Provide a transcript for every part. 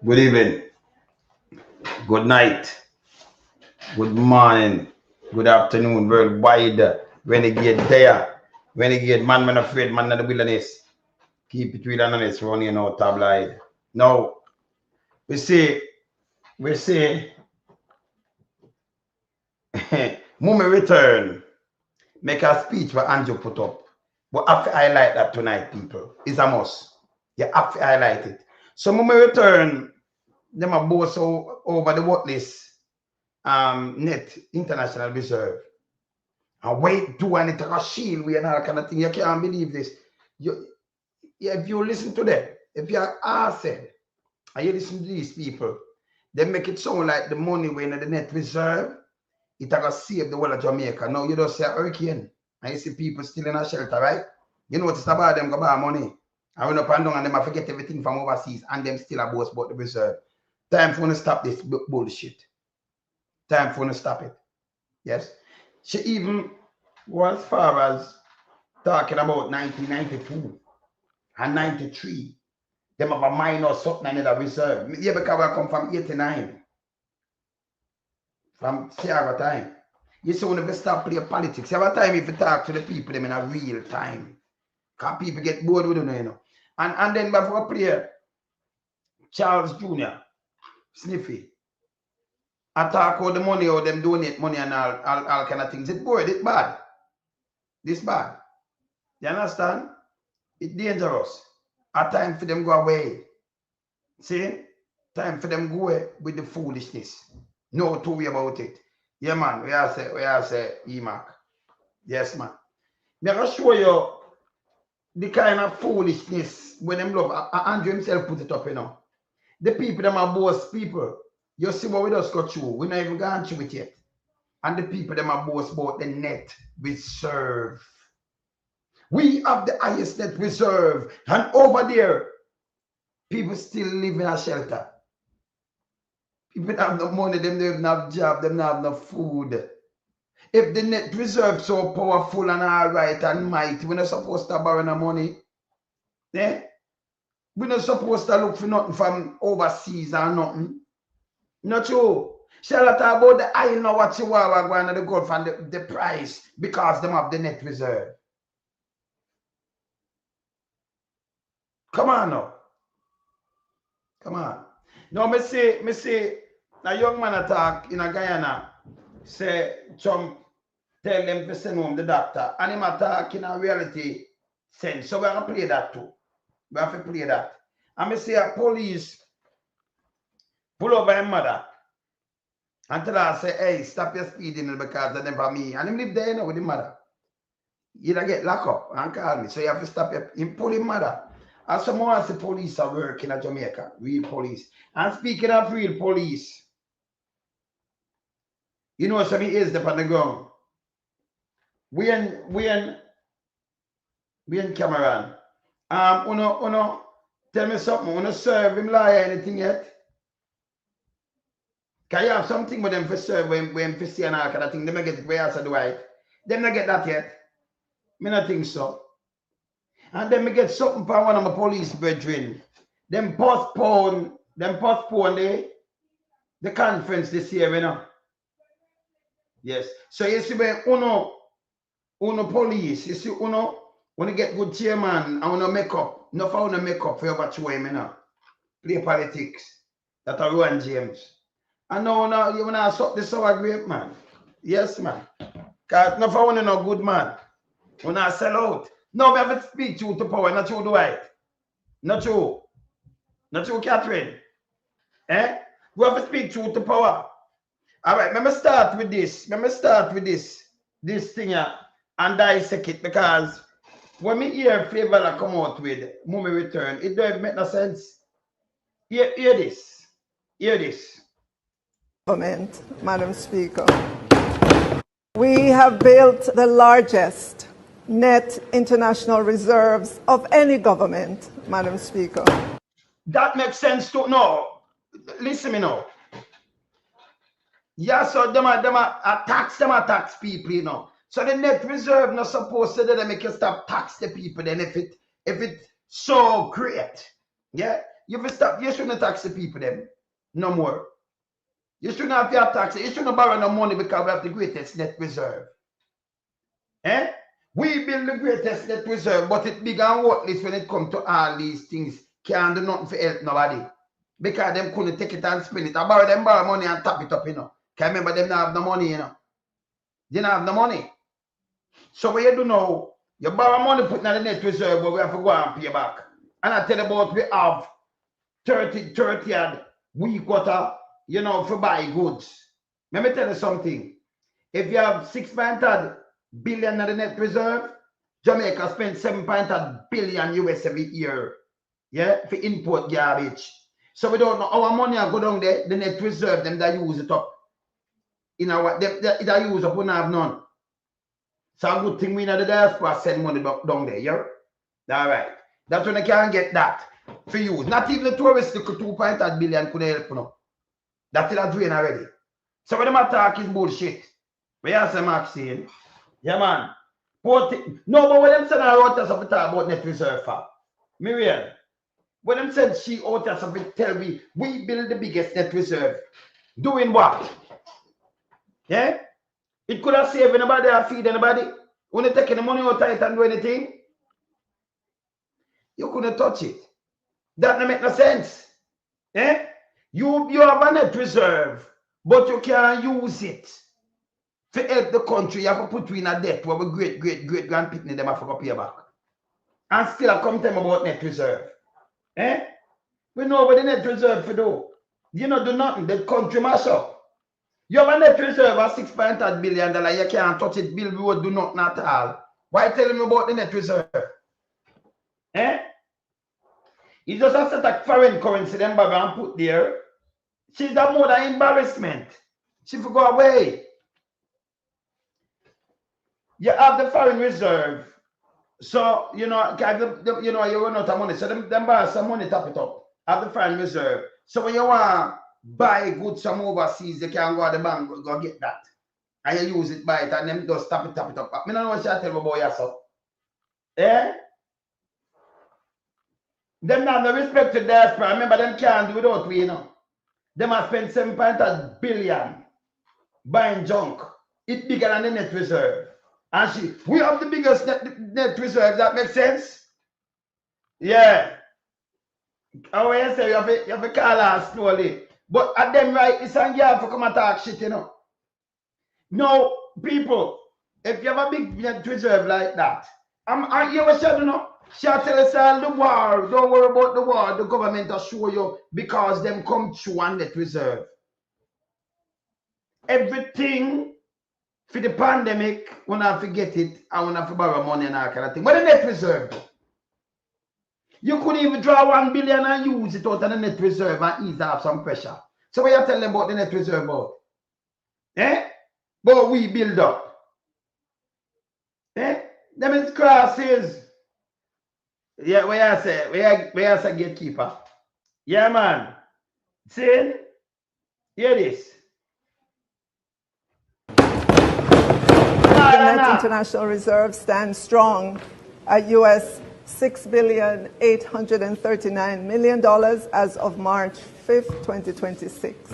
Good evening, good night, good morning, good afternoon, worldwide. Renegade there, renegade man, man afraid, man of the wilderness. Keep it real and honest, running out tabloid. Now, we say, Mummy return, make a speech for Andrew put up. But I have to highlight that tonight, people. It's a must. You have to highlight it. So Mummy return, them a boss over the what list. Net international reserve and wait to and it take a shield we and all kind of thing. You can't believe this. If you listen to them, if you are asking and you listen to these people, they make it sound like the money when the net reserve it gonna save the whole of Jamaica. Now you just say a hurricane and you see people still in a shelter, right? You know what's about them go buy money. I went up and down and them I forget everything from overseas and them still a boast about the reserve. Time for to stop this bullshit. Time for to stop it. Yes. She even go as far as talking about 1992 and 93. Them have a minor something in the reserve. Yeah, because I come from 89. From Sierra time. You see, when we start playing politics, you have a time if you talk to the people them in a real time. Because people get bored with them, you know. And then before play Charles Jr., Sniffy. I talk about the money or them donate money and all kind of things. It's bored, it's bad. This bad. You understand? It's dangerous. A time for them go away. See? Time for them go away with the foolishness. No to worry about it. Yeah, man. We are say EMAC. Yes, man. I'm going to show you the kind of foolishness when them love. Andrew himself put it up, you know. The people, them are boss people. You see what we just got through. We're not even gone through it yet. And the people, them are boss about the net reserve. We have the highest net reserve. And over there, people still live in a shelter. People have no money, them don't have job, them don't have no food. If the net reserve so powerful and all right and mighty, we're not supposed to borrow no money. Eh? We're not supposed to look for nothing from overseas or nothing. Not true. Shall I talk about the oil now what you are going to the Gulf and the price because them have the net reserve. Come on now. Come on. Now, me say, a young man attack in a Guyana, say, Trump tell them to send home the doctor, and him attack in a reality sense. So we have to play that too. We have to play that. And me say a police pull over a mother and tell her, say, hey, stop your speeding because of never me. And him live there, you know, with the mother. You don't get locked up and call me. So you have to stop him pull him mother. And some more as the police are working in Jamaica, real police. And speaking of real police, you know some is up on the ground. We in Cameron. Uno tell me something, uno serve him lawyer anything yet? Can you have something with them for serve when for see and all kind of thing? They may get it where else do I? Them not get that yet. Me not think so. And then me get something from one of my police brethren. Them postpone the conference this year, you know. Yes. So you see when uno police, you see uno when you get good chairman and uno make up. No for uno make up for your batch way, you know. Play politics. That are Rowan James. And now you wanna suck the sour grape, man. Yes, man. Cause no for uno no good man. Wanna sell out. No, we have to speak truth to power, not true, do I? Not true. Not true, Catherine. Eh? We have to speak truth to power. All right, let me start with this. This thing here and dissect it because when me hear Flayval come out with Mummy return, it don't make no sense. Hear this. Hear this. Government, Madam Speaker. We have built the largest net international reserves of any government, Madam Speaker. That makes sense to no. Listen me now. Yeah, so them tax people, you know. So the net reserve not supposed to make you stop tax the people then if it so great. Yeah. You have stop. You shouldn't tax the people them no more. You shouldn't have your tax. You shouldn't borrow no money because we have the greatest net reserve. Eh? We build the greatest net reserve, but it's big and worthless when it comes to all these things. Can't do nothing for help nobody. Because them couldn't take it and spend it. I borrow money and tap it up, you know. Can remember them not have no money, you know. They don't have no money. So what you do now, you borrow money put in the net reserve, but we have to go and pay back. And I tell you about we have 30 odd week quarter, you know, for buy goods. Let me tell you something. If you have 6.8 billion in the net reserve, Jamaica spends 7.8 billion US every year. Yeah, for import garbage. So we don't know our money go down there, the net reserve, them that use it up. You know what, they use up, we don't have none. So a good thing we know the diaspora send money down there, yeah? All right. That's when I can get that for use. Not even the tourists, the 2.8 billion could help, you know. That's it, that's doing already. So when them attack is bullshit. We have some Maxine. Yeah, man. No, but when them send her out, talk about net reserve for. Miriam. When them said she out there something tell me we build the biggest net reserve. Doing what? Yeah? It could have saved anybody or feed anybody. When you taking the money out of it and do anything, you couldn't touch it. That don't make no sense. Eh? You have a net reserve, but you can't use it to help the country. You have to put you in a debt where we great grandpicnic them have to pay back. And still I come tell them about net reserve. Eh? We know what the net reserve for do. You know, do nothing. The country mash up. You have a net reserve of $6.8 billion. You can't touch it. Bill road do nothing at all. Why telling me about the net reserve? Eh? You just have to take foreign currency them back and put there. She's got more than embarrassment. She will go away. You have the foreign reserve. So, you know, you run out of money. So them borrow some money, tap it up. Have the foreign reserve. So when you want to buy goods from overseas, you can go to the bank, go get that. And you use it, buy it, and them just tap it up. I don't know what you tell you about yourself. Eh? Them not the respect to diaspora. Remember, them can't do without we, you know. Them have spent 7.8 billion buying junk. It's bigger than the net reserve. And we have the biggest net reserve. That makes sense? Yeah. How you say you have to call her slowly. But at them right, it's and you have to come and talk shit, you know. No, people, if you have a big net reserve like that, you ever said, you know, she'll tell us all the war. Don't worry about the war. The government will show you because them come through on net reserve. Everything for the pandemic, when I forget it, I want to borrow money and all kind of thing. But the net reserve, you couldn't even draw 1 billion and use it out of the net reserve and ease off some pressure. So what you tell them about the net reserve about? Eh? But we build up. Eh? Them is crosses. Yeah, where I say gatekeeper. Yeah, man. See? Hear this. The net international reserve stands strong at US $6.839 billion as of March 5th, 2026.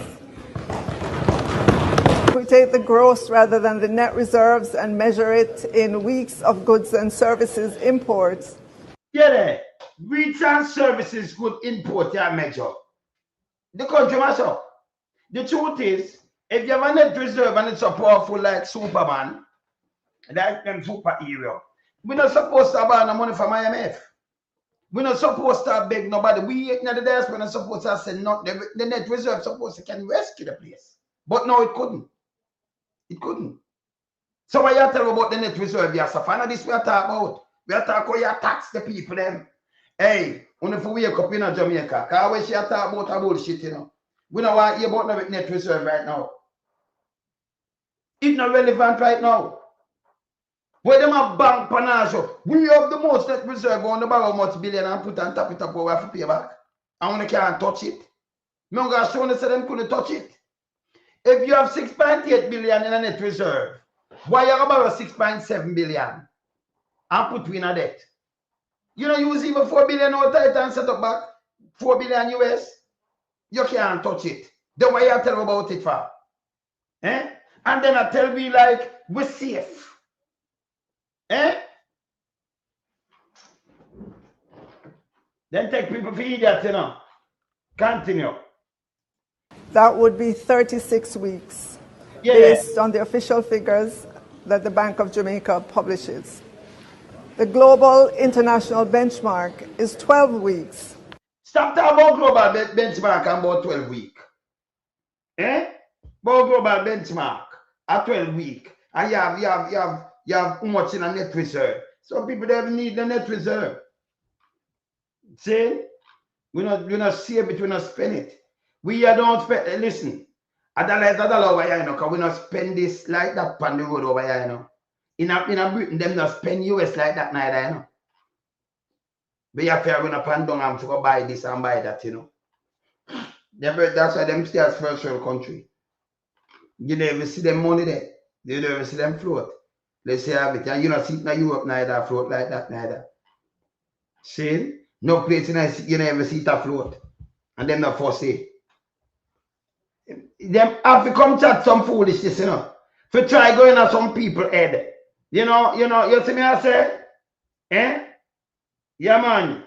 We take the gross rather than the net reserves and measure it in weeks of goods and services imports. Yeah, goods and services good import you measure. The country must up. The truth is, if you have a net reserve and it's so powerful like Superman, like them superhero, we're not supposed to borrow no money from IMF. We're not supposed to beg nobody. We in the diaspora not supposed to say nothing. The net reserve supposed to can rescue the place. But no, it couldn't. It couldn't. So what you tell about the net reserve, you find this we are talking about. We are talking about you tax the people them. Hey, when you wake up in Jamaica, because when she talk about a bullshit, you know. We don't want to hear about no net reserve right now. It's not relevant right now. Where them have bank panache, we have the most net reserve on the borrow much billion and put and tap it up where we have to pay back. And when they can't touch it. I'm going to show them say them couldn't touch it. If you have 6.8 billion in a net reserve, why you have borrow 6.7 billion and put in a debt? You know, use even 4 billion out of it and set up back. 4 billion US, you can't touch it. Then why you tell me about it for? Eh? And then I tell me like, we're safe. Eh? Then take people for idiots, you know. Continue. That would be 36 weeks, Yeah, based on the official figures that the Bank of Jamaica publishes. The global international benchmark is 12 weeks. Stop talking about global benchmark and about 12 weeks. Eh? About global benchmark at 12 weeks. And you have how much in a net reserve. Some people don't need the net reserve. See? We not save it, we not spend it. We don't spend, listen, $1 over here, you know, because we not spend this like that on the road over here, you know. In a Britain, them not spend US like that neither, you know. But you have to run up and down and to go buy this and buy that, you know. That's why them stay as first world country. You never see them money there. You never see them float. Let's say have it. And you not see it in Europe neither float like that neither. See? No place in you never see it afloat. And them not for say. Them have to come chat some foolishness, you know. For try going at some people head. You see me I say? Eh? Yeah man.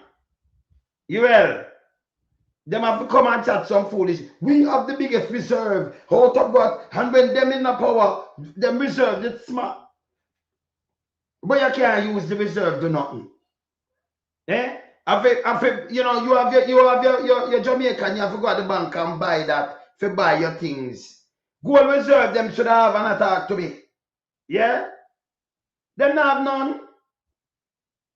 You well. Them have to come and chat some foolish. We have the biggest reserve. Out of God. And when them in the power, them reserve it's smart. But you can't use the reserve to nothing. Eh? You know, you have your Jamaican, you have to go to the bank and buy that for buy your things. Gold reserve, them should have an attack to me. Yeah? Them not have none.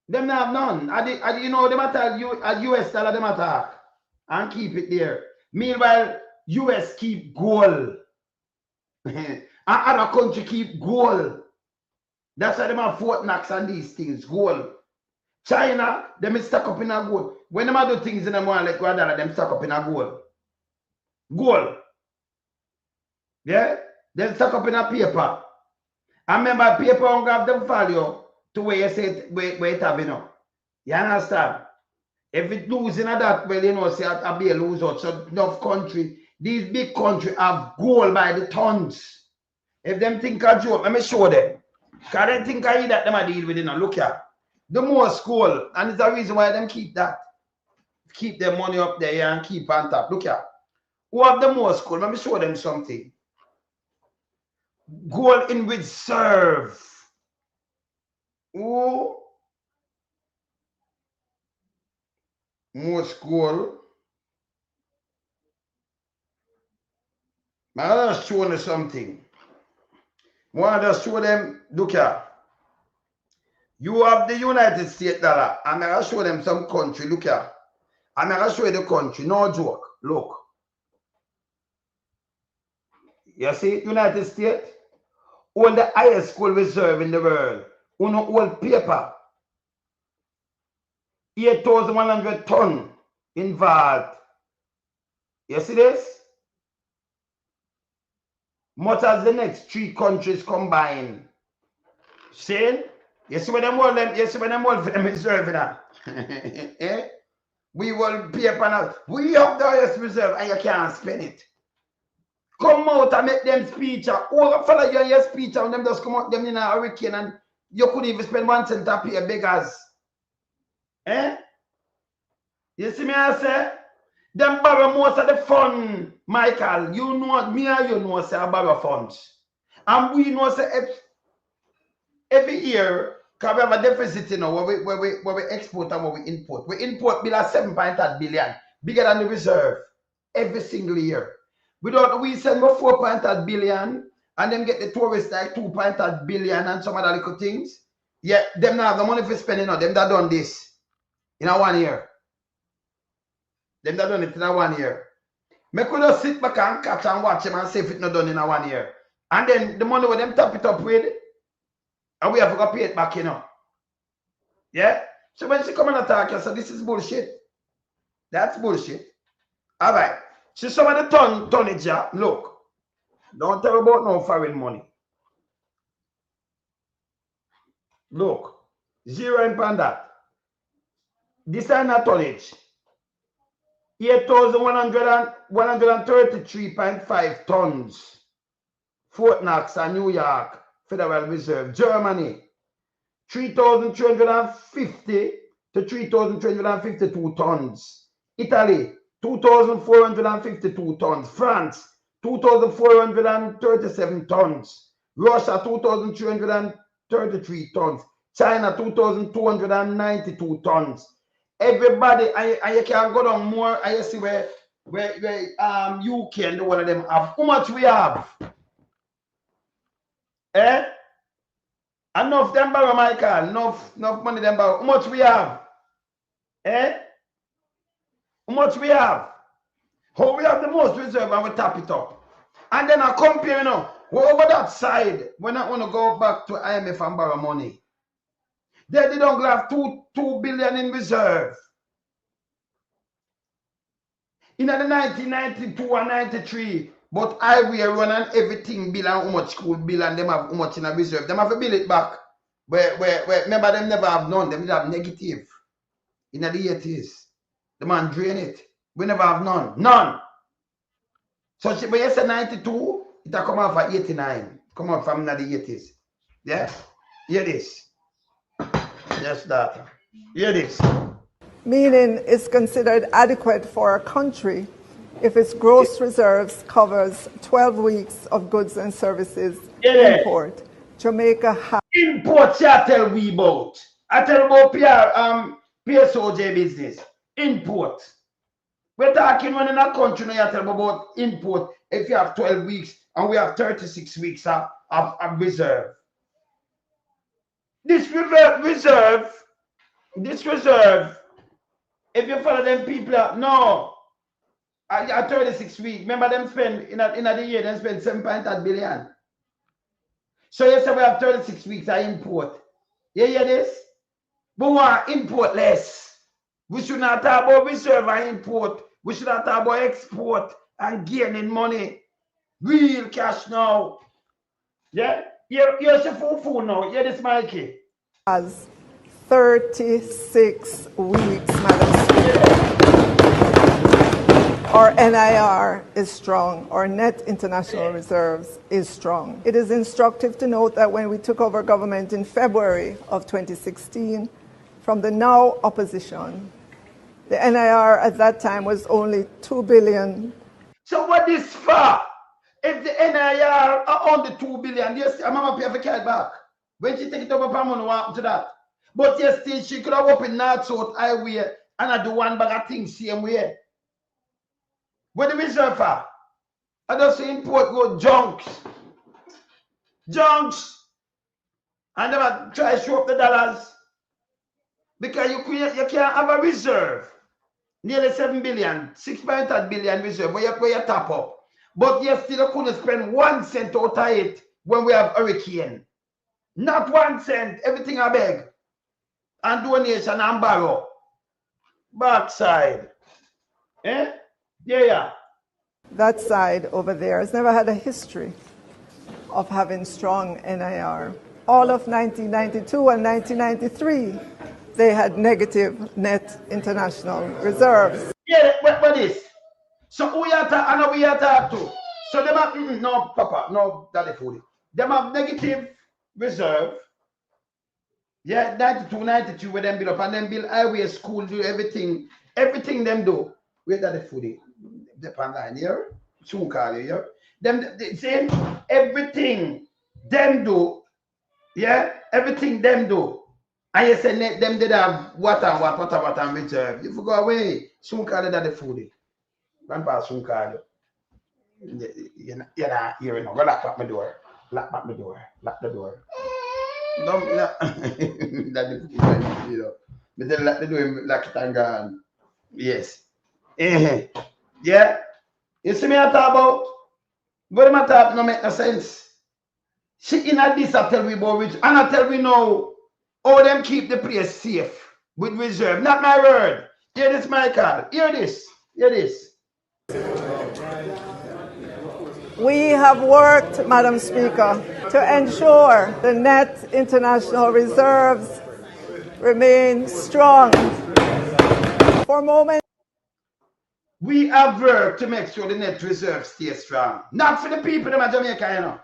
Them not have none. You know, them attack US dollar, them attack. And keep it there. Meanwhile, US keep gold. And other country keep gold. That's why them have Fort Knox and these things, gold. China, them is stuck up in a gold. When them do things in them one like $1, them stuck up in a gold. Gold. Yeah? Them stuck up in a paper. And remember, paper don't have the value to where you say it, where it have, you know. You understand? If it losing at that, well, you know, say I'll be a loser. So enough country, these big countries have gold by the tons. If them think I joke, let me show them. Because they think I that them I deal with, you know. Look here. The most gold, and it's the reason why them keep that. Keep their money up there and keep on top. Look here. Who have the most gold? Let me show them something. Gold in reserve. Who? Most gold. I'm just showing you something. I want to just show them, look here. You have the United States dollar. I'm going to show them some country. Look here. I'm going to show you the country. No joke. Look. You see, United States? All the highest gold reserve in the world. On old paper. 8,100 ton involved. You see this? Much as the next 3 countries combined. See? You see what them all them, you see what them all for them reserve now. Eh? We will paper now. We have the highest reserve and you can't spend it. Come out and make them speech. All follow you in your speech and them just come out them in a hurricane and you couldn't even spend 1 cent to pay beggars. Eh? You see me I say? Them borrow most of the fund, Michael. You know, me and you know, say I borrow funds. And we know, say, every year, because we have a deficit, you know, where we export and where we import. We import bill at 7.8 billion, bigger than the reserve, every single year. We send more 4.8 billion, and then get the tourists like 2.8 billion and some other little things. Yeah, them now have the money for spending, them that done this in a 1 year. Them that done it in a 1 year. Me could just sit back and catch and watch him and see if it's not done in a 1 year. And then the money with them top it up with, and we have to pay it back, you know. Yeah? So when she come and attack you, so this is bullshit. That's bullshit. All right. So some of the tonnage, look. Don't tell about no foreign money. Look. 0 in that. This is not tonnage. 8,133.5 tons. Fort Knox and New York Federal Reserve. Germany, 3,350 to 3,352 tons. Italy, 2,452 tons. France, 2,437 tons. Russia, 2,333 tons. China, 2,292 tons. Everybody, and you can go down more, and you see where UK and one of them have. How much we have? Enough them borrow, Michael. Enough money them borrow. How much we have? How much we have? How we have the most reserve and we tap it up. And then I compare, you know, over that side, when I want to go back to IMF and borrow money. They don't have 2 billion in reserve. In the 1992 and 93, but I will run and everything bill and how much school bill and them have how much in a reserve. Them have to bill it back. Where remember them never have none, them have negative. In the 80s. The man drain it. We never have none. None. So when you say 92, it will come out for 89. Come out from the 80s. Yeah? Hear this. Yes, that. Hear this. Meaning it's considered adequate for a country if its gross reserves covers 12 weeks of goods and services import. Jamaica has import. I tell we about. I tell about PSOJ business. Import. We're talking when in a country now you tell about import. If you have 12 weeks and we have 36 weeks of reserve. This reserve. If you follow them people up, no. At 36 weeks, remember them spend in the year, they spend 7.8 billion. So you say we have 36 weeks of import. You hear this? But we want import less. We should not talk about reserve and import. We should not talk about export and gaining money. Real cash now. Yeah? Here's your full now. Hear this, Mikey. Has 36 weeks, Madam Speaker. Our NIR is strong. Our net international reserves is strong. It is instructive to note that when we took over government in February of 2016, from the now opposition, the NIR at that time was only 2 billion. So what is for? If the NIR are on the 2 billion, yes, I'm going to pay for carry back. When she take it over, I'm going to want to that. But yes, still, she could have opened North-South Highway and I do one bag of things same way. What the reserve for? I just import go junks. And never try to show up the dollars. Because you can't have a reserve. Nearly 7 billion, 6.8 billion reserve where you tap up. But you still couldn't spend 1 cent out of it when we have hurricane. Not 1 cent, everything I beg. And donation and borrow. Backside. Yeah. That side over there has never had a history of having strong NIR. All of 1992 and 1993, they had negative net international reserves. Yeah, what is? So who you talk, and we are talk to? So them have, no, Papa, no, daddy food. Them have negative reserve. Yeah, 92, 93 where them build up and then build highway, school, do everything them do. Where daddy food? Depend on here. Soon call you here. Them same everything them do. Yeah, everything them do. And you say them did have water and reserve. You go away. Soon call you daddy food. Grandpa soon call you. You're not hearing. Go lock up my door. Lock the door. Don't lock. Daddy food, you know. But then lock the door, lock it and gone. Yes. Yeah. You see me I talk about? What am I talk no make no sense. She in a this I tell we about rich and I tell we know how them keep the place safe with reserve. Not my word. Hear this, Michael. Hear this. We have worked, Madam Speaker, to ensure the net international reserves remain strong. For a moment. We have worked to make sure the net reserve stay strong. Not for the people in Jamaica, you know.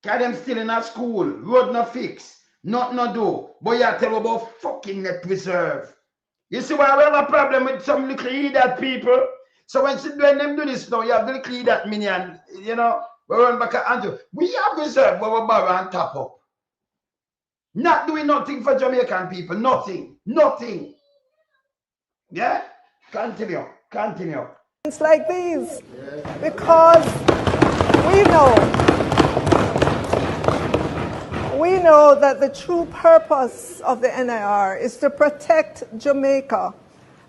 Because them still in a school, road no fix, not no do. But you tell about fucking net reserve. You see why we have a problem with some little idiot people? So when them do this now, you have the little idiot minion, you know, we run back at Andrew. We have reserve where we borrow and top up. Not doing nothing for Jamaican people. Nothing. Nothing. Yeah? Continue. Continue. It's like these because we know that the true purpose of the NIR is to protect Jamaica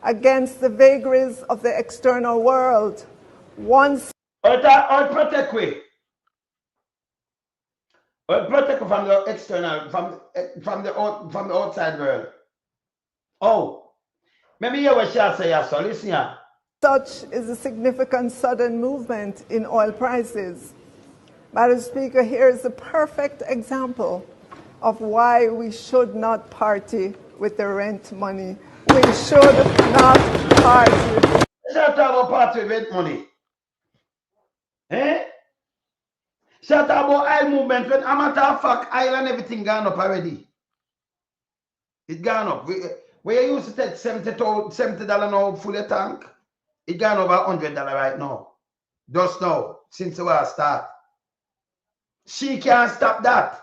against the vagaries of the external world. Once Or protect we. Or protect from the external, from the outside world. Oh, maybe you what shall say, so listen here. such is a significant sudden movement in oil prices. Madam Speaker, here is a perfect example of why we should not party with the rent money. We should not party. Shut up about party with rent money. Eh? Shut up about oil movement. When a matter of fact, oil and everything gone up already. It gone up. Where you used to take $70 now full of tank, it gone over $100 right now. Just now, since the war start. She can't stop that.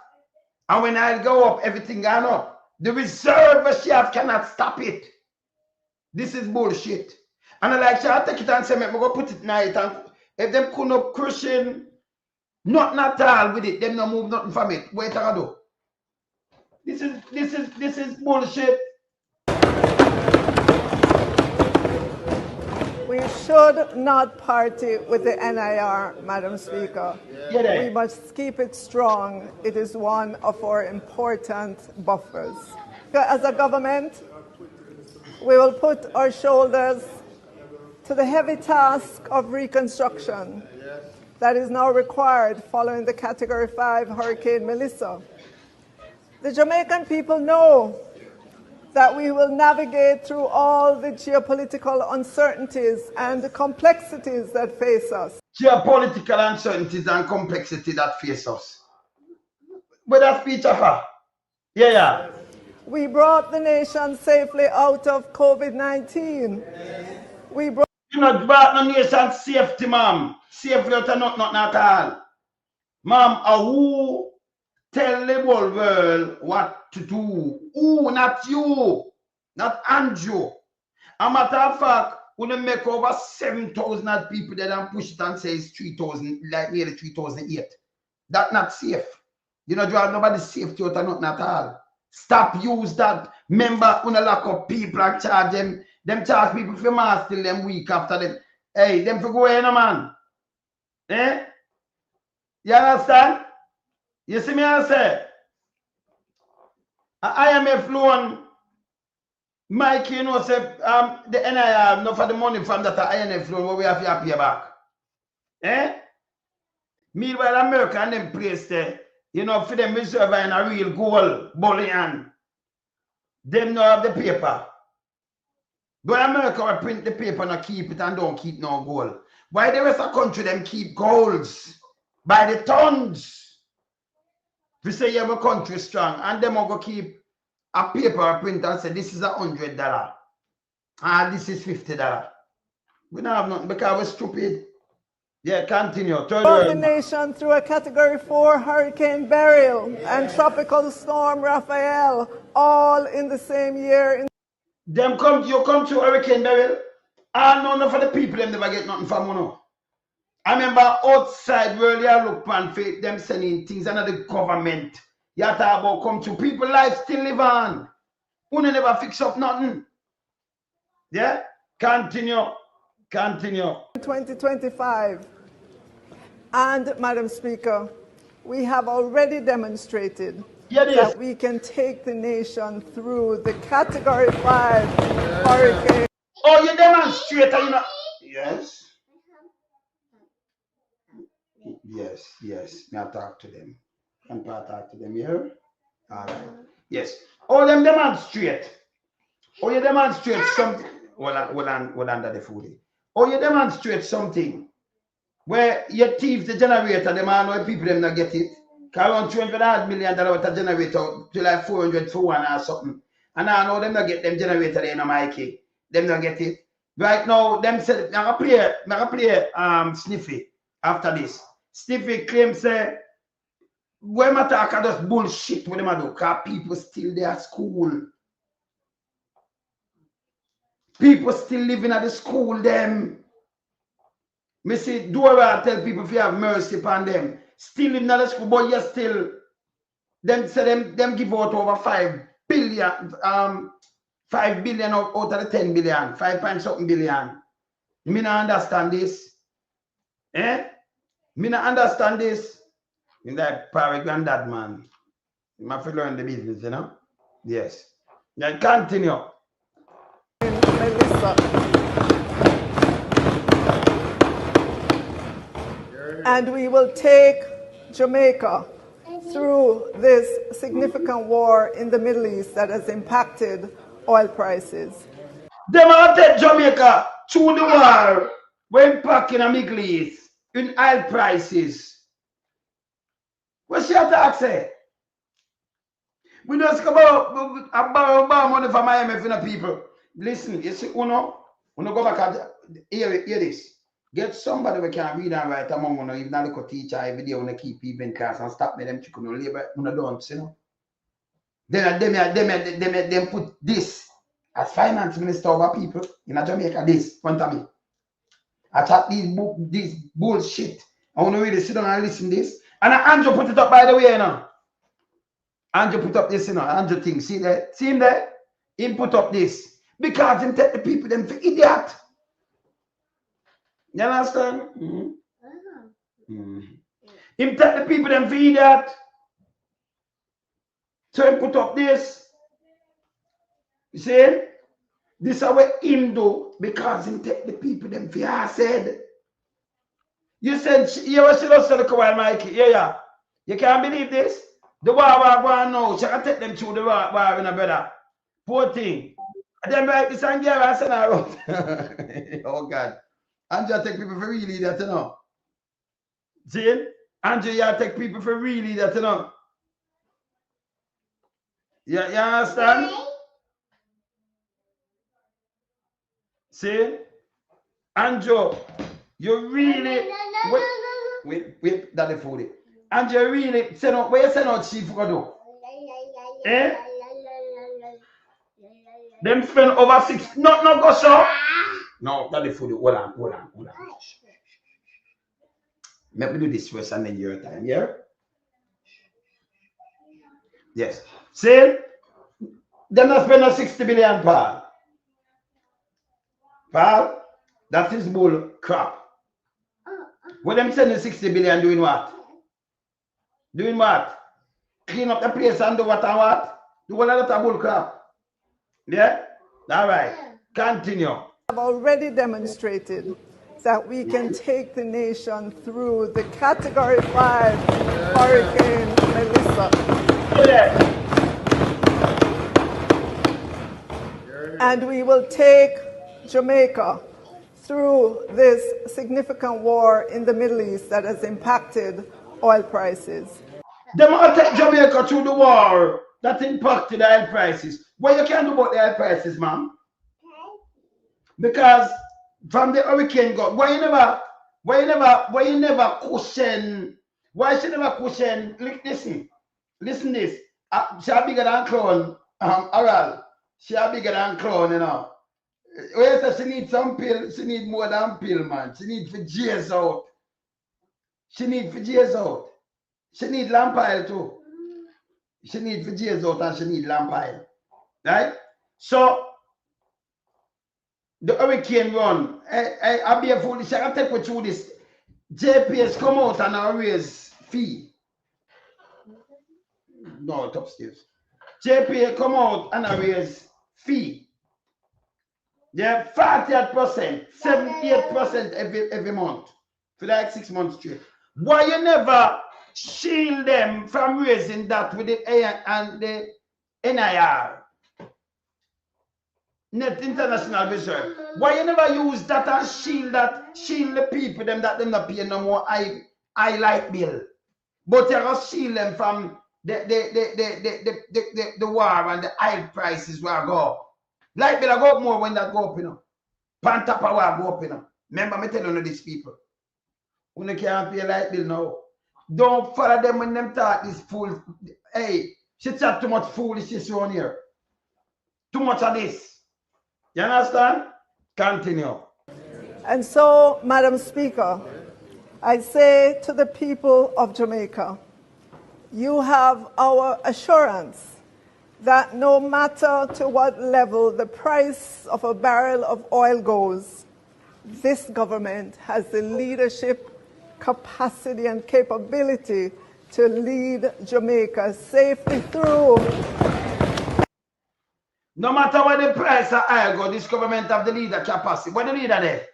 And when I go up, everything gone up. The reserve she have cannot stop it. This is bullshit. And I like, I'll take it and say, I'm going to put it night. And if them couldn't up crushing, nothing at all with it, them no move nothing from it. Wait I do. This is bullshit. We should not party with the NIR, Madam Speaker. Yeah, We must keep it strong. It is one of our important buffers. As a government, we will put our shoulders to the heavy task of reconstruction that is now required following the Category 5 Hurricane Melissa. The Jamaican people know that we will navigate through all the geopolitical uncertainties and the complexities that face us. Geopolitical uncertainties and complexity that face us. But that speech of her. Yeah. We brought the nation safely out of COVID-19. We brought You not brought no nation safety, ma'am. Safely out of nothing at all. Ma'am, who tell the whole world what to do? Who? Not you. Not Andrew. A matter of fact, when they make over 7,000 people that and push it and say it's 3,000, like nearly 3,008. That's not safe. You know, you have nobody safety out of nothing at all. Stop use that. Remember, when they lock up people and charge them charge people for mass till them week after them. Hey, them for go in, man. Eh? You understand? You see me I say? IMF loan, Mike, you know, say the NIR, not for the money from that IMF loan, what we have to pay back. Eh? Meanwhile, America and them place there, you know, for them reserve in a real gold bullion. Them no have the paper. But America will print the paper and keep it and don't keep no gold. Why the rest of the country them keep golds by the tons? We say you have a country strong and them will go keep a paper or print and say this is $100 and this is $50. We don't have nothing because we're stupid. Yeah, continue. brought the nation through a Category 4 Hurricane Beryl and Tropical Storm Raphael, all in the same year. You come to Hurricane Beryl, and none of the people them never get nothing from you. I remember outside world you look pan for them sending things under the government. You talk about come to people life still live on. Who never fix up nothing. Yeah? Continue. 2025. And, Madam Speaker, we have already demonstrated that we can take the nation through the Category 5 hurricane. Oh, you demonstrate, you know? Yes. Yes. May I talk to them? Can I talk to them here? All right. Yes. Oh, them demonstrate. Oh, you demonstrate something. under the food. Or you demonstrate something where you thief the generator, the man where people them not get it. Around $200 million with a generator to like 400 for one or something. And I know them not get them generator in a Mikey. Them not get it. Right now, them said I play Sniffy after this. Sniffy claims say when I talk I just bullshit with them I do, because people still there at school. People still living at the school them. Me see Dora tell people if you have mercy upon them. Still in the school, but you still them say them give out over 5 billion 5 billion out of the 10 billion, 5 point something billion. Me not understand this. Me not understand this. In that power granddad man. You have to learn the business, you know? Yes. Now continue. Melissa. And we will take Jamaica through this significant war in the Middle East that has impacted oil prices. Them will take Jamaica through the war when back in the Middle East in oil prices. What's your talk say? We just come out borrow money from IMF in the people. Listen, you see, uno go back and hear this. Get somebody we can read and write among you, even a little teacher every day when they keep people in class and stop me them chicken on labor, don't, you know. Then put this as finance minister over people in Jamaica, this front of me. I chat these bullshit. I want to really sit down and listen to this. And Andrew put it up, by the way, you know. Andrew put up this, you know. Andrew thing. See that? See him there? He put up this. Because him take the people them for idiot. You understand? Him take the people them for idiot. So he put up this. You see? This is what him do because him take the people them for I said. You said, you was still look while Mikey. Yeah. You can't believe this? The war going now. She can take them through the war in a brother. Poor thing. And then like this and I said I wrote. Oh God. Andrew take people for really that, you know. See? Andrew, you take people for really that, you know. You understand? See? Andrew, you really wait, daddy food it. Andrew, really send out where you send out chief for do? Them spend over 6 not go so. No, daddy food it. Hold on. Let me do this first and then your time, yeah? Yes. See? Them not spend no 60 billion, Paul. Paul, that is bull crap. When them sending 60 billion doing what? Doing what? Clean up the place and do what and what? Do one lot of bull crap. Yeah? All right. Continue. Have already demonstrated that we can take the nation through the Category 5 Hurricane Melissa. Yeah. And we will take Jamaica through this significant war in the Middle East that has impacted oil prices. Them will take Jamaica through the war that impacted the oil prices. What you can do about the oil prices, man? Because from the hurricane go, why you never cushion? Why she never cushion? Listen this. She are bigger than clown. Oral. She are bigger than clown, you know. Wait, she need some pill. She need more than pill, man. She need for J's out. She need lamp oil too. She need for J's out and she need lamp oil. Right? So the hurricane run. I be a fool. I can take you through this. JPS come out and I raise fee. No, it's upstairs. JPA come out and I raise fee. Yeah, 48%, 78% every month. For like 6 months straight. Why you never shield them from raising that with the A and the NIR? net international reserve. Why you never use that and shield the people them that them not pay no more high light bill? But you gonna shield them from the war and the oil prices will go up. Light bill go up more when that go up, you know. Panta power go up, you know. Remember me telling you these people. When you can't pay light bill now. Don't follow them when them talk this fool. Hey, she chat too much foolishness around here. Too much of this. You understand? Continue. And so, Madam Speaker, I say to the people of Jamaica, you have our assurance that no matter to what level the price of a barrel of oil goes, this government has the leadership, capacity and capability to lead Jamaica safely through. No matter what the price of oil go, this government have the leader capacity. What the leader there?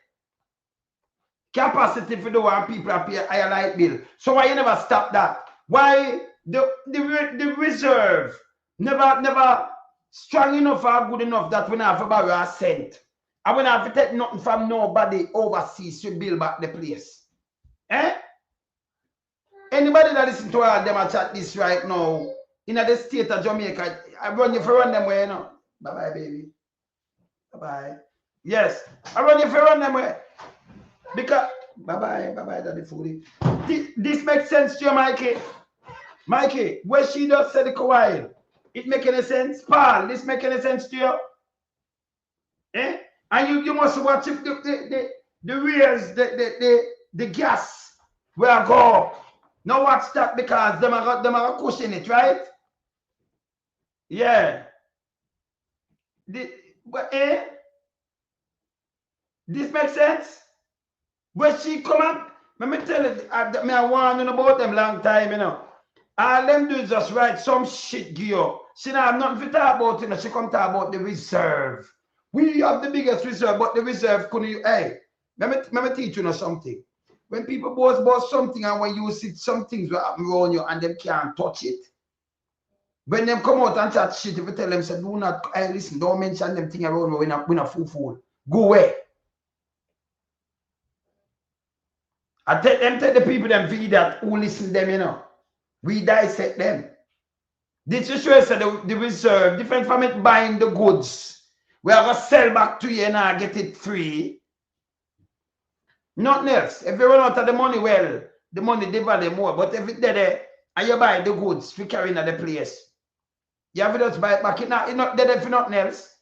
Capacity for the one people pay higher light bill. So why you never stop that? Why the reserve never strong enough or good enough that we not have to borrow a cent? And we not have to take nothing from nobody overseas to build back the place. Eh? Anybody that listen to all them chat this right now in the state of Jamaica, I run you for run them way, you know. Bye-bye, baby. Bye-bye. Yes, I run you for run them way. Because, bye-bye, daddy foolie. This makes sense to you, Mikey. Mikey, where she just said it a while. It make any sense? Paul, this make any sense to you? Eh? And you must watch if the rears, the gas will go. Now watch that because them are cushion it, right? Yeah. This makes sense? When she come up, let me tell you, I warned about them long time, you know. All them do is just write some shit gear. She not have nothing to talk about, you know. She come talk about the reserve. We have the biggest reserve, but the reserve couldn't. Hey, let me teach you know something. When people boast about something and when you see some things will happen around you and them can't touch it. When them come out and chat shit, if you tell them, say, do not, hey, listen, don't mention them thing around me when a fool. Go away. I tell the people them feed that who listen to them, you know. We dissect them. This is sure say the reserve, different from it buying the goods. We are going to sell back to you and I get it free. Nothing else. If you run out of the money, well, the money they value more. But if it's there and you buy the goods for carrying at the place, you have to just buy it back. It's not there for nothing else.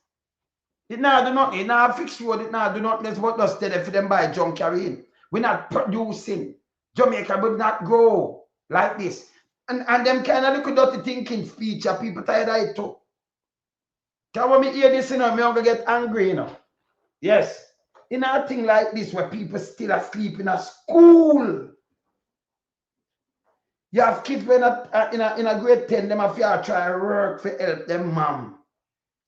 It not do nothing. It not fix road. It not do nothing else but just there for them buy junk carrying. We're not producing. Jamaica would not grow like this. And them kind of little dirty thinking speech, people tired of it too. Because when me hear this, you know, I'm going to get angry, you know. Yes. In a thing like this where people still asleep in a school. You have kids when in a grade 10, them have to try to work for help them mom.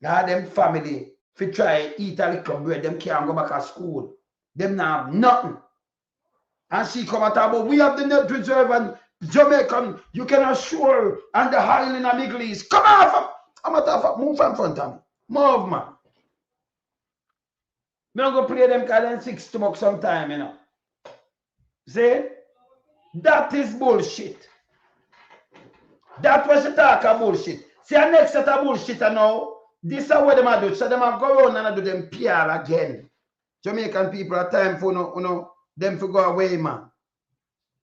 Them family for try eat a little bread, them can't go back to school. Them now have nothing. And she come and talk about we have the net reserve and Jamaican, you can assure and the high in the Middle East. Come on, I'm a move from front of me. Move, man. I'm going to play them because they 6 to bucks sometime, you know. See? That is bullshit. That was the talk of bullshit. See, the next set of bullshit now, this is what they do. So they go around and do them PR again. Jamaican people are time for them to go away, man.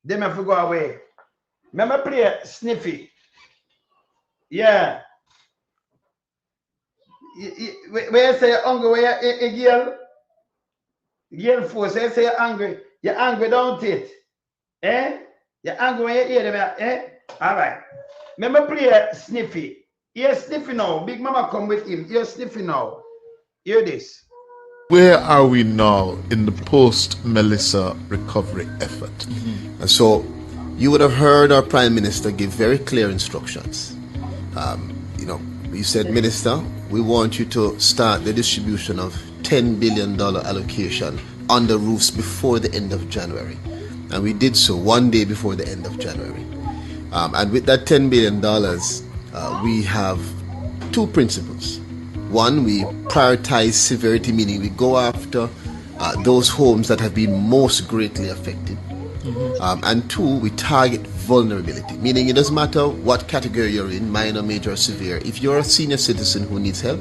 Them have to go away. Remember play Sniffy? Yeah. Where you say you're hungry, where you girl force, you say you're angry. You're angry, don't it? Eh? You're angry when you hear them, eh? Alright. Remember play Sniffy. Hear Sniffy now. Big Mama come with him. Hear Sniffy now. Hear this. Where are we now in the post-Melissa recovery effort? Mm-hmm. And so you would have heard our Prime Minister give very clear instructions. You said, Minister, we want you to start the distribution of $10 billion allocation on the roofs before the end of January. And we did so one day before the end of January. And with that $10 billion, we have two principles. One, we prioritize severity, meaning we go after those homes that have been most greatly affected. And two, we target vulnerability, meaning it doesn't matter what category you're in, minor, major, or severe. If you're a senior citizen who needs help,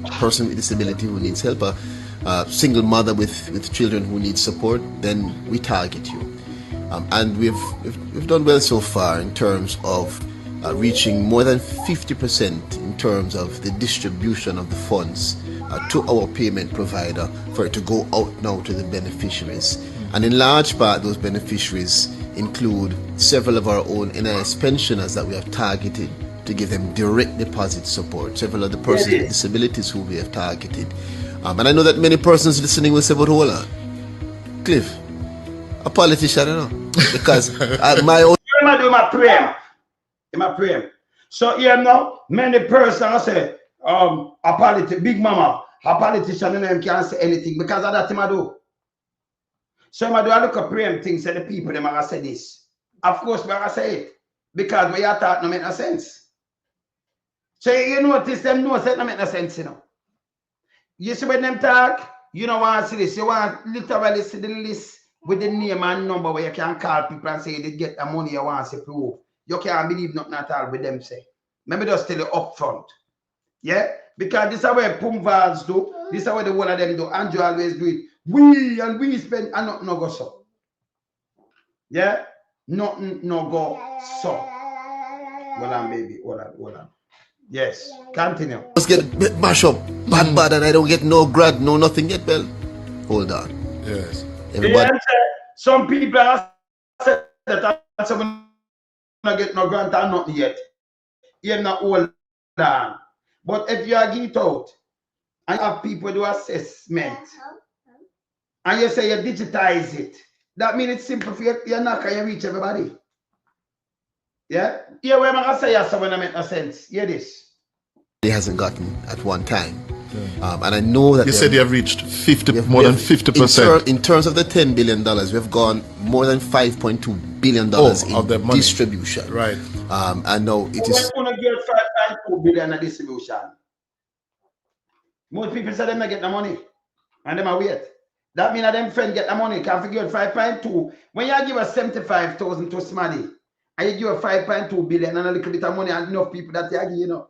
a person with disability who needs help, a single mother with children who need support, then we target you. And we've done well so far in terms of reaching more than 50% in terms of the distribution of the funds to our payment provider for it to go out now to the beneficiaries. And in large part, those beneficiaries include several of our own NIS pensioners that we have targeted to give them direct deposit support, several of the persons with disabilities who we have targeted. And I know that many persons listening will say, but hold on, Cliff, a politician, you know, because my own... I'm do my prayer. So here now, many persons say, a big mama, a politician, and them can't say anything because of that I do. So I do a look at prayer things, say the people, them are say this. Of course, we are say it. Because what you thought no make no sense. So you notice them know that no make no sense, you know. You see when them talk, you don't want to see this. You want literally see the list with the name and number where you can call people and say they get the money you want to prove. You can't believe nothing at all with them say. Maybe just tell you up front. Yeah? Because this is where Pumvals do. This is where the one of them do. Andrew always do it. We spend and nothing no go so. Yeah? Nothing no go so. Hold on, baby. Hold on. Yes. Continue. Just get mash up bad and I don't get no grad, no nothing yet, well. Hold on. Yes. Everybody. Some people are saying that I'm not get no grant or nothing yet. You're not hold on. But if you are get out and have people do assessment and you say you digitize it, that means it's simple for you. You're not going to reach everybody. Yeah? Yeah, what I'm going to say yes, when I make no sense. Hear this. He hasn't gotten at one time. And I know that you said you have reached more than 50%. In terms of the $10 billion, we've gone more than $5.2 billion in distribution. Right. And now it is. We're going to get $5.2 billion in distribution. Most people say them not get the money. And them are wait. That means that them friends get the money. Can't figure out 5.2. When you give us 75,000 to Smaddy, and you give a 5.2 billion and a little bit of money and enough people that you give, you know.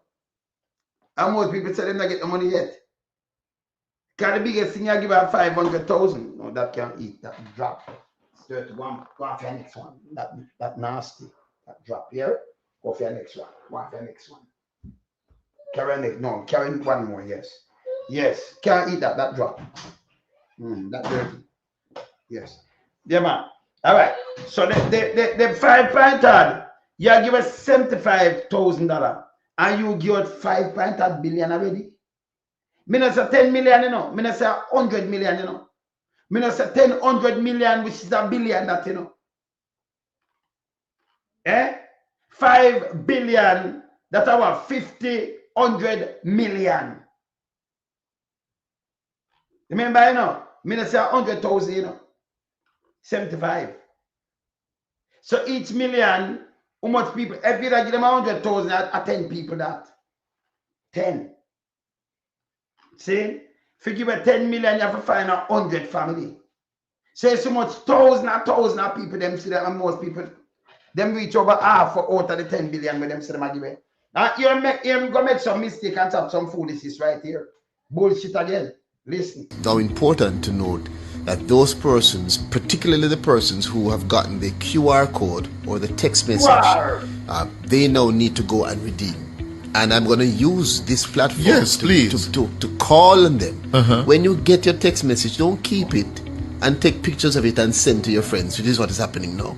And most people say them not get the money yet. Because the biggest thing you give her 500,000. No, that can't eat. That drop. Straight one for your next one. That nasty. That drop here. Go for your next one. One for your next one. Carry one more, yes. Yes. Can't eat that. That drop. That dirty. Yes. Yeah, man. All right. So the 5.3, you give us $75,000 and you give us 5.3 billion already. Me not say 10 million, you know. Me not say 100 million, you know. Me not say 100 million, which is a billion, that, you know. 5 billion, that's our 100 million. Remember, you know, me not say 100,000, you know. 75. So each million, how much people, if you give them 100,000, I 10 people that. 10. See? If you give a 10 million, you have to find 100 family. Say so much thousand of people, them see that, and most people, them reach over half out of the 10 billion with them see them give it. Now you're gonna make some mistake and have some foolishness right here. Bullshit again. Listen. Now important to note that those persons, particularly the persons who have gotten the QR code or the text message, they now need to go and redeem. And I'm going to use this platform to call on them. When you get your text message, don't keep it and take pictures of it and send to your friends, which is what is happening now.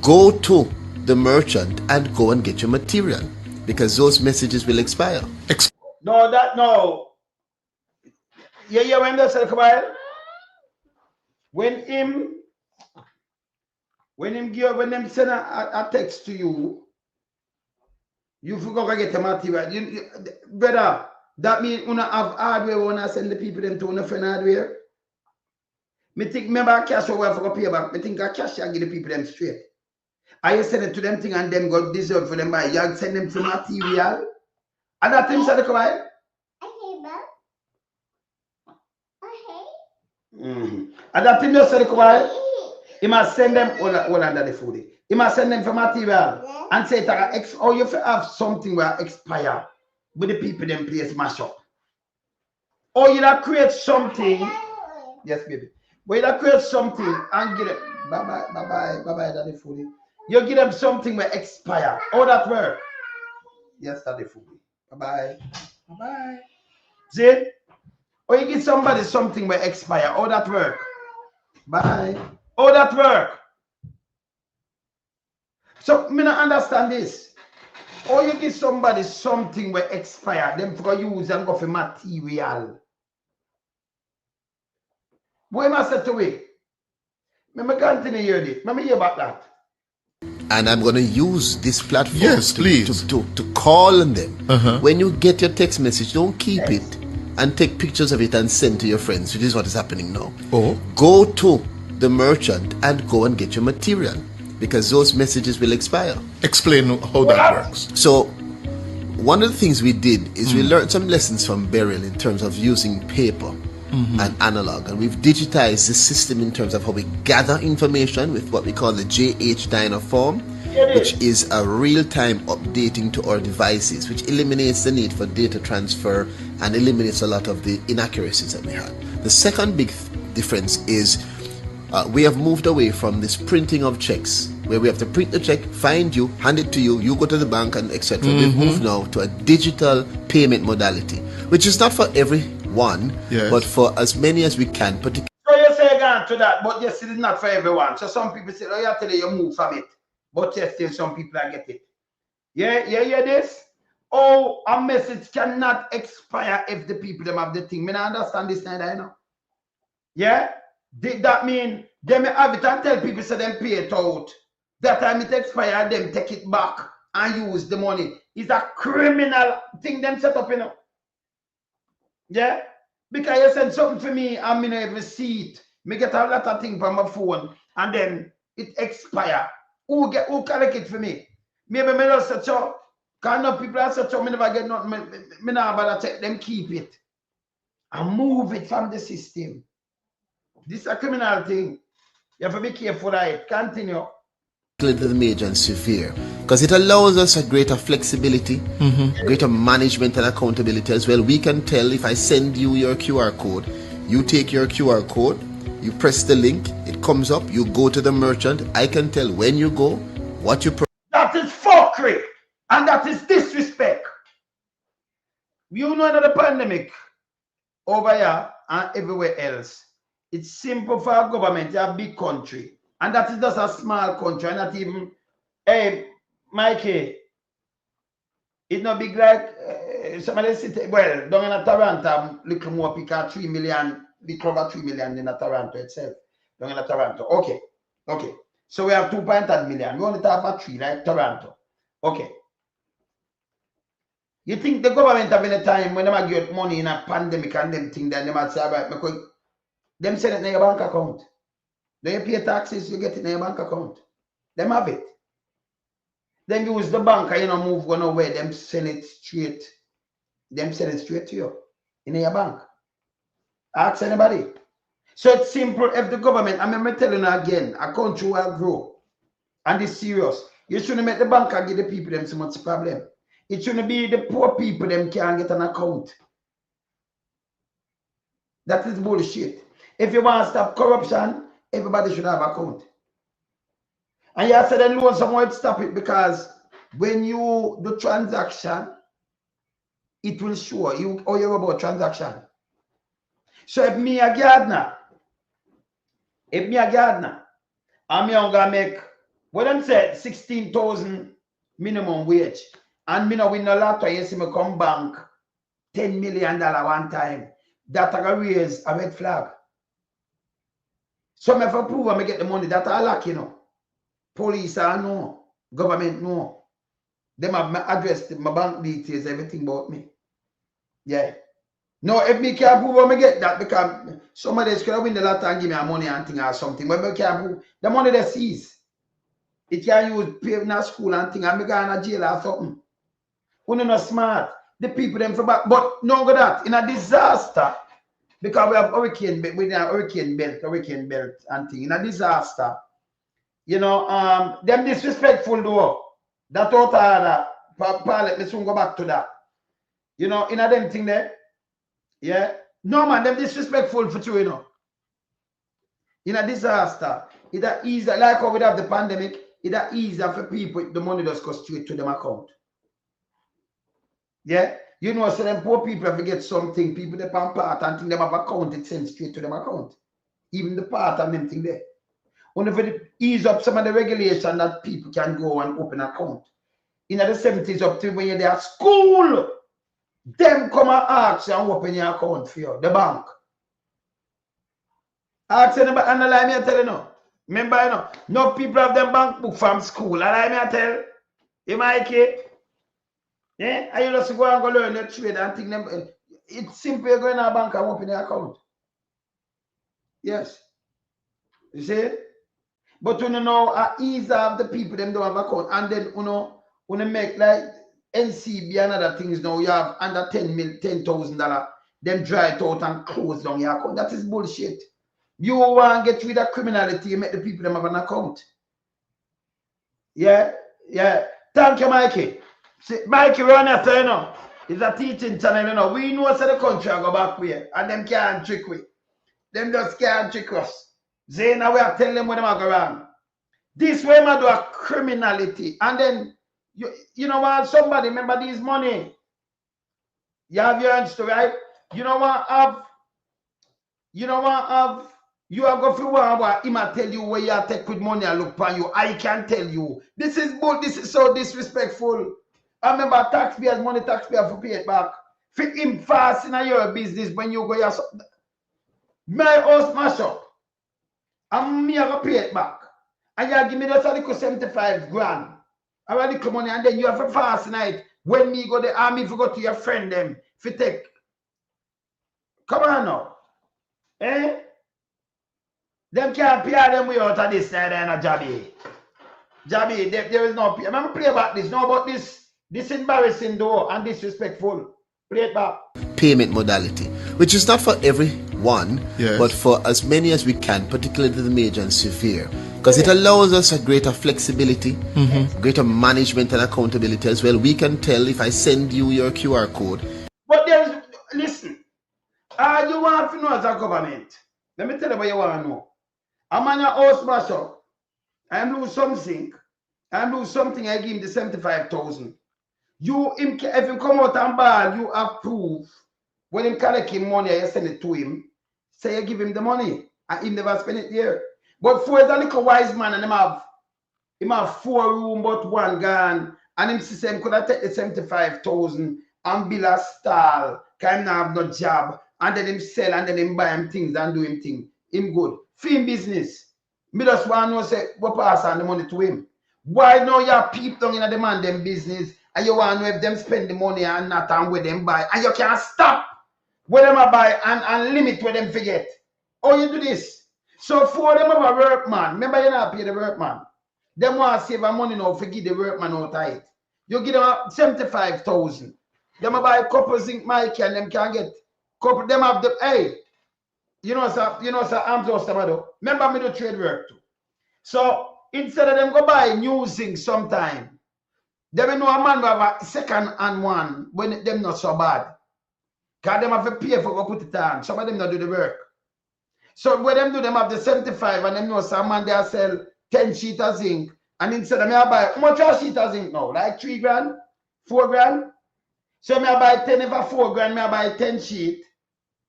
Go to the merchant and go and get your material, because those messages will expire. No. Yeah, when they say, when them send a text to you, you forgot to get the material. Brother, that means you have hardware when I send the people them to one friend hardware. Me think remember cash over I forgot pay back. Me think I cash and give the people them straight. I send it to them thing and them got deserve for them buy. You send them to material. And that thing said come by. And that thing you said, he must send them all under the food. He must send them for material and say that or you have something where expire with the people them place mash up. Or you create something. Yes, baby. But you create something and give them bye-bye, daddy foodie. You give them something where expire. All that work. Yes, daddy foodie. Bye-bye. Bye-bye. See? Or you give somebody something where expire. All that work. Bye. All that work. So me not understand this. Or you give somebody something where expire, them for use and go for material. What am I say to it? Me continue hear this. Let me hear about that. And I'm going to use this platform please. to call on them. When you get your text message, don't keep it and take pictures of it and send to your friends, which is what is happening now. Go to the merchant and go and get your material, because those messages will expire. Explain how that works. So one of the things we did is we learned some lessons from Beryl in terms of using paper and analog, and we've digitized the system in terms of how we gather information with what we call the JH Dyna form, which is a real-time updating to our devices, which eliminates the need for data transfer and eliminates a lot of the inaccuracies that we had. The second big difference is we have moved away from this printing of checks, where we have to print the check, find you, hand it to you, you go to the bank, and etc. We've moved now to a digital payment modality, which is not for everyone, but for as many as we can. So you say again to that, but yes, it is not for everyone. So some people say, oh, you tell you move from it, but yes, still some people are get it. Yeah, this. Oh, a message cannot expire if the people them have the thing. Me not understand this now, you know. Yeah. Did that mean they may have it and tell people so them pay it out? That time it expire, them take it back and use the money. It's a criminal thing them set up, you know. Yeah? Because you send something for me and me not even see it. Me get a lot of things from my phone and then it expire. Who collect it for me? Maybe me not say so. Because no people are such, me never get nothing. Me not bother check them, keep it. And move it from the system. This is a criminal thing. You have to be careful of it. Continue. The major and severe, because it allows us a greater flexibility, greater management and accountability as well. We can tell if I send you your QR code, you take your QR code, you press the link, it comes up, you go to the merchant, I can tell when you go, what you... That is fuckery and that is disrespect. You know that the pandemic over here and everywhere else, it's simple for a government, a big country, and that is just a small country, and not even, hey, Mikey, it's not big like somebody say, well, down in Toronto, little more pick 3 million, little over 3 million in Toronto itself, down in Toronto. Okay. So we have 2.8 million. We only talk about 3 like Toronto. Okay. You think the government have any time when they get money in a pandemic and them thing, then they might say, right, because them send it in your bank account. Then you pay taxes, you get it in your bank account. Them have it. Then use the bank and you know move go nowhere. Them send it straight. Them send it straight to you in your bank. Ask anybody. So it's simple. If the government, I remember telling you again, a country will grow. And it's serious. You shouldn't make the bank and give the people them so much problem. It shouldn't be the poor people them can't get an account. That is bullshit. If you want to stop corruption, everybody should have an account. And you said then loan someone to stop it, because when you do transaction, it will show you how you're about transaction. So if me a gardener, I'm going to make, what them say, 16,000 minimum wage, and me no win a lot, you see me come bank $10 million one time, that I raise a red flag. So if I prove I get the money, that I lack, you know. Police I know, government know. Them have my address, my bank details, everything about me. Yeah. No, if me can't prove I get that, because somebody else could win the lottery and give me a money and thing or something. But me can't prove the money they seize. It can use pay in a school and thing, and me go in a jail or something. When you're not smart, the people them for back. But no go that. In a disaster, Because we have hurricane belt and thing. In a disaster, you know, them disrespectful though. That out of let me soon go back to that. You know, in a them thing there. Yeah. No man, them disrespectful for you, you know. In a disaster, it is easy, like how we have the pandemic, it is easier for people, the money just go straight to them account. Yeah. You know, so them poor people have to get something, people they pan part and think them have account, it sends straight to them account. Even the part and them thing there. Only for the ease up some of the regulation that people can go and open account. In the 70s up to when you're there at school, them come and ask you and open your account for you, the bank. Ask anybody, and allow me to tell you now. Remember, you know, no people have them bank book from school. Allow me to tell you, Mikey. Yeah, and you just go and go learn your trade and think them. It's simple, you go in a bank and open your account. Yes. You see? But you know, ease of the people them don't have account, and then you know, when you make like NCB and other things now, you have under $10,000, them dry it out and close down your account. That is bullshit. You want to get rid of criminality, you make the people them have an account. Yeah, yeah. Thank you, Mikey. See, Mikey, run after you know. It's a teaching channel, you know. We know what's the country I go back with, and them can't trick we. Them just can't trick us. Say now we are telling them when they go wrong. This way man do a criminality. And then you know what, somebody remember this money. You have your hands to right? You know what you are going to what him tell you where you take with money and look for you. I can tell you. This is so disrespectful. I remember taxpayers money, taxpayer for pay it back. Fit him fast in your business when you go your my house mash up. And me I go pay it back. And you give me just a little 75 grand. I a little money, and then you have a fast night. When me go the army, if you go to your friend them, if you take. Come on now. Eh? Them can't pay them way out of this side and a Jabby. Jabby, there is no pay. I'm play about this. No about this embarrassing though and disrespectful. Play it back. Payment modality, which is not for everyone, Yes. but for as many as we can, particularly the major and severe, because it allows us a greater flexibility, greater management and accountability as well. We can tell if I send you your QR code. But there's, listen, all you want to know as a government, let me tell you what you want to know. I'm on your house mash up, I lose something, I give him the 75,000. If him come out and ball, you have proof. When him collect him money, you send it to him. Say you give him the money, and he never spend it there. But for a little wise man, and him have 4 rooms but 1 gone, and him see him could have take the 75,000 and build a stall, can not have no job, and then him sell, and then him buy him things and do him thing. Him good. Film business. Me just want to know say what pass on the money to him. Why now you peep down in the man them business? And you want to know if them spend the money and not and where them buy. And you can't stop where them buy and limit where them forget. Oh, you do this. So for them have a workman. Remember you not pay the workman. Them want to save a money now for give the workman out of it. You give them 75,000. Them buy a couple zinc mic and them can get couple. Them have the hey. You know, sir, I'm just about. Remember me do trade work too. So instead of them go buy new zinc sometime. They will know a man will have a second hand one when them not so bad. Because them have to pay for go put it on. Some of them not do the work. So when them do, them have the 75 and them know some man they sell 10 sheet of zinc. And instead of me I buy, how much a sheet of zinc now? Like 3 grand? 4 grand? So me I buy 10 over 4 grand, me I buy 10 sheet.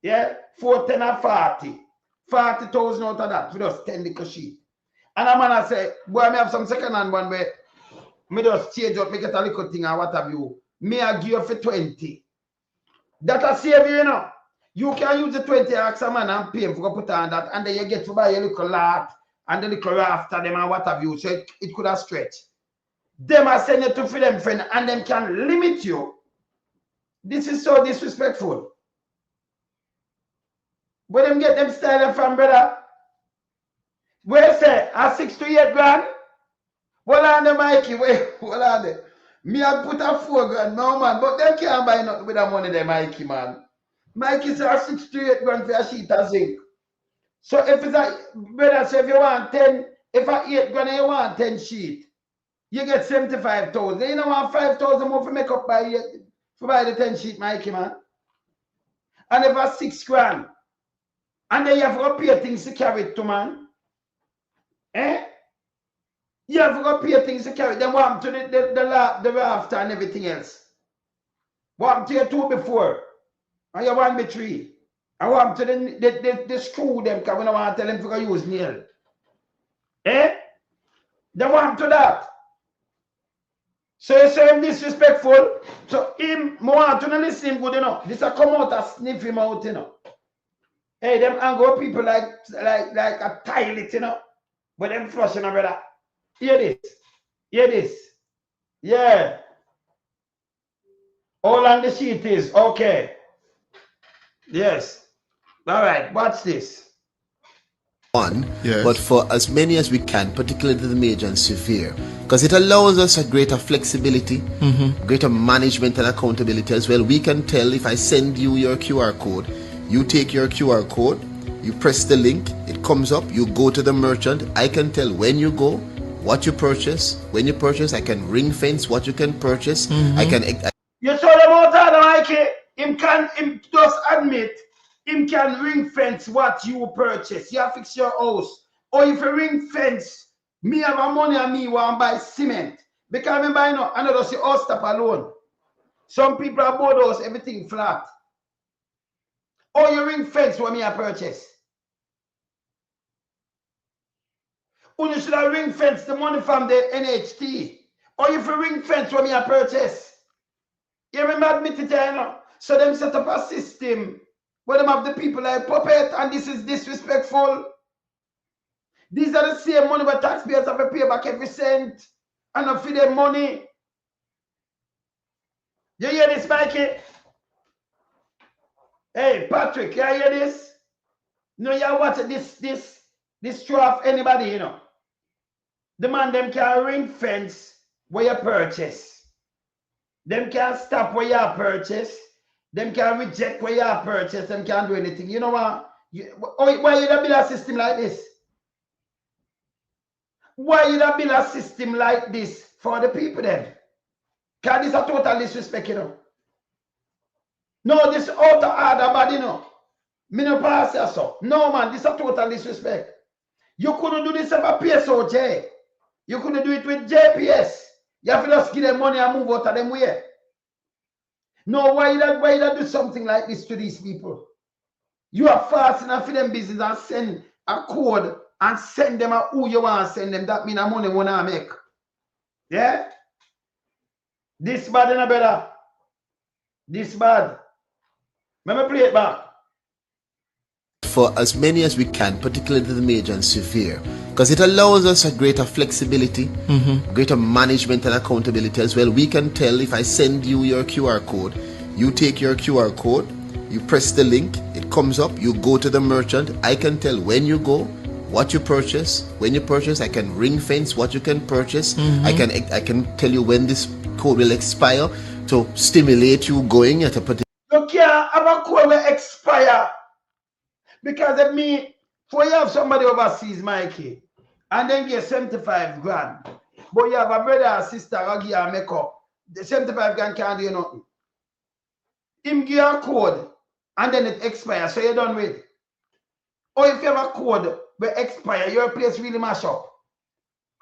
Yeah? 4, 10 or 40. 40,000 out of that. For just 10 little sheet. And a man I say, boy, me have some second hand one where me just change up, me get a little thing and what have you. Me I give you for 20. That a save you, you know. You can use the 20 ask a man and pay him for put on that, and then you get to buy a little lot and the little after them and what have you. So it could have stretched. Them are send you to for them friend and them can limit you. This is so disrespectful. Where them get them style from, brother? Where say a 6 to 8 grand? Hold on the Mikey, wait, hold on there. Me I put a 4 grand, no man, but they can't buy nothing with that money there, Mikey, man. Mikey says 6 to 8 grand for a sheet of zinc. So if it's a, brother, so if you want 10, if I 8 grand and you want 10 sheet, you get 75,000. You don't want 5,000 more for make up by the 10 sheet, Mikey, man. And if I 6 grand, and then you have to pay things to carry it to, man. Eh? You have to pay things to carry it. Then what happened to the rafter and everything else? What happened to your 2 before? And you want me 3? I want to the screw them because we don't want to tell them to use nail. Eh? They want to that. So you say him disrespectful. So him want to listen good enough. This a come out and sniff him out, you know. Hey, them angry people like a toilet, you know. But them flushing, brother. Hear this. Hear this. Yeah. All on the sheet is okay. Yes. All right, watch this. Yes. But for as many as we can, particularly the major and severe, because it allows us a greater flexibility, greater management and accountability as well. We can tell if I send you your QR code, you take your QR code, you press the link, it comes up, you go to the merchant. I can tell when you go, what you purchase, when you purchase. I can ring fence what you can purchase. I can. You saw them out there, Mikey. Him just admit. Him can ring fence what you purchase. You have fix your house. Or if you ring fence, me have a money and me want buy cement. Because me buy no, I know just house stop alone. Some people are board house, everything flat. Or you ring fence what me I purchase. Or you should have ring fence the money from the NHT. Or if you ring fence what me I purchase. You remember admit it, you know? So them set up a system where them have the people like puppet, and this is disrespectful. These are the same money where taxpayers have to pay back every cent and not for their money. You hear this, Mikey? Hey, Patrick, you hear this? No, you watch this show off anybody, you know. The man them can ring fence where you purchase. Them can stop where you purchase. Them can reject where you purchase. Them can't do anything. You know what? Why you don't build a system like this? Why you don't build a system like this for the people then? Because this is a total disrespect, you know. No, this out of order, but you know. Me no pass here, so. No, man, this is a total disrespect. You couldn't do this with a PSOJ. You couldn't do it with JPS. You have to just give them money and move out of them way. No, why you do something like this to these people? You are fast enough for them business and send a code and send them a who you want to send them. That means the money wanna make. Yeah? This bad, no better. This bad. Let me play it back. For as many as we can, particularly the major and severe, because it allows us a greater flexibility, greater management and accountability as well. We can tell if I send you your QR code, you take your QR code, you press the link, it comes up, you go to the merchant. I can tell when you go, what you purchase, when you purchase. I can ring fence what you can purchase. I can tell you when this code will expire to stimulate you going at a particular. You can't have a code will expire. Because of me, for you have somebody overseas, Mikey, and then get 75 grand. But you have a brother or sister who give you a makeup. The 75 grand can't do nothing. Him give you a code and then it expires, so you're done with. Or if you have a code will expire, your place really mash up.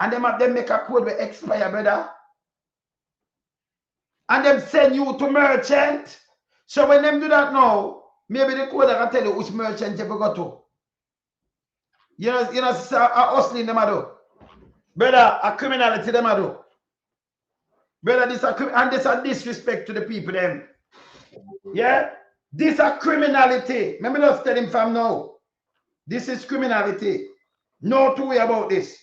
And them make a code will expire, brother. And them send you to merchant. So when them do that now, maybe the code I can tell you which merchant you go to. You know, a hustling them do. Brother, a criminality them do. Brother, this a disrespect to the people them. Yeah? This a criminality. Let me just tell him from now. This is criminality. No two way about this.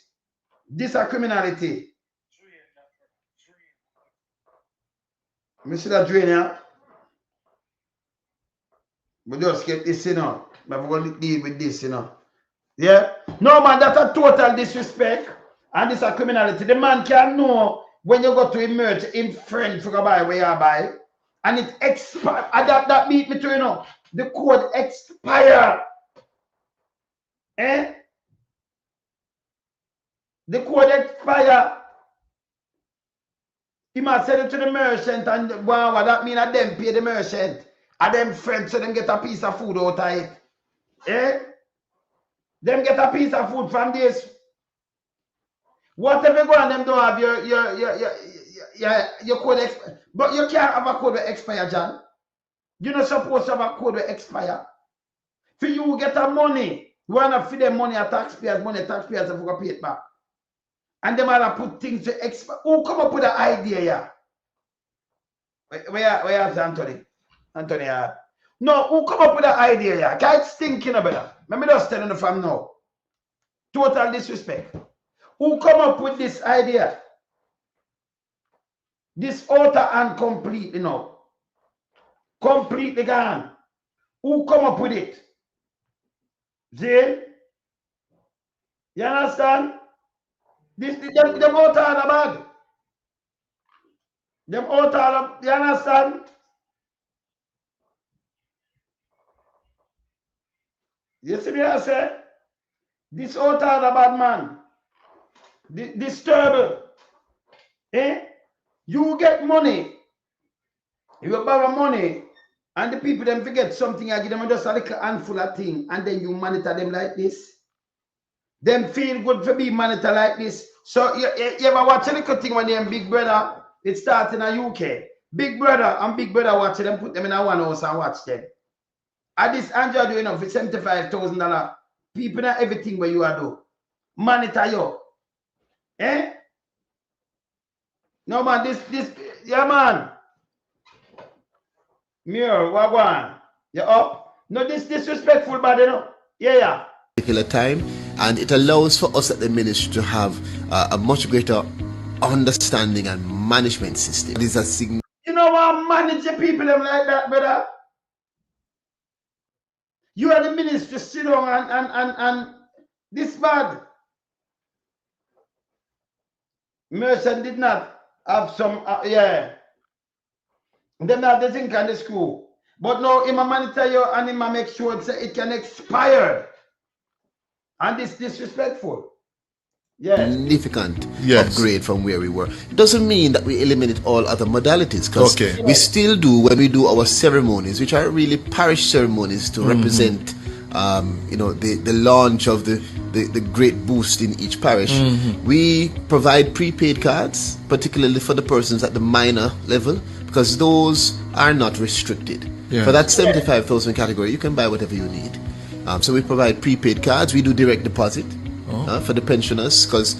This a criminality. Let me see that drain here. We just get this, you know. We're going to deal with this, you know. Yeah? No, man, that's a total disrespect. And this is a criminality. The man can know when you go to emerge in friend for buy where you buy. And it expires. And that beat me to, you know. The code expire. Eh? The code expire. He must send it to the merchant, and wow, that mean that them pay the merchant. And them friends, so them get a piece of food out of it. Eh? Them get a piece of food from this. Whatever go on, them don't have your code expire. But you can't have a code that expire, John. You're not supposed to have a code that expire. For you get a money, you want to feed them money at taxpayers have to pay it back. And them all put things to expire. Who come up with the idea here? Where is Anthony? Anthony, no, who come up with the idea here? Guys thinking about that. Let me just tell you from now. Total disrespect. Who come up with this idea? This utter and complete, you know. Completely gone. Who come up with it? See? You understand? Them utter and bad. Them utter, you understand? You see me I say? This utter and bad man. Disturbed. Eh? You get money. You borrow money, and the people them forget something, I give them just a little handful of things, and then you monitor them like this. Them feel good for being monitored like this. So you ever watch a little thing when them Big Brother, it starts in the UK. Big Brother and Big Brother watch them, put them in a one house and watch them. At this Andrew doing enough for $75,000. People know everything where you are do. Monitor you. Eh? No man, this yeah man. Mirror, wagwan. You up? No, this disrespectful bad, you know? Yeah. Particular time, and it allows for us at the ministry to have a much greater understanding and management system. It is a signal. You know what manage the people them like that, brother? You are the minister, sit down and this bad. Merchant did not have some, yeah. Them not the thing on the school. But now he monitor you and he make sure it can expire. And it's disrespectful. Yes. Significant upgrade from where we were. It doesn't mean that we eliminate all other modalities, because we still do, when we do our ceremonies, which are really parish ceremonies to represent you know, the launch of the great boost in each parish. We provide prepaid cards, particularly for the persons at the minor level, because those are not restricted. For that 75,000 category, you can buy whatever you need. So we provide prepaid cards. We do direct deposit for the pensioners, because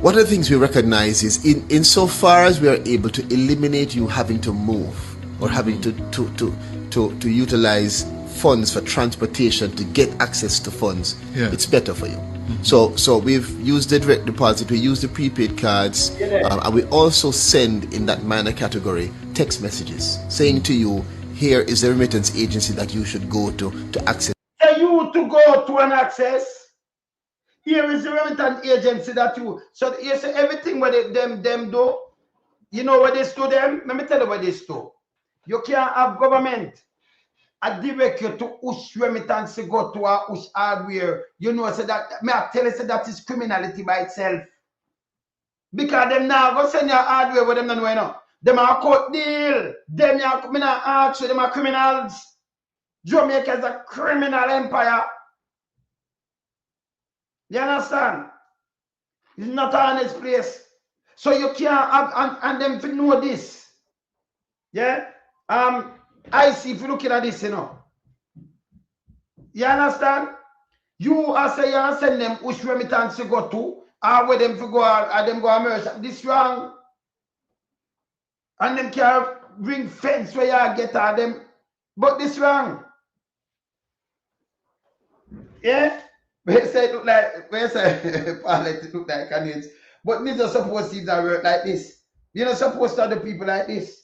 one of the things we recognize is insofar as we are able to eliminate you having to move or having to utilize funds for transportation to get access to funds, it's better for you. So we've used the direct deposit, we use the prepaid cards, and we also send in that minor category text messages saying to you, here is the remittance agency that you should go to access. For you to go to an access, here is the remittance agency that you, so you say everything what them do, you know what they do them? Let me tell you what they do. You can't have government I direct you to Ush remittance go to a Ush hardware. You know, so that may I tell you, so that is criminality by itself. Because them now go send your hardware with them not know, you know. Them are court deal. Them are me not ask you, them are criminals. Jamaica is a criminal empire. You understand? It's not an honest place. So you can't have and them to know this. Yeah? I see if you looking at this, you know. You understand? You are saying you send them which remittance to go to, or where them to go or them go America. This wrong. And them can bring fence where you get at them. But this wrong. Yeah? Where say it look like where say Paulette it look like Canadians. But me just supposed to work like this. You're not supposed to have the people like this.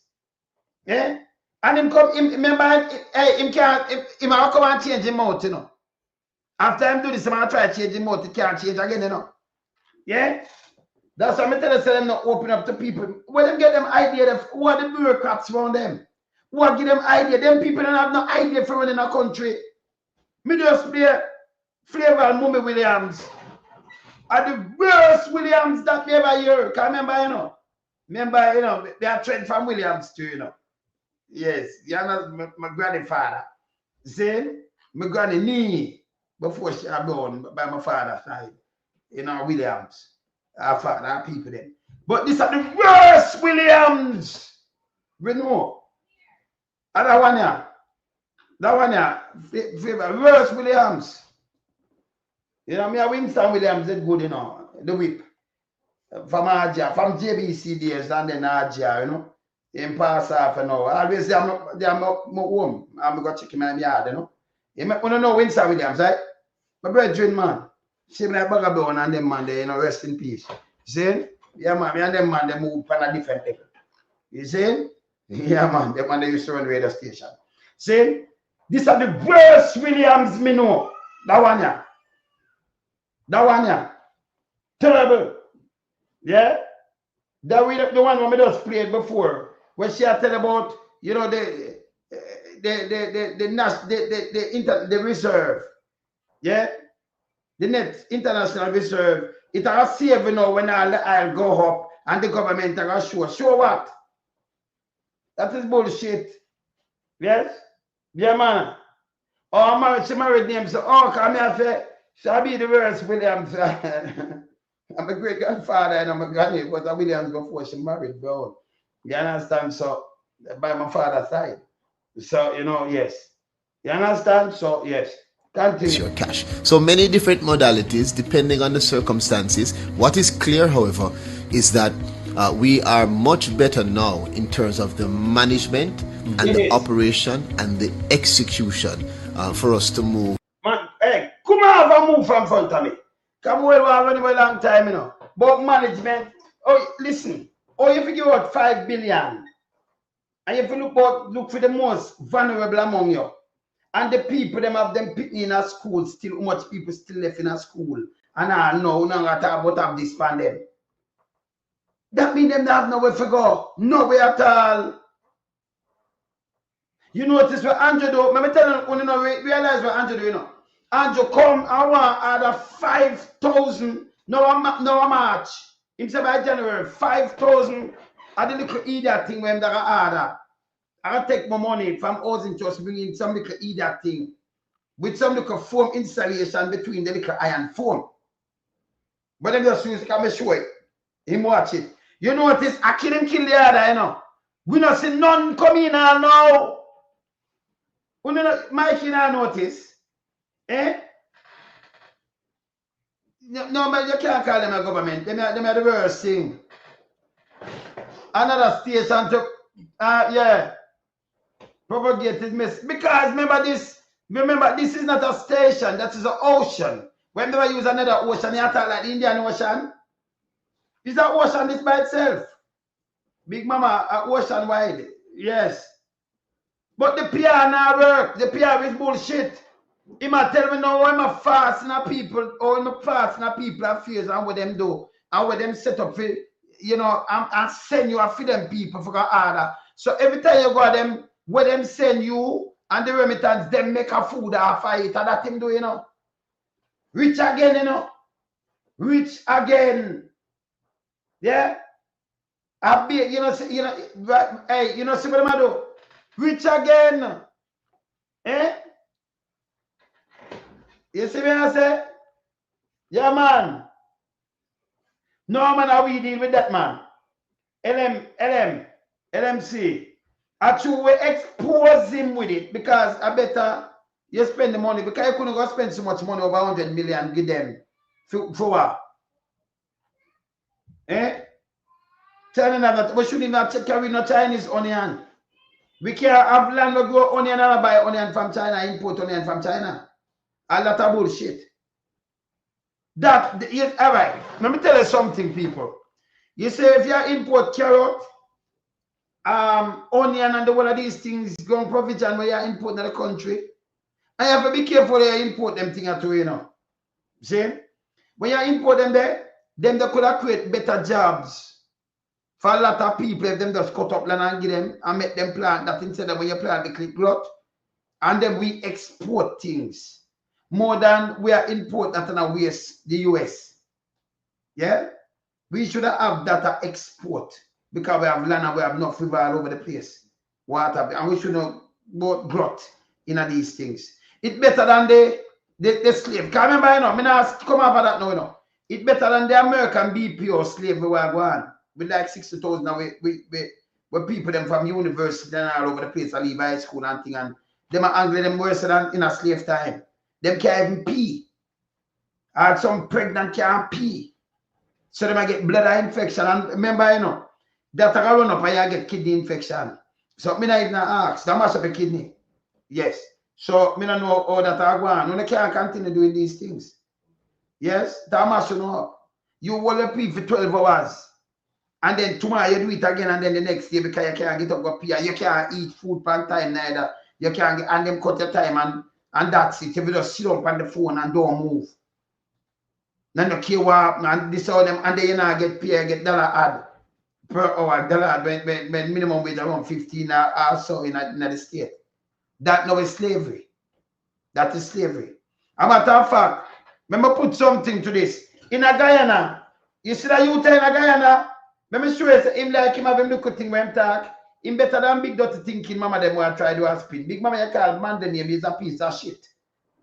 Yeah? And him come, remember, him can't, him come and change him out, you know. After him do this, him try to change him out, it can't change again, you know. Yeah? That's why I tell you, them not open up to people. When them get them idea of who are the bureaucrats around them. What give them idea? Them people don't have no idea for running a country. Me just play Flayval Mummy Williams. Are the worst Williams that me ever hear. Can remember, you know? Remember, you know, they are trained from Williams too, you know. Yes, you know, my grandfather. See? My granny knee before she was born by my father's side. You know, Williams. Our father, our people then. But these are the worst Williams. We know. And that one here. That one here. Worst Williams. You know, me a Winston Williams is good, you know. The whip. From Aja, from JBC days and then Aja, you know. In pass off and all. Always they are home. I'm going to check in my yard, you know. You want to know Winston Williams, right? My brethren, man. See me like Bugabone and them man, they, you know, rest in peace. You see? Yeah, man, me and them man, they move on a different level. You see? Yeah, man, them man, they used to run the radio station. See? These are the worst Williams me know. That one, yeah. That one, yeah. Terrible. Yeah? That we, the one we just played before, when she had tell about, you know, the reserve. Yeah? The net international reserve. It will save, you know, when I'll go up and the government will show. Show what? That is bullshit. Yes? Yeah, man. Oh, she married him, so, oh, come here, shall be the worst Williams. I'm a great grandfather and I'm a granny, but a Williams before she married, bro. You understand? So, by my father's side. So, you know, yes. You understand? So, yes. Continue. Your cash. So many different modalities depending on the circumstances. What is clear, however, is that we are much better now in terms of the management and the operation and the execution for us to move. Man, hey, come on, move from front of me. Come on, we're running a long time, you know. But management, oh, listen. Oh, if you give out 5 billion, and if you look for the most vulnerable among you, and the people them have them picking in a school, still how much people still left in a school, and I know now I talk about have this pandemic. That means them have nowhere to go, nowhere at all. You notice what Andrew do? Let me tell you, you know, realize what Andrew do, you know. Andrew come, I want out 5,000, no March. He said by January, 5,000. I did little idiot thing when they order. I take my money from housing trust, bring in some little idiot thing with some little foam installation between the little iron foam. But them just use it, I'm show it. Him watch it. You notice, I kill him, kill the other, you know. We not see none come in now. We not, Mikey now notice. Eh? No, but you can't call them a government. They are the worst thing. Another station to, yeah. Propagated mess. Because remember this is not a station, that is an ocean. When they use another ocean, you talk like the Indian Ocean. It's an ocean this by itself. Big Mama, an ocean wide. Yes. But the PR now work. The PR is bullshit. He might tell me now I'm a fast in a people, or I'm a fast in a people affairs and what them do, and what them set up for, you know, and send you a for them people for order. So every time you go them, where them send you and the remittance, them make a food off of it, and that him do, you know. Rich again, you know. Rich again. Yeah. I be, you know, right, hey, you know, see what I do? Rich again. Eh? You see what I say? Yeah, man. No, man, how we deal with that, man? LMC. Actually, we expose him with it because I better you spend the money because you couldn't go spend so much money, over 100 million, give them for what? Eh? Telling them that we shouldn't not carry no Chinese onion. We can't have land to grow onion and buy onion from China, import onion from China. A lot of bullshit. That is all right. Let me tell you something, people. You say if you import carrot, onion, and one of these things going provision where you import in the country, and you have to be careful where you import them things too, you know. See? When you import them there, then they could have create better jobs. For a lot of people, if them just cut up land and give them and make them plant that instead of when you plant the click growth, and then we export things more than we are import that in a waste the US. Yeah? We should have data export because we have land and we have enough river all over the place. Water, and we should know both growth in these things. It's better than the slave. Can remember, you know, I not come over that now, you know. It's better than the American BPO slave we were going with like 60,000 now we people them from university and all over the place and leave high school and thing, and them are angry them worse than in a slave time. Them can't even pee. Or some pregnant can't pee. So they might get bladder infection. And remember, you know, that I run up and you get kidney infection. So me not even ask, that must have a kidney. Yes. So me not know how that I go on. No, they can't continue doing these things. Yes, that must you know. You will pee for 12 hours. And then tomorrow you do it again, and then the next day because you can't get up go pee and you can't eat food per time neither. You can't get, and then cut your time and that's it. If you just sit up on the phone and don't move. Then you care what and this all them, and then you not get pay, get dollar ad per hour, dollar ad when minimum wage around 15 or so in the state. That now is slavery. That is slavery. A matter of fact, let me put something to this. In a Guyana, you see that youth in a Guyana, let me show you him like him have him look at thing when him talk. Him better than big dirty thinking mama them want try to spin. Big mama you call man the name is a piece of shit.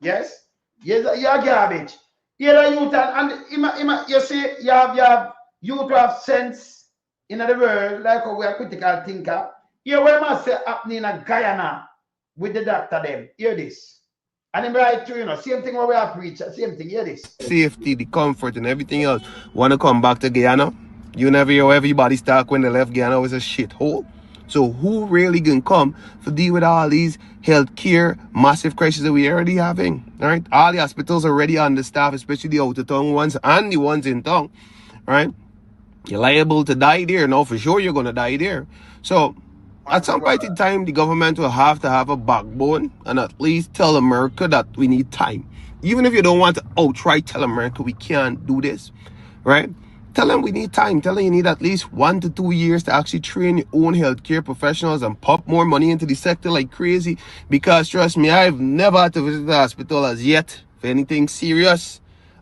Yes? You're garbage. You're a youth and you see you have youth who have sense in the world like how we are critical thinker. Here what must say happening in a Guyana with the doctor them. Hear this. And I'm right too, you know, same thing what we have preached, same thing, hear this. Safety, the comfort, and everything else. Want to come back to Guyana? You never hear everybody's talk when they left Guyana was a shithole. So who really can come to deal with all these healthcare massive crises that we're already having? All right, all the hospitals are already understaffed, especially the out of town ones and the ones in town. Right, you're liable to die there. No, for sure you're gonna die there. So at some point in time, the government will have to have a backbone and at least tell America that we need time. Even if you don't want to outright tell America we can't do this, right? Tell them we need time. Tell them you need at least 1 to 2 years to actually train your own healthcare professionals and pump more money into the sector like crazy. Because trust me, I've never had to visit the hospital as yet for anything serious.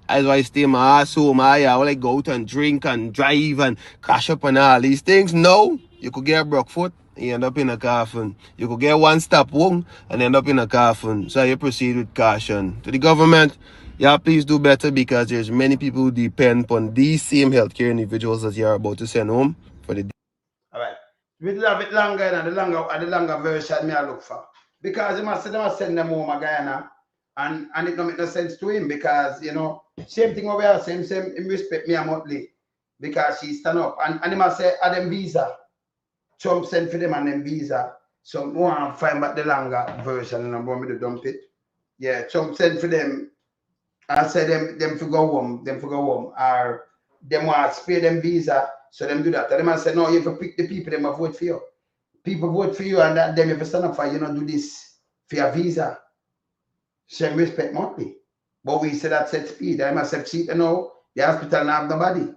As I stay my ass home, I will like go out and drink and drive and crash up and all these things. No, you could get a broke foot. You end up in a coffin. You could get one stop wound and end up in a coffin. So you proceed with caution. To the government, yeah, please do better because there's many people who depend upon these same healthcare individuals that you're about to send home for the day. All right. We do have it longer and the longer version me I look for. Because he must send them home a Guyana and it don't make no sense to him because you know, same thing over here, same him respect me a monthly because she stand up and he must say them visa. Trump sent for them and them visa. So I want to find back the longer version and I'm going to dump it. Yeah, Trump sent for them. I said them for go home, or them want to spare them visa, so them do that. And them I said, no, you have to pick the people, them vote for you. People vote for you and that them if you stand up for you know do this for your visa. Same respect monthly. But we said that set speed. I must have cheat you know, the hospital not have nobody.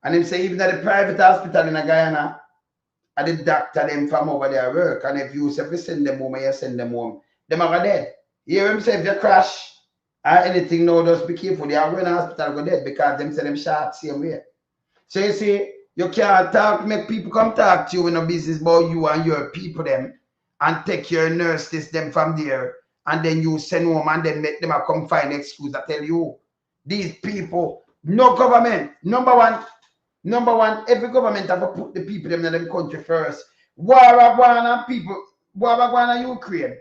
And them say even at the private hospital in Guyana, and the doctor them from over there work. And if you send them home, you send them home. Them are dead. You hear him say if you crash or anything, no, just be careful. They are going to hospital go dead because them say them shot same way. So you see, you can't talk, make people come talk to you in a business about you and your people them and take your nurses them from there and then you send home and then make them come find excuse. I tell you, these people, no government, number one, every government have to put the people them in them country first. War and Ukraine.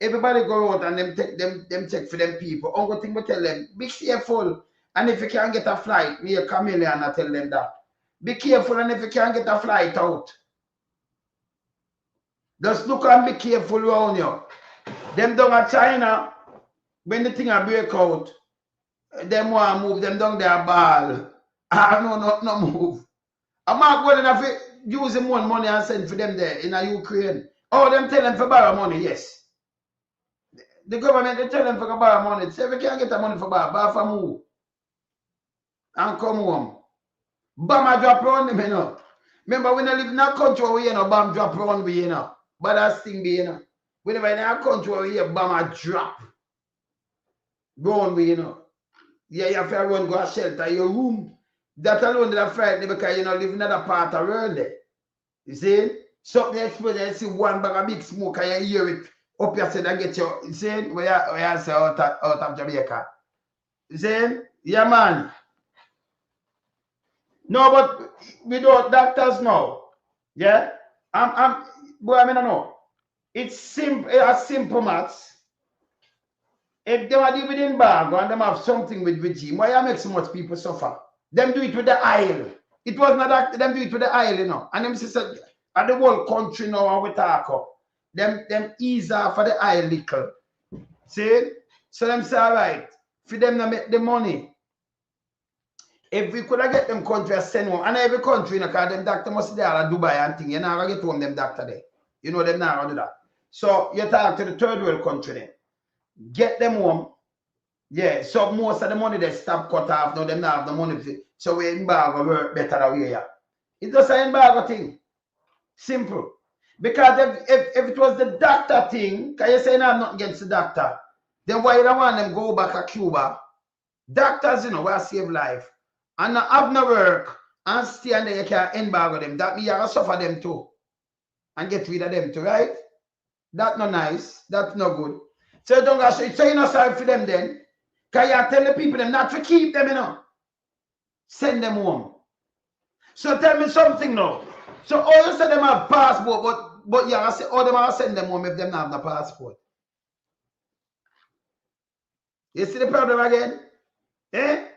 Everybody go out and them check for them people. Only thing we tell them, be careful. And if you can't get a flight, me a chameleon and I tell them that. Be careful and if you can't get a flight out. Just look and be careful around you. Them down at China, when the thing a break out, them want to move them down their ball. No move. I'm not going to use them one money and send for them there in a Ukraine. Oh, them tell them for borrow money, yes. The government, they tell them for borrow money. Say if you can't get the money for borrow for move. And come home. Bama drop around them, you know. Remember, when I live in a country where you know, bomb drop around we, you know. But that's thing be, you know. Whenever in a country where you bomb a drop around we, you know. Yeah, you have to run go a shelter your room. That alone that frighten because you know live in another part of the world there. You see? Something explode, you see one bag of big smoke and you hear it up your side and get you see where you say out of Jamaica. You see? Yeah man. No, but we don't doctors now. Yeah? Boy, I mean I know. It's simple maths. If they are living in embargo and them have something with regime, why you make so much people suffer? Them do it with the aisle. It was not that them do it with the aisle, you know. And them say at the whole country now and we talk up. Them ease off for the aisle little. See? So them say, all right, for them to make the money. If we could have get them country send home, and every country, you know, because them doctor must be there at Dubai and thing, you're not going to get home them doctor there. You know them not going to do that. So you talk to the third world country then. Get them home. Yeah, so most of the money they stop cut off, now them not have the money. So we embargo work better than we are. It's just an embargo thing. Simple. Because if it was the doctor thing, can you say no, I'm not against the doctor, then why you don't want them go back to Cuba? Doctors, you know, will save life. And not have no work and stay and there you can embargo them. That means you have to suffer them too. And get rid of them too, right? That's not nice. That's not good. So don't go, so you're not sorry for them then. Because you tell the people them not to keep them, you know. Send them home. So tell me something now. So all you say them have passport, but you say all them are send them home if them not have the passport. You see the problem again? Eh?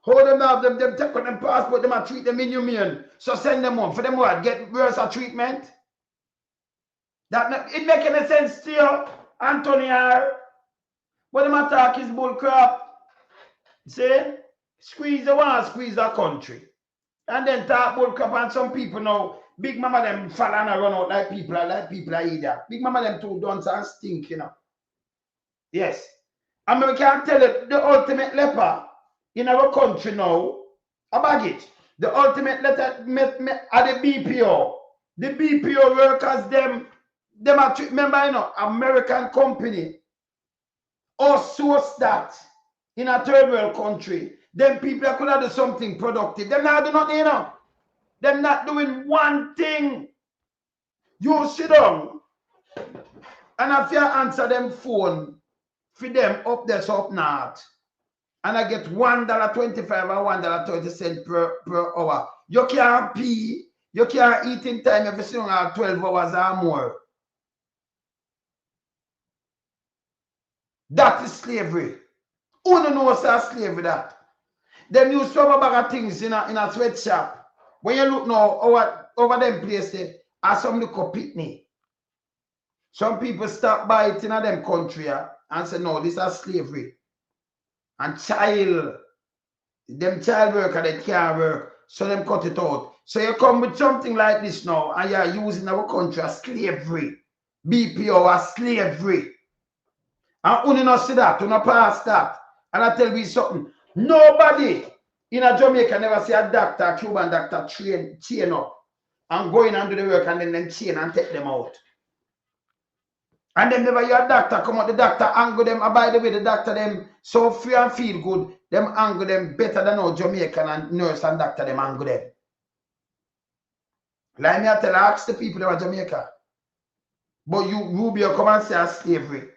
Hold them have them take on them passport, them treat them inhumane. So send them home. For them what? Get worse treatment? That it make any sense to you, Anthony R? But them attack is bull crap. See? Squeeze the one, squeeze the country. And then talk bull crap and some people now, big mama them fall and run out like people are idiot. Big mama them too dunce and stink, you know. Yes. And we can tell it the ultimate leper in our country now, a baggage. The ultimate letter at the BPO. The BPO workers, them are, remember, you know, American company or source that in a third world country. Them people could have done something productive. Them not do nothing, you know. Them not doing one thing. You sit down and if you answer them phone for them up there, so up north. And I get $1.25 or $1.30 per hour. You can't pee, you can't eat in time if you sit on 12 hours or more. That is slavery. Who don't know what's slavery that? Them use some bag of things in a sweatshop. When you look now over them places, are some little pitney. Some people stop by it in them country and say, no, this is slavery. And them child worker, they can't work, so them cut it out. So you come with something like this now, and you're using our country as slavery. BPO as slavery. And you not see that, you not pass that. And I tell you something, nobody in a Jamaica never see a doctor, a Cuban doctor chain up and go in and do the work and then chain and take them out. And then never your doctor come out, the doctor angle them, and by the way, the doctor them so free and feel good, them angle them better than all Jamaican and nurse and doctor them angle them. Like me I tell, I ask the people about Jamaica. But you Rubio come and say slavery.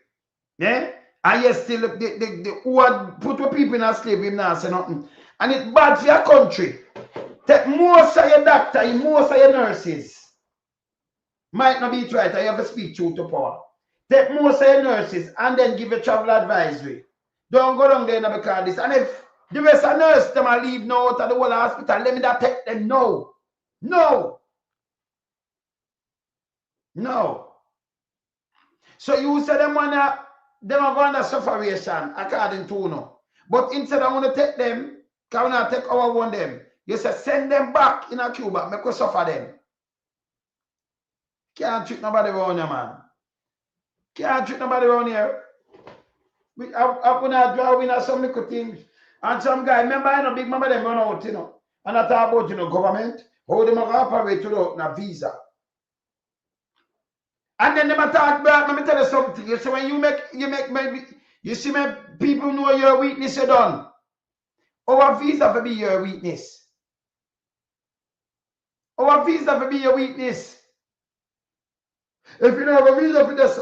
Yeah? And you still who put the people in a slavery now say nothing. And it's bad for your country. Take most of your doctor, most of your nurses. Might not be right, I have to speak truth to power. Take most of your nurses and then give a travel advisory. Don't go down there now because this. And if the rest of nurses them are leave now out of the whole hospital, let me not take them. No. No. No. So you say them are going to sufferation according to no. But instead I want to take them, because I want to take our one them. You say send them back in a Cuba, make us suffer them. Can't treat nobody around here, man. Can't treat nobody around here. I put a draw in some little things. And some guy, remember, you know, big mama them run out, you know. And I talk about, you know, government. How them operate without a visa. And then them talk back, let me tell you something. You see, when you see me, people know your weakness you done. Our visa for be your weakness. Our visa for be your weakness. If you don't have a visa for this,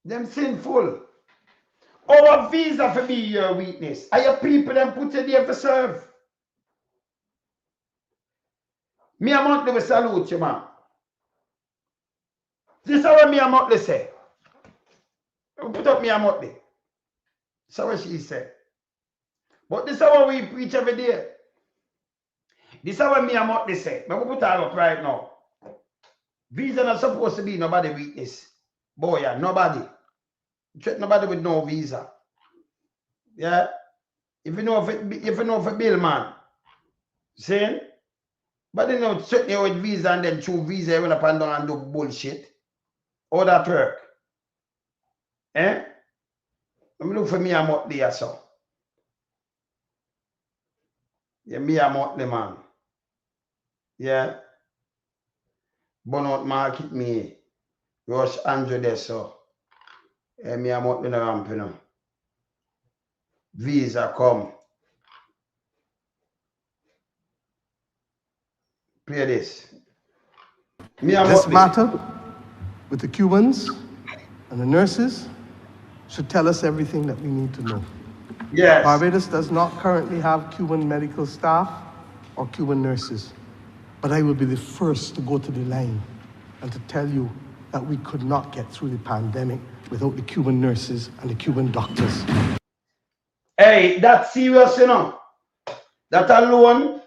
them sinful. Our visa for be your weakness. Are your people them put you there for serve? Me a monthly will salute you, man. This is what me a monthly say. Put up me a monthly. That's what she said. But this is what we preach every day. This is what me a monthly say. But we put all up right now. Visa not supposed to be nobody weakness. Boy, yeah, nobody. Treat nobody with no visa. Yeah. If you know for bill, man. See? But you know, certainly with visa and then through visa, you run up and down and do bullshit. All that work. Eh? Let me look for me a monthly or so. Yeah, me a monthly, man. Yeah. Burnout market me. Rush Andrew there, so. Yeah, me a monthly in the ramp, you know. Visa come. Play this. Me a This monthly. matter with the Cubans and the nurses should tell us everything that we need to know. Yes. Barbados does not currently have Cuban medical staff or Cuban nurses, but I will be the first to go to the line and to tell you that we could not get through the pandemic without the Cuban nurses and the Cuban doctors. Hey, that's serious, you know. That alone,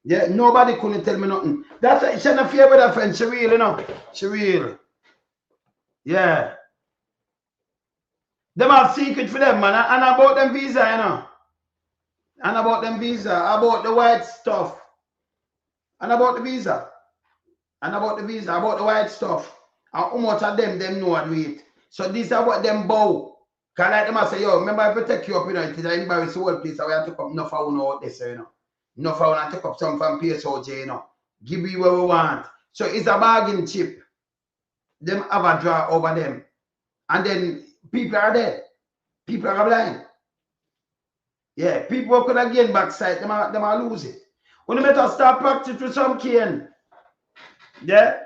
yeah, nobody couldn't tell me nothing. That's why she's not fear with her friend, she real, you know. She real. Yeah. Them have secret for them, man. And about them visa, you know. And about them visa, about the white stuff. And about the visa. And about the visa, about the white stuff. And how much of them know how to do it. So this is what them bow. Cause like them I say, yo, remember if I take you up, you know, it is an embarrassing the whole place. So we have to come enough of you out this, you know. Enough of you take up some from PSOJ, you know. Give you what we want. So it's a bargain chip. Them have a draw over them. And then people are dead. People are blind. Yeah, people could have gain backside, them are lose it. When you better start practice with some cane. Yeah?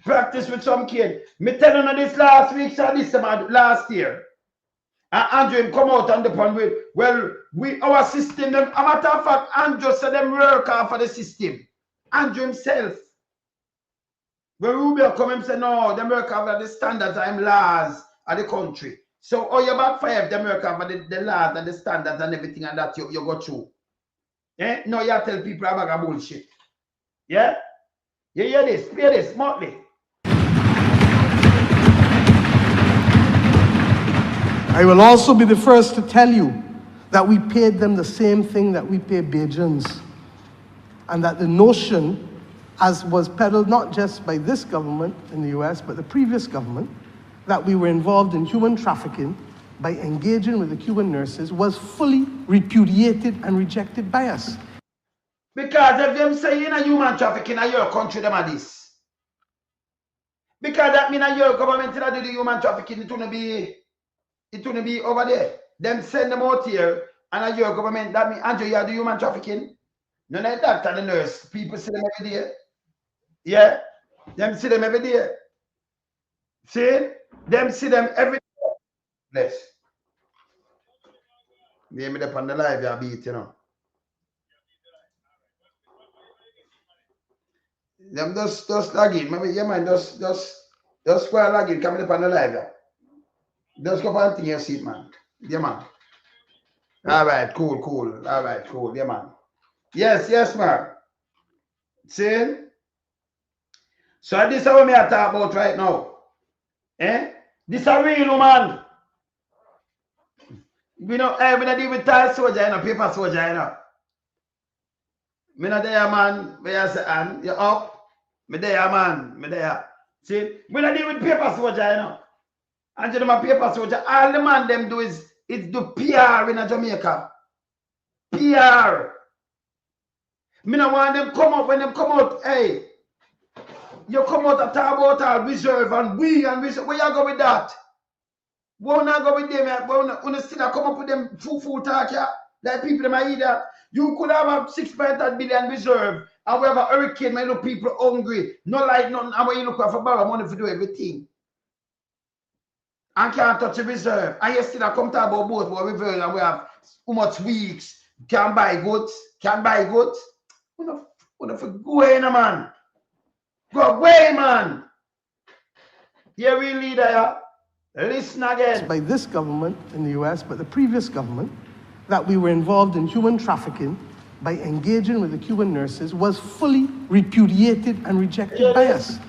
Practice with some cane. Me tell you this last week, so this last year. And Andrew come out on the pond with, well, our system, them, a matter of fact, Andrew said them work off of the system. Andrew himself. When Rubio come and say, no, them work off of the standards and laws of the country. So, oh, you backfire them work off of the laws and the standards and everything and that you go through. Eh? No, you tell people about bullshit. Yeah? You hear this? Play this, Motley. I will also be the first to tell you that we paid them the same thing that we pay Bajans, and that the notion, as was peddled not just by this government in the US, but the previous government, that we were involved in human trafficking by engaging with the Cuban nurses was fully repudiated and rejected by us. Because if them say in a human trafficking in your country, them are this. Because that means your government do the human trafficking, it wouldn't be over there. Them send them out here, and your government, that means Andrew, you do human trafficking. None of that and the nurse. People see them every day. Yeah? Them see them every day. See? Them see them every day. Bless. Maybe up on the live you beat, you know. Them just log in. Maybe yeah man, just square log in, come up on the live. Yeah. Just go on thing you see, man. Yeah man. Alright, cool. Alright, cool. Yeah man. Yes, man. See? So this is what me I talk about right now. Eh? This is a real man. We know, we don't deal with tie soldier, you know, paper soldier, you know. Me not there, man. Where you say, and you up? Me there, man. Me there. See, we don't deal with paper soldier, you know. And you know, my paper soldier, all the man them do is do PR in Jamaica. PR. Me no want them come up when them come out, hey. You come out and talk about our reserve and we and reserve. Where you go with that? Where not go with them? Where still come up with them full talk here? Like people them are either. You could have a 6.8 billion reserve and we have a hurricane, man, look people hungry. No like nothing, and when you look for borrow money to do everything. And can't touch a reserve. And you still come talk about both about reserve and we have how much weeks, can buy goods, We don't go in, man. Go away, man. You're real leader, yeah? Listen again. By this government in the US, but the previous government, that we were involved in human trafficking by engaging with the Cuban nurses was fully repudiated and rejected by us.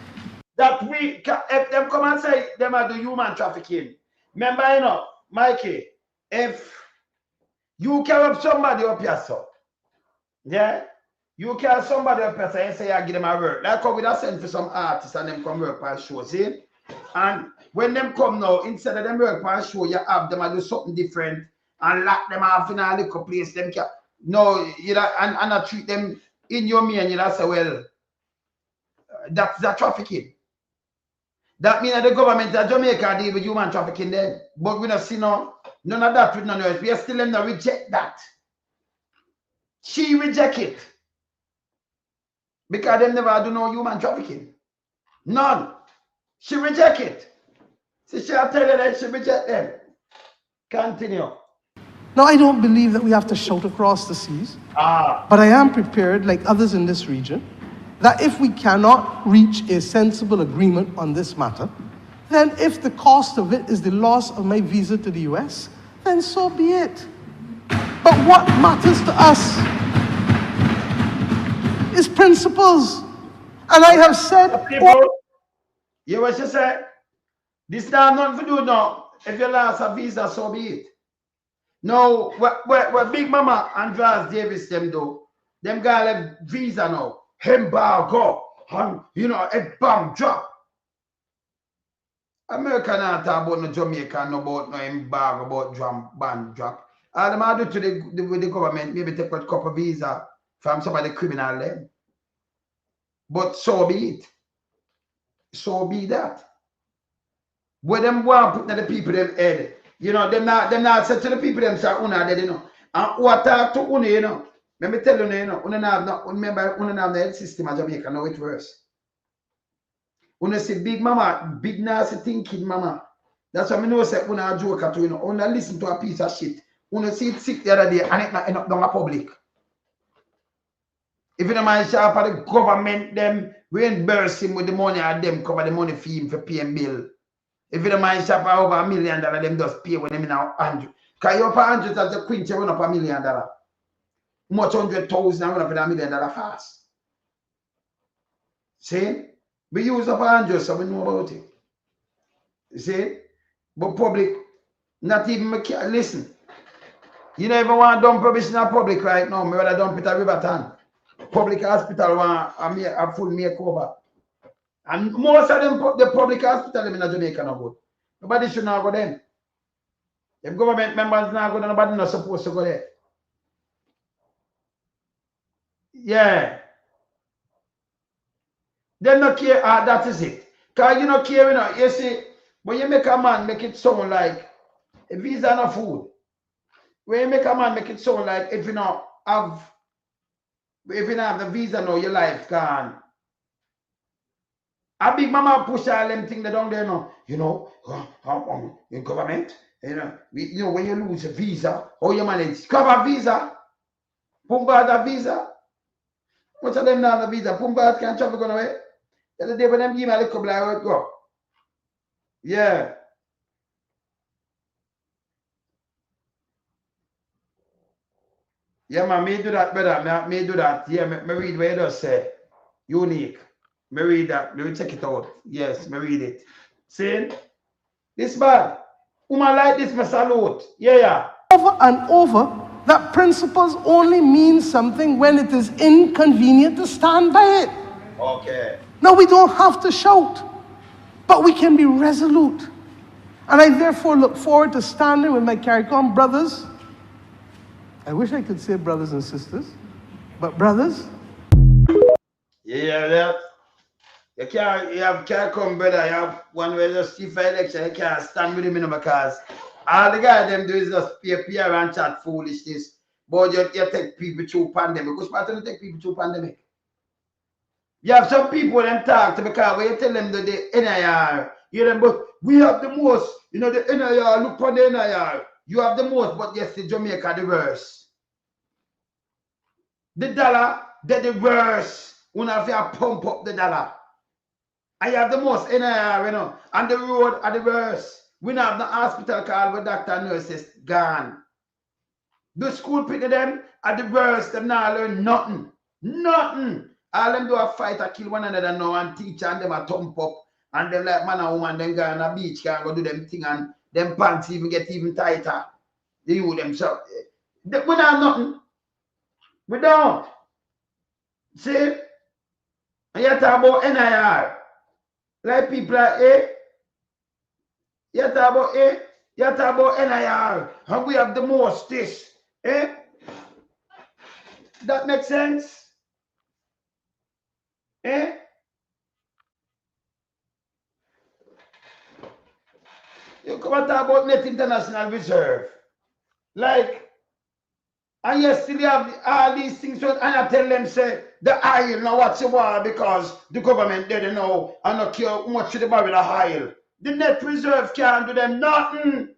That we, if them come and say them are the human trafficking, remember, you know, Mikey, if you carry up somebody up here, so, yeah? You carry somebody up here, so you say you give them a work. Like how we da send for some artists and them come work for a show, see? And when them come now, instead of them work for a show, you have them do something different and lock them off in a little place. Them can, no, you know, and I treat them in your me and you say, well, that's the trafficking. That means the government of Jamaica deal with human trafficking then. But we don't see none of that with none else. We are still in the reject that. She reject it. Because they never do no human trafficking. None. She reject it. So she'll tell you that she reject them. Continue. Now, I don't believe that we have to shout across the seas. But I am prepared, like others in this region, that if we cannot reach a sensible agreement on this matter, then if the cost of it is the loss of my visa to the US, then so be it. But what matters to us is principles. And I have said... You what you say? This now nothing to do now. If you lost a visa, so be it. Now, what Big Mama and Andras Davis them do, them guys have visa now. Embargo, and you know, a bomb drop. America not talk about no Jamaica, no about no embargo, about bomb drop. All them I do to with the government, maybe take a couple visa from somebody criminal then. But so be it. So be that. Where them want put the people them head. You know, them not say to the people them say una dead, you know. And what talk to una, you know. Let me tell you, you know, remember, una have the health system of Jamaica, now it worse. Una say big mama, big nasty thinking mama. That's why I know say una a joke at you know. Una listen to a piece of shit. Una see it sick the other day and it not end up down the public. If you don't mind sharp at the government, them reimburse him with the money and them cover the money for him for paying bill. If you don't mind sharp over $1 million, them just pay when them in a 100. Because you up 100 as the quince, you run up $1 million. Much 100,000 and run up $1 million fast. See? We use up 100, so we know about it. See? But public, not even listen. You never want to dump rubbish in the public right now. I rather dump it at Riverton. Public hospital want a full makeover. And most of them, the public hospital in Jamaica not good. Nobody should not go there. If government members not go there, nobody not supposed to go there. Yeah. They not care, that is it. Because you not care, you know, you see, when you make a man make it sound like a visa no food. When you make a man make it sound like if you not have the visa now, your life gone. A big mama push all them things down there now. You know, in government, you know, when you lose a visa, how you manage? Cover visa. Pumba visa. Much of them now the visa. Pumba can't travel going away. The other day when them give me a little bit of go. Yeah. Yeah, man, me do that, brother. Me do that. Yeah, me read where it does say. Unique. Me read that. Me check it out. Yes, me read it. See? This bad. Woman like this, me salute. Yeah. Over and over, that principles only mean something when it is inconvenient to stand by it. Okay. No, we don't have to shout, but we can be resolute. And I therefore look forward to standing with my CARICOM brothers I wish I could say brothers and sisters, but brothers. Yeah. You can't come, brother. You have one way just see for election. You can't stand with him, you know, because all the guys them do is just PR and chat foolishness. But you take people through pandemic. Because part of take people through pandemic. You have some people them talk to because when you tell them that the NIR, you them, but we have the most, you know, the NIR, look for the NIR. You have the most, but yes, the Jamaica the worst. The dollar, they're the worst. When have to pump up the dollar. I have the most NIR, you know, and the road are the worst. We don't have the hospital call with doctor and nurses gone. The school people them are the worst. Them not learn nothing. Nothing. All them do a fight or kill one another now and teacher and them a thump up. And them like man and woman, them go on a beach can go do them thing and them pants even get even tighter. They use themselves. We don't have nothing. We don't. See? And you talk about NIR. Like people are you talk about you talk about NIR, and we have the most this. That makes sense? You come and talk about net international reserve. Like, and you still have all these things, and I tell them, say, the oil now what's the war because the government didn't know and not care how much they buy with the oil. The net reserve can't do them nothing.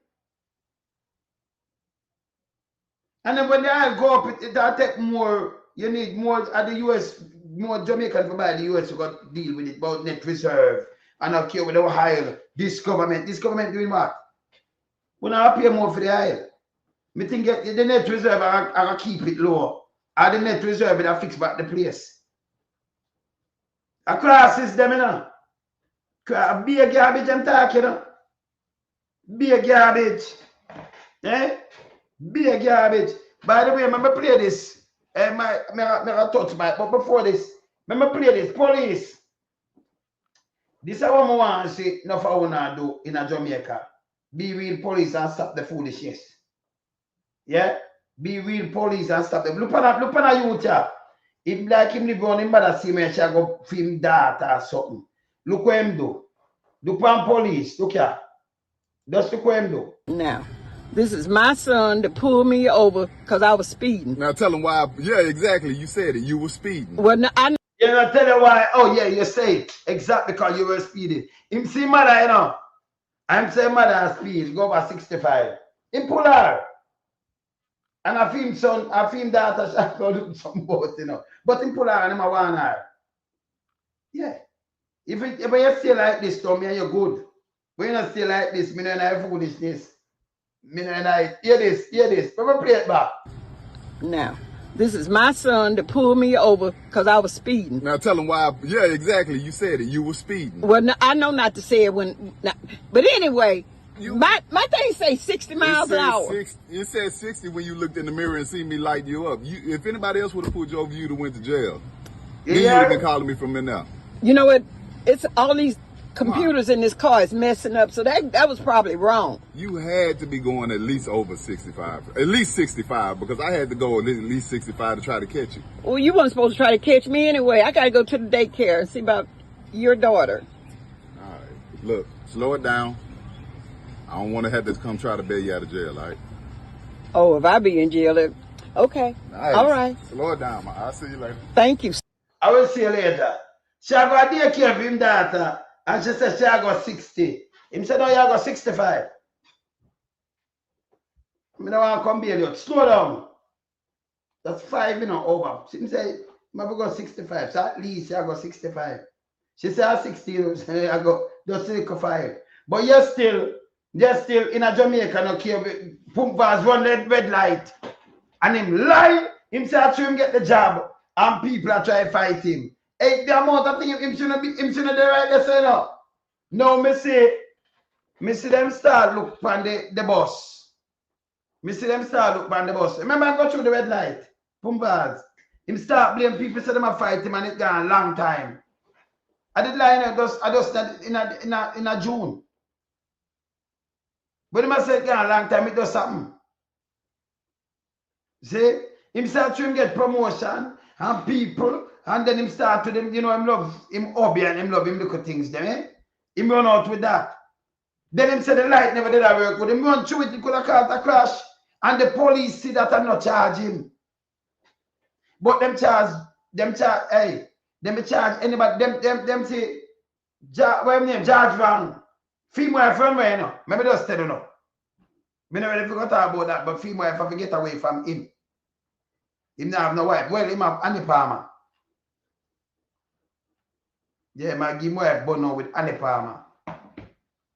And then when the oil go up, it'll take more, you need more at the US, more Jamaican to buy the US to go deal with it about net reserve and not care with the oil. This government doing what? We not pay more for the oil. Me think the net reserve I keep it low. Or the net reserve will fix back the place. A crisis them, you know. Be a garbage I'm talking, you know. Be a garbage. Be a garbage. By the way, remember play this. I touch my, but before this, remember play this. Police. This is what I want to say, not for what I do in a Jamaica. Be real police and stop the foolishness. Yeah? Be real police and stop them. Look on a youth, yeah. If like him live on him, but see me, shall go film data or something. Look what him do. Look on police. Look here. Just look what him do. Now, this is my son that pulled me over because I was speeding. Now tell him why. Yeah, exactly. You said it. You were speeding. Well, no, I Yeah, I tell you why. Oh, yeah, you say it. Exactly because you were speeding. Him see mother, you know. I'm saying mother speed. Go over 65. Him pull her. And I film son, I film daughter, I go do some both, you know. But him pull her and him a want her. Yeah. If you stay like this, Tommy, and you're good. When you not stay like this, me know I foolishness. Me know I hear this. Remember play it back. Now, this is my son that pulled me over because I was speeding. Now tell him why. Yeah, exactly. You said it. You were speeding. Well, no, I know not to say it when, but anyway, my thing say 60 miles an hour. It said 60 when you looked in the mirror and see me light you up. If anybody else would have pulled you over, you'd have went to jail. Then you would have been calling me from in there. You know what? It's all these computers in this car is messing up, so that was probably wrong. You had to be going at least over 65, at least 65, because I had to go at least 65 to try to catch you. Well, you weren't supposed to try to catch me anyway. I got to go to the daycare and see about your daughter. All right, look, slow it down. I don't want to have to come try to bail you out of jail, all right? Oh, if I be in jail, okay. All right. Slow it down, man. I'll see you later. Thank you. I will see you later. She got daycare for him daughter. And she said she got 60. Him said, no, you got 65. I don't want to come bail you. Slow down. That's 5, you know, over. She said, I got 65. So at least I got 65. She said, 60, so I got just 65. But you're still in a Jamaica, no care. Pump bars run red light. And him lie. Him say, I him get the job. And people are trying to fight him. Hey, the amount of things him shouldn't be right there, say no. No, me see them start look on the bus. Me see them start look on the bus. Remember I go through the red light. Pumpers. Him start blame people, say them a fight him and it gone a long time. I did line I just in a June. But him say it gone a long time, it does something. See? Him start to him get promotion and people, and then him start to them, you know, him love him hobby and him love him look at things them, eh? Him run out with that. Then him say the light never did that work. But him run through it, he could have caused a crash. And the police see that and not charge him. But them charge, hey, them charge anybody, them say, what name, George Van, female from where, you know? Maybe just tell you know. I never really forgot about that, but female if I get away from him. Him not have no wife. Well, him have Annie Palmer. Yeah, my give wife born now with Annie Palmer.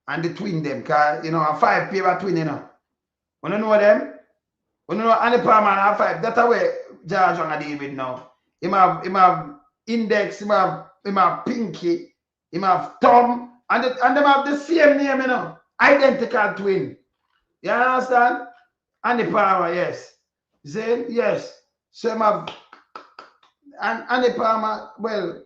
And the twin them, cause you know, a 5 pair of twin, you know. You don't know them? You know Annie Palmer and a 5. That's the way George Van deal with now. Him have Index, him have Pinky, him have Tom, and them have the same name, you know. Identical twin. You understand? Annie Palmer, yes. Zane, yes. So him have and Annie Palmer, well,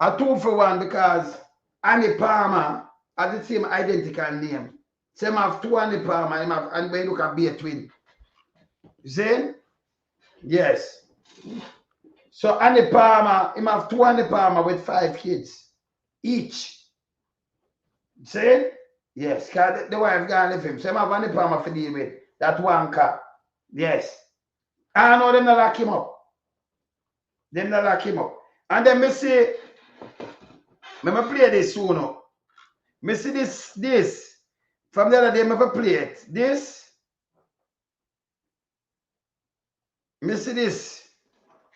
a 2 for 1 because Annie Palmer has the same identical name. So him have 2 Annie Palmer, him have, and when you look at be a twin. Zane? Yes. So Annie Palmer, him have 2 Annie Palmer with 5 kids each. See? Yes, because the wife gone leave him. So him have Annie Palmer to deal with. That one car. Yes. I know them not lock him up. Them not lock him up. And then me say, me play this soon now. Me see this. From the other day, me play it. This. Me see this.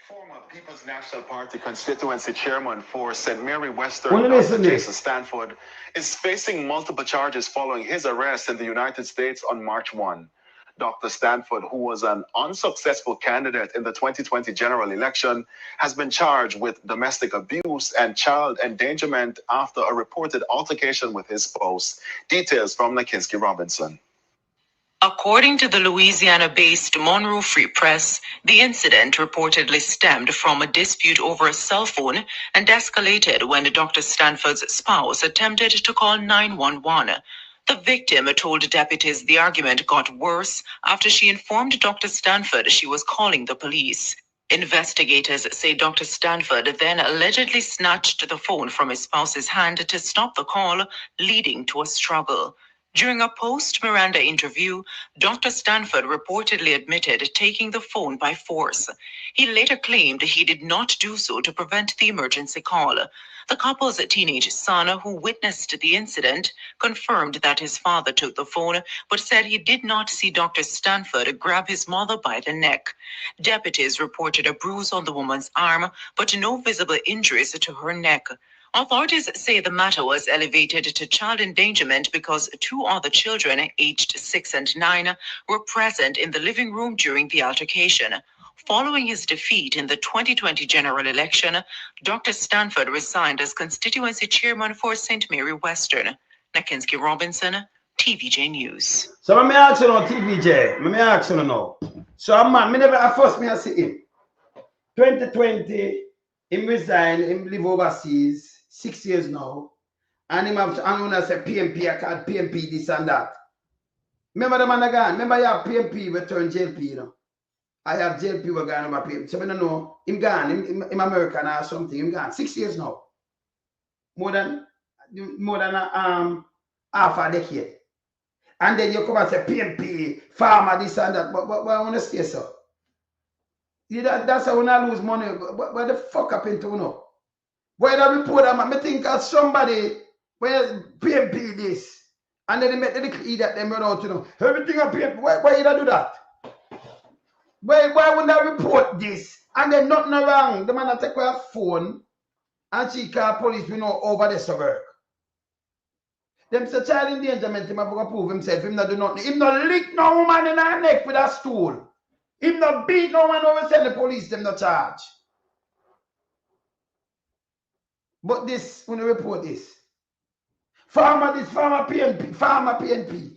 Former People's National Party constituency chairman for St. Mary Western, Dr. Jason Stanford, is facing multiple charges following his arrest in the United States on March 1. Dr. Stanford, who was an unsuccessful candidate in the 2020 general election, has been charged with domestic abuse and child endangerment after a reported altercation with his spouse. Details from Nakinski Robinson. According to the Louisiana-based Monroe Free Press, the incident reportedly stemmed from a dispute over a cell phone and escalated when Dr. Stanford's spouse attempted to call 911. The victim told deputies the argument got worse after she informed Dr. Stanford she was calling the police. Investigators say Dr. Stanford then allegedly snatched the phone from his spouse's hand to stop the call, leading to a struggle. During a post-Miranda interview, Dr. Stanford reportedly admitted taking the phone by force. He later claimed he did not do so to prevent the emergency call. The couple's teenage son, who witnessed the incident, confirmed that his father took the phone, but said he did not see Dr. Stanford grab his mother by the neck. Deputies reported a bruise on the woman's arm, but no visible injuries to her neck. Authorities say the matter was elevated to child endangerment because 2 other children, aged 6 and 9, were present in the living room during the altercation. Following his defeat in the 2020 general election, Dr. Stanford resigned as constituency chairman for St. Mary Western. Nakinski Robinson, TVJ News. So let me ask you now, TVJ. Let me ask you now. So a man, at first I see him. 2020, him resign, him live overseas. 6 years now, and him have, and when I say PMP, I call PMP this and that. Remember the man again? Remember you have PMP return JLP, you know? I have JLP were gone over PMP. So I don't know, him gone, him American or something, him gone. 6 years now. More than half a decade. And then you come and say PMP, farmer, this and that. But I want to stay so. Yeah, that's how when I lose money. Where the fuck happened to you know? Why that report them? I think as somebody where PMP this, and then they make the little idiot them run out, you know. Everything on PMP. Why you do that? Why wouldn't I report this? And then nothing wrong. The man take her phone and she call police, you know, over the suburb. Them say child endangerment, him have to prove himself. Him not do nothing. Him not lick no woman in her neck with a stool. Him not beat no man over send the police, them not charge. But this, when you report this, farmer PNP.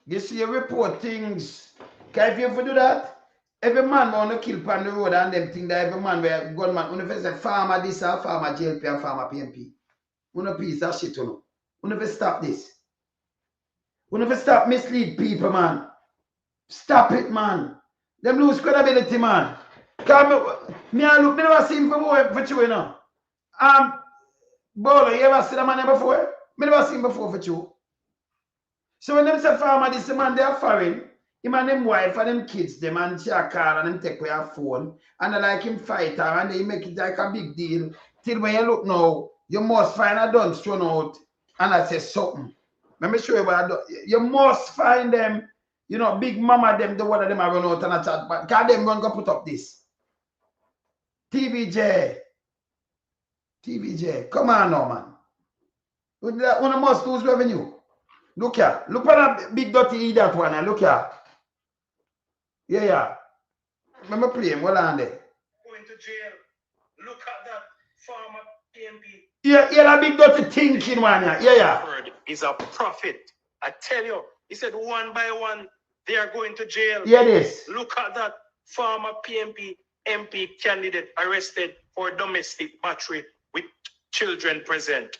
You see, you report things. Because if you ever do that, every man want to kill on the road and them think that every man where gunman, when you say farmer this or farmer JLP and farmer PNP. When you piece of shit, you know. When you stop this. When you stop mislead people, man. Stop it, man. Them lose credibility, man. Cause me never seen for you, you know. Bolo, you ever see the man before? Me never seen before for you. So when them say farmer, this man they are foreign, him and them wife and them kids, them and she a car and them take away a phone, and they like him fight her and they make it like a big deal. Till when you look now, you must find a gun thrown out, and I say something. Let me show you what I do. You must find them, you know, big mama them, the one of them are run out and a chat, but God them run go put up this. TVJ, come on now, man. One must lose revenue. Look here. Look at that big dirty idiot one. Look here. Yeah. Let me play him. Hold on there. Going to jail. Look at that farmer PMP. Yeah, that big dirty thinking one. Yeah. Is a prophet. I tell you. He said one by one they are going to jail. Yeah, this. Look at that farmer PMP MP candidate arrested for domestic battery with children present.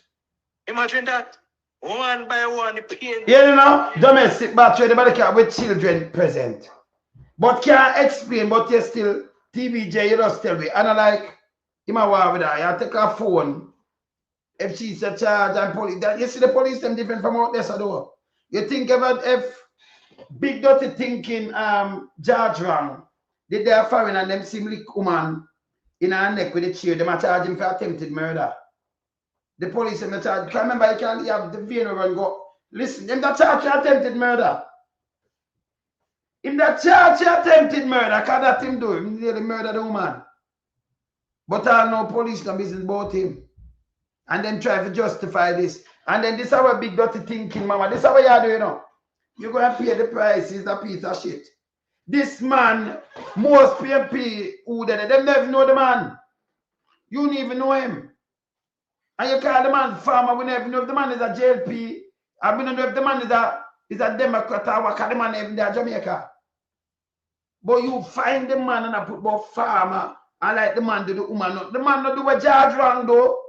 Imagine that. One by one, the PNP. Yeah, you know, domestic battery, the with children present. But can't explain, but you still, TVJ, you just tell me. And I like, him a war with her, you take her phone. If she's a charge and police, you see the police, them different from out there, so do. You think about if big dirty thinking, George wrong, they are foreign and them seem woman in her neck with the chair, they might charge him for attempted murder. The police in the charge. Can't remember, you can't have the vein and go. Listen, in the charge you attempted murder. In the charge you attempted murder, because that him do. He nearly murdered the woman. But I know police no business about him. And then try to justify this. And then this is our big dirty thinking, mama. This is what you do, you know. You're going to pay the price. It's a piece of shit. This man, most PMP who did it, they never know the man. You don't even know him. And you call the man farmer, we never know if the man is a JLP, and we don't know if the man is a Democrat or what the man even there Jamaica. But you find the man and I put about farmer and like the man do the woman. The man not do what George wrong though.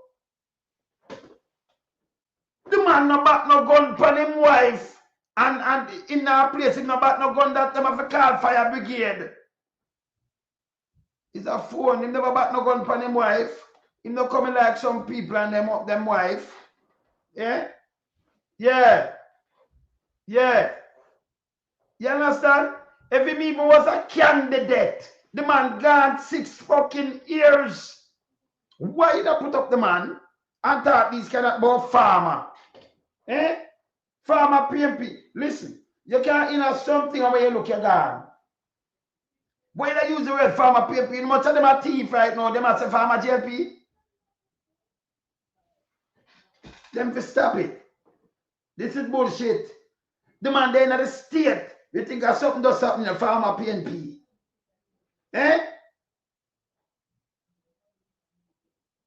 The man no back no gun for him wife. And in our place, him no back no gun that them have to call fire brigade. It's a phone, him never back no gun for him wife. Him not coming like some people and them up them wife. Yeah? You understand? If him even was a candidate, the man gone 6 fucking years. Why you not put up the man and talk these kind of about farmer? Farmer PMP. Listen, you can't in something where you look your gun. Why they use the word farmer PMP? Much of them are thief right now. Them are say farmer JLP. Them to stop it. This is bullshit. The man there in the state. You think of something does something in the farmer PNP.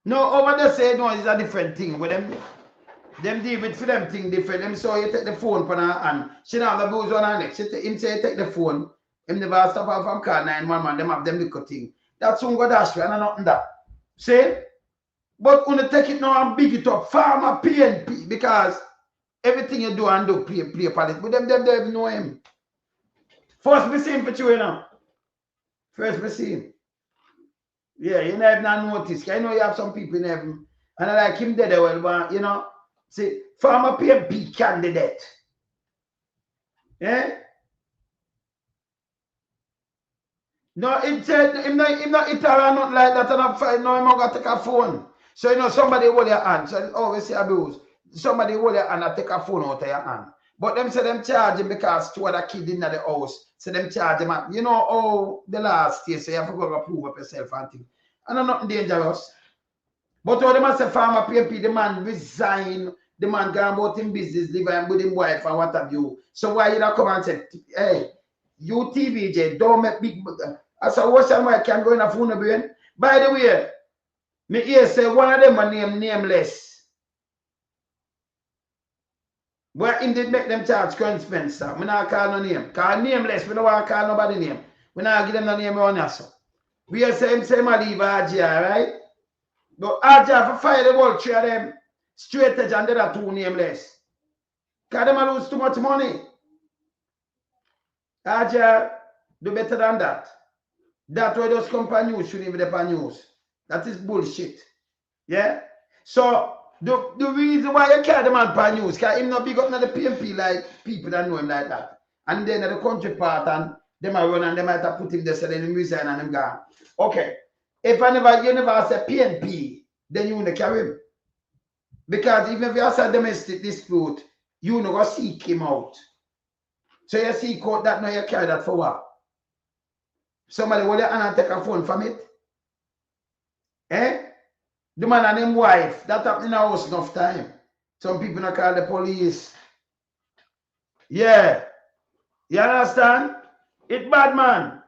No, over there say no, it's a different thing. With them deal with for them thing different. Them so you take the phone from her hand. She don't have the booze on her neck. Him say you take the phone. Him never stop her from call 911. Them have them little thing. That's soon go dash and nothing that. See? But when you take it now and big it up, farmer PNP, because everything you do and do play politics. But them don't know him. First we see him for you now. First we see him. Yeah, you never not notice. I know you have some people in heaven. And I like him dead well, but you know, see, farmer PNP candidate. Yeah? No, it said him not it or not like that and I'm fine. No, I'm gonna take a phone. So you know somebody hold your hand. So always say abuse. Somebody hold your hand and take a phone out of your hand. But them say them charge him because 2 other kids in the house. So them charge him. You know how the last year, so you have to go prove up yourself and things. And I'm nothing dangerous. But all them say farmer PMP, the man resign, the man gone about him business, live with him wife and what have you. So why you not come and say, hey, you TVJ, don't make big I said, what's that why I can go in a phone brain? By the way, me here say one of them are nameless. Where him did make them charge Colonel Spencer. Me not call no name. Call nameless. We don't want to call nobody name. We not give them no name on us. We say him say my leave RGR, right? But RGR for fire the whole 3 of them straight edge and the other 2 nameless. Because them lose too much money. Aja, do better than that. That way those company news shouldn't even be news. That is bullshit. Yeah? So the reason why you carry the man per news, because him not big up in the PMP like people that know him like that. And then the country part and them are run and they might have put him there so then him resign and him gone. Okay. If you never say PNP, then you won't carry him. Because even if you have a domestic dispute, you know go seek him out. So you seek out that now you carry that for what? Somebody will and take a phone from it? Eh? The man and his wife, that happened in the house enough time. Some people not call the police. Yeah. You understand? It's bad, man.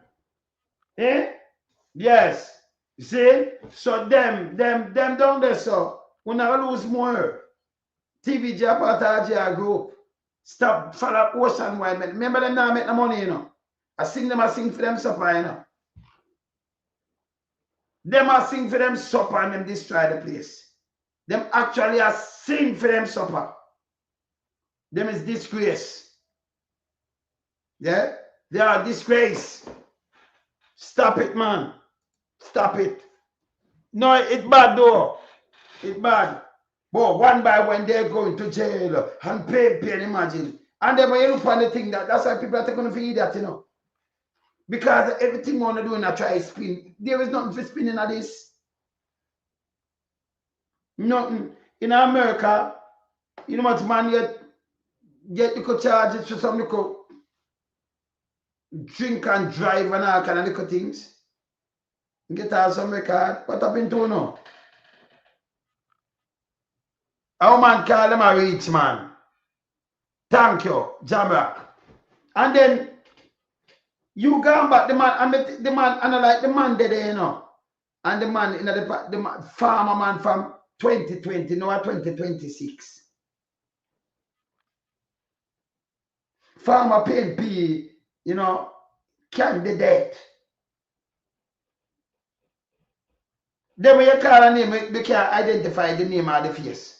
Eh? Yes. You see? So them down there, so we not lose more. TV Japata group. Stop follow ocean wide. Remember them now make the money, you know. I sing for them supper, you know. Them I sing for them supper and them destroy the place. Them actually are sing for them supper. Them is disgrace. Yeah? They are disgrace. Stop it, man. Stop it. No, it's bad though. It's bad. But one by one they're going to jail and pay, imagine. And then when you look on the thing that's why people are going to feed that, you know. Because everything want to do in a try spin. There is nothing for spinning at this. Nothing. In America, you know what man get little charges for some little drink and drive and all kind of little things. Get out some record. What happened to now? Our man call them a rich man. Thank you, Jamrock. And then you go back the man and the man and like the man there, you know. And the man, you know, the man, farmer man from 2020, now 2026. Farmer PNP, you know, candidate. Then when you call a name, they can't identify the name or the face.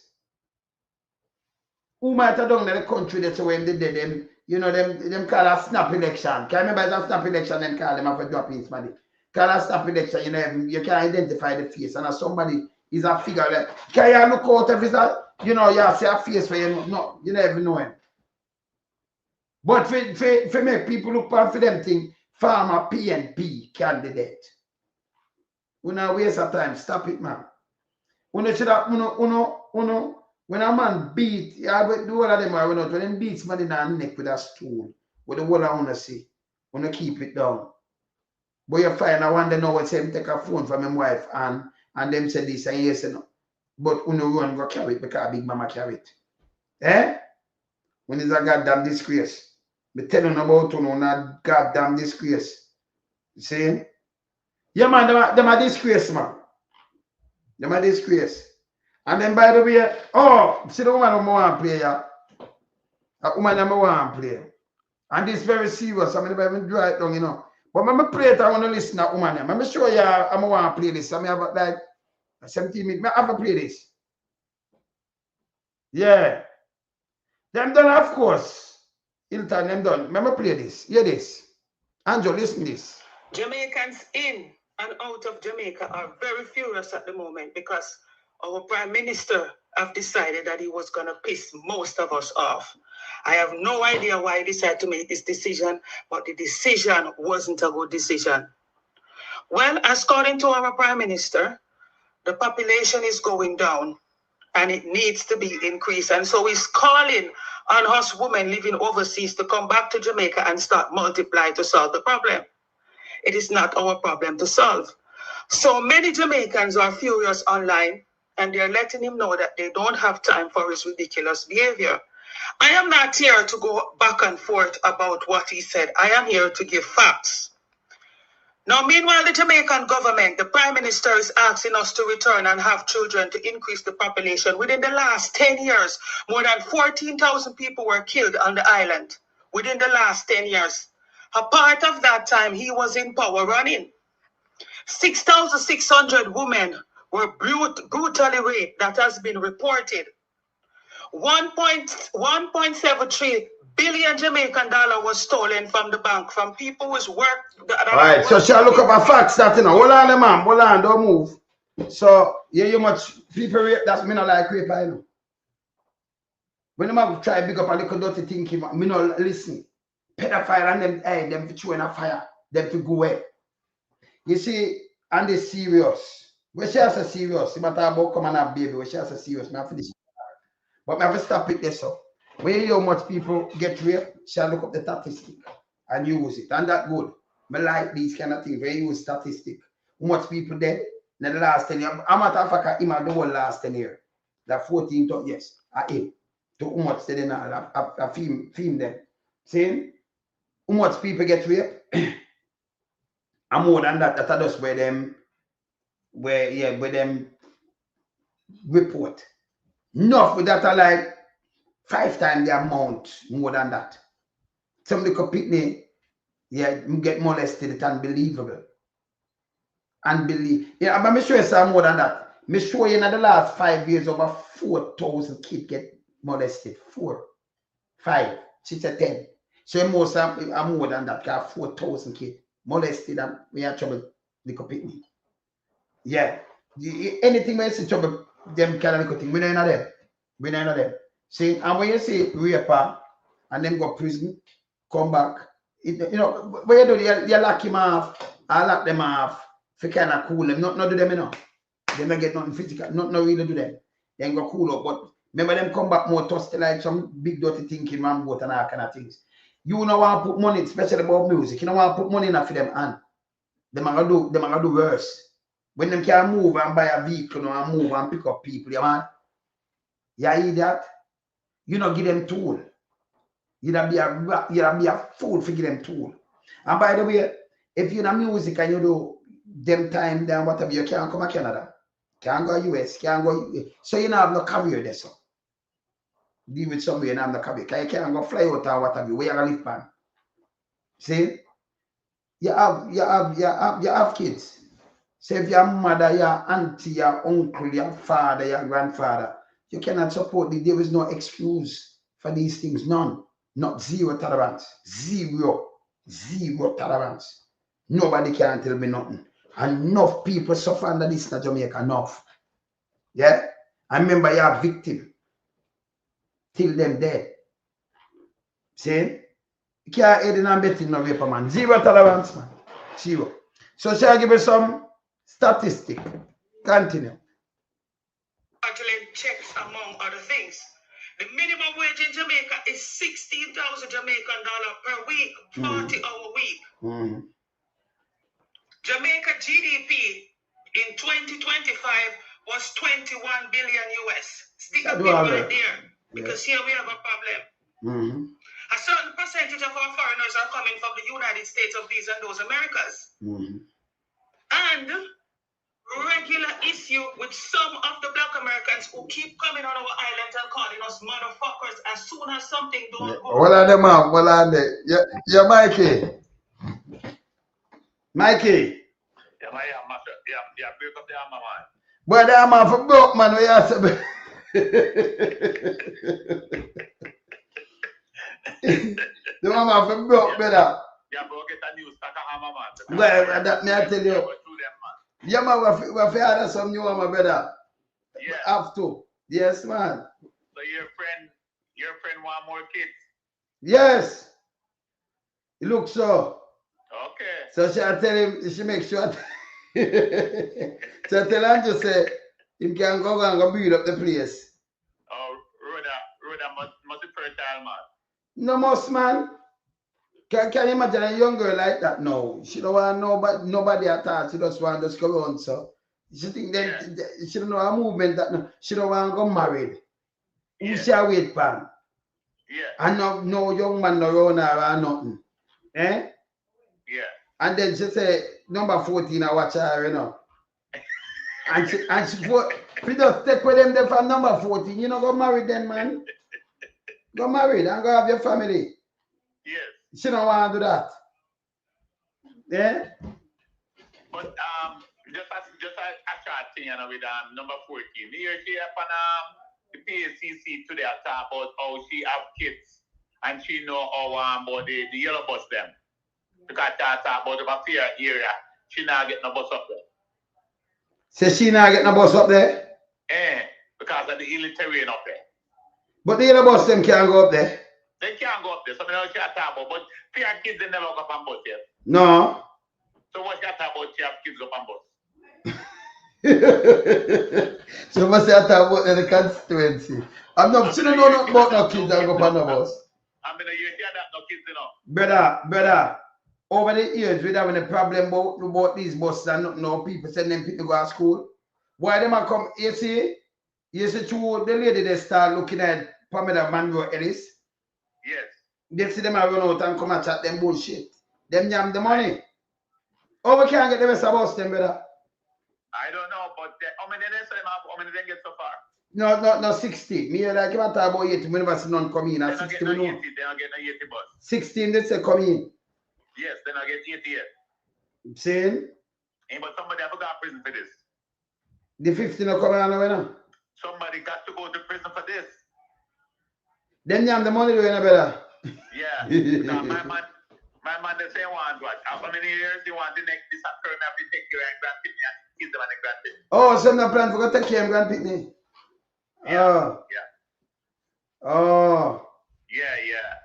Who might have done in the country that's when they did them, you know, them call a snap election. Can you remember it's a snap election, them call them after dropping somebody. Call a snap election, you know, you can identify the face. And as somebody is a figure, like, can you look out if it's a, you know, you see a face for you, no, you never know him. But for make people look for them thing, farmer PNP candidate. We not waste of time. Stop it, man. Should have, when a man beat, yeah, do all of them are when them beat somebody in the neck with a stool, with the whole I want to see, want to keep it down. But you find I wonder now what say take a phone from my wife and them say this and yes and no. But run go carry it because Big Mama carry it. Eh? When it's a goddamn disgrace. Me tell you about not goddamn disgrace. You see? Yeah, man, them a disgrace, man. Them a disgrace. And then, by the way, oh, see the woman I want to play, yeah. A woman I want to play. And this is very serious. I mean, if I even draw it down, you know. But when I play it, I want to listen to that woman. I'm sure you I want to play this. I mean, have like 17 minutes. I have to play this. Yeah. Them done, of course. Hilton, them done. Remember play this. Hear this. Angel, listen to this. Jamaicans in and out of Jamaica are very furious at the moment because our Prime Minister have decided that he was going to piss most of us off. I have no idea why he decided to make this decision, but the decision wasn't a good decision. Well, according to our Prime Minister, the population is going down and it needs to be increased. And so he's calling on us women living overseas to come back to Jamaica and start multiply to solve the problem. It is not our problem to solve. So many Jamaicans are furious online and they're letting him know that they don't have time for his ridiculous behavior. I am not here to go back and forth about what he said. I am here to give facts. Now, meanwhile, the Jamaican government, the Prime Minister is asking us to return and have children to increase the population. Within the last 10 years, more than 14,000 people were killed on the island. Within the last 10 years. A part of that time, he was in power running. 6,600 women were brutally raped. That has been reported. $1.73 billion Jamaican dollar was stolen from the bank from people who's worked. All right, so shall look up a facts that, you know. Hold on, man. Hold on, don't move. So, yeah, you much people rape, that's me not like rape, I know. When them try to big up a little dirty thinking, me not listen. Pedophile and them, hey, them to in a fire, them to go away. You see, and they serious. We shall say serious. You matter about come and have baby, we shall say serious. I finish. But I have to stop it there, so. When you hear how much people get raped, shall look up the statistic and use it. And that good. I like these kind of things. When you use statistic. How much people dead in the last 10 years. I'm matter of fact, him the whole last 10 years. That 14 to, yes, I him. To how much they now I film them. Saying how much people get raped. And more than that, that are just where them report. Enough with that are like 5 times the amount more than that. Some little picnic, yeah, get molested, it's unbelievable. Yeah, but I'm sure it's more than that. I'm sure in the last 5 years, over 4,000 kids get molested. 4, 5, 6 or 10. So most are more than that, because 4,000 kids molested and we have trouble little picnic. Yeah. Anything when you see trouble, them kind of little thing, we don't know them. We don't know them. See, and when you see raper and them go prison, come back, you know, when you do, you lock him off, I lock them off, for kind of cool them, not do them enough. They don't get nothing physical, not really do them. They go cool up, but remember them come back more thirsty like some big dirty thinking man boat and all kind of things. You don't want to put money, especially about music, you don't want to put money enough for them and them are gonna do worse. When them can move and buy a vehicle, you know, and move and pick up people, you man. You idiot. You know, give them tool. You'd be a fool for give them tool. And by the way, if you're in music and you do them time, then whatever, you can't come to Canada. Can't go US, can't go. So you don't have no career there, so. Deal with somebody and have no career. You can't go fly out or whatever, where you gonna live, man. See? You have kids. So if your mother, your auntie, your uncle, your father, your grandfather, you cannot support it. There is no excuse for these things. None. Not zero tolerance. Zero tolerance. Nobody can tell me nothing. Enough people suffer under this in Jamaica. Enough. Yeah? I remember your victim. Till them dead. See? You can't aid in and betting no rape, man. Zero tolerance, man. Zero. So shall I give you some statistic? Continue. Checks among other things. The minimum wage in Jamaica is 16,000 Jamaican dollars per week, 40-hour week. Jamaica GDP in 2025 was 21 billion US. Stick a pin right there, because here we have a problem. A certain percentage of our foreigners are coming from the United States of these and those Americas. And regular issue with some of the black Americans who keep coming on our island and calling us motherfuckers as soon as something don't go. What are them, man? What are they? Yeah, Mikey. Mikey. Yeah, break up the armor, man. Boy, the armor for broke, man. We have to the armor for broke, brother. Yeah, bro, get a new stack of hammer, man. Well, that may I tell you. Yeah, man, we have to add some new armor, brother. Yeah. Have to. Yes, man. So your friend want more kids? Yes. It looks so. Okay. So shall I tell him, she make sure. So tell Andrew say, him can go and go build up the place. Oh, Rhoda must be fertile, man. No most, man. Can you imagine a young girl like that? No. She don't want nobody at all. She just want to just go on, so. She think that she don't know a movement that no. She don't want to go married. Who shall wait, pan? Yeah. And no young man no run her or nothing. Eh? Yeah. And then she say, number 14, I watch her, you know. and she just take with them there from number 14. You know, go married then, man. Go married and go have your family. Yes. She don't want to do that. Yeah? But just a short thing, you know, with number 14. Here she up on the PACC today talk about how she have kids And she know how about the yellow bus them. Because I talk about the fear area. She not get no bus up there. Say she not get no bus up there? Because of the hilly terrain up there. But the yellow bus them can't go up there. They can't go up there. Something else she talk about. But fear kids they never go up on bus yet. No. So what she talk about? She have kids up on bus. So must say I talk about the constituency. I'm not she don't know nothing about no kids that go up on the bus. I mean, you hear that no kids, you know. Brother, over the years we having a problem about these buses and nothing no people send them people to go to school. Why them a come, you see to the lady they start looking at Pamela Monroe Ellis. Yes. They see them a run out and come and chat them bullshit. Them yam the money. Oh, we can't get the rest of us them, brother. I don't know, but how many they get so far? No, 60. Me like you talk about 80. We never see none come in. At 60 we know. They don't get no 80 bus. 16 they say come in. Yes, then I get 80 yet. Saying? But somebody have to go to prison for this. The 50 no come on now. Somebody got to go to prison for this. Then you have the money doing a better. Yeah. Because my man they say want what? How many years you want the next this term have to take care of grandpitney and kids them and the grandpitney? Oh, so no plan for go take care of grandpitney. Yeah. Oh. Yeah.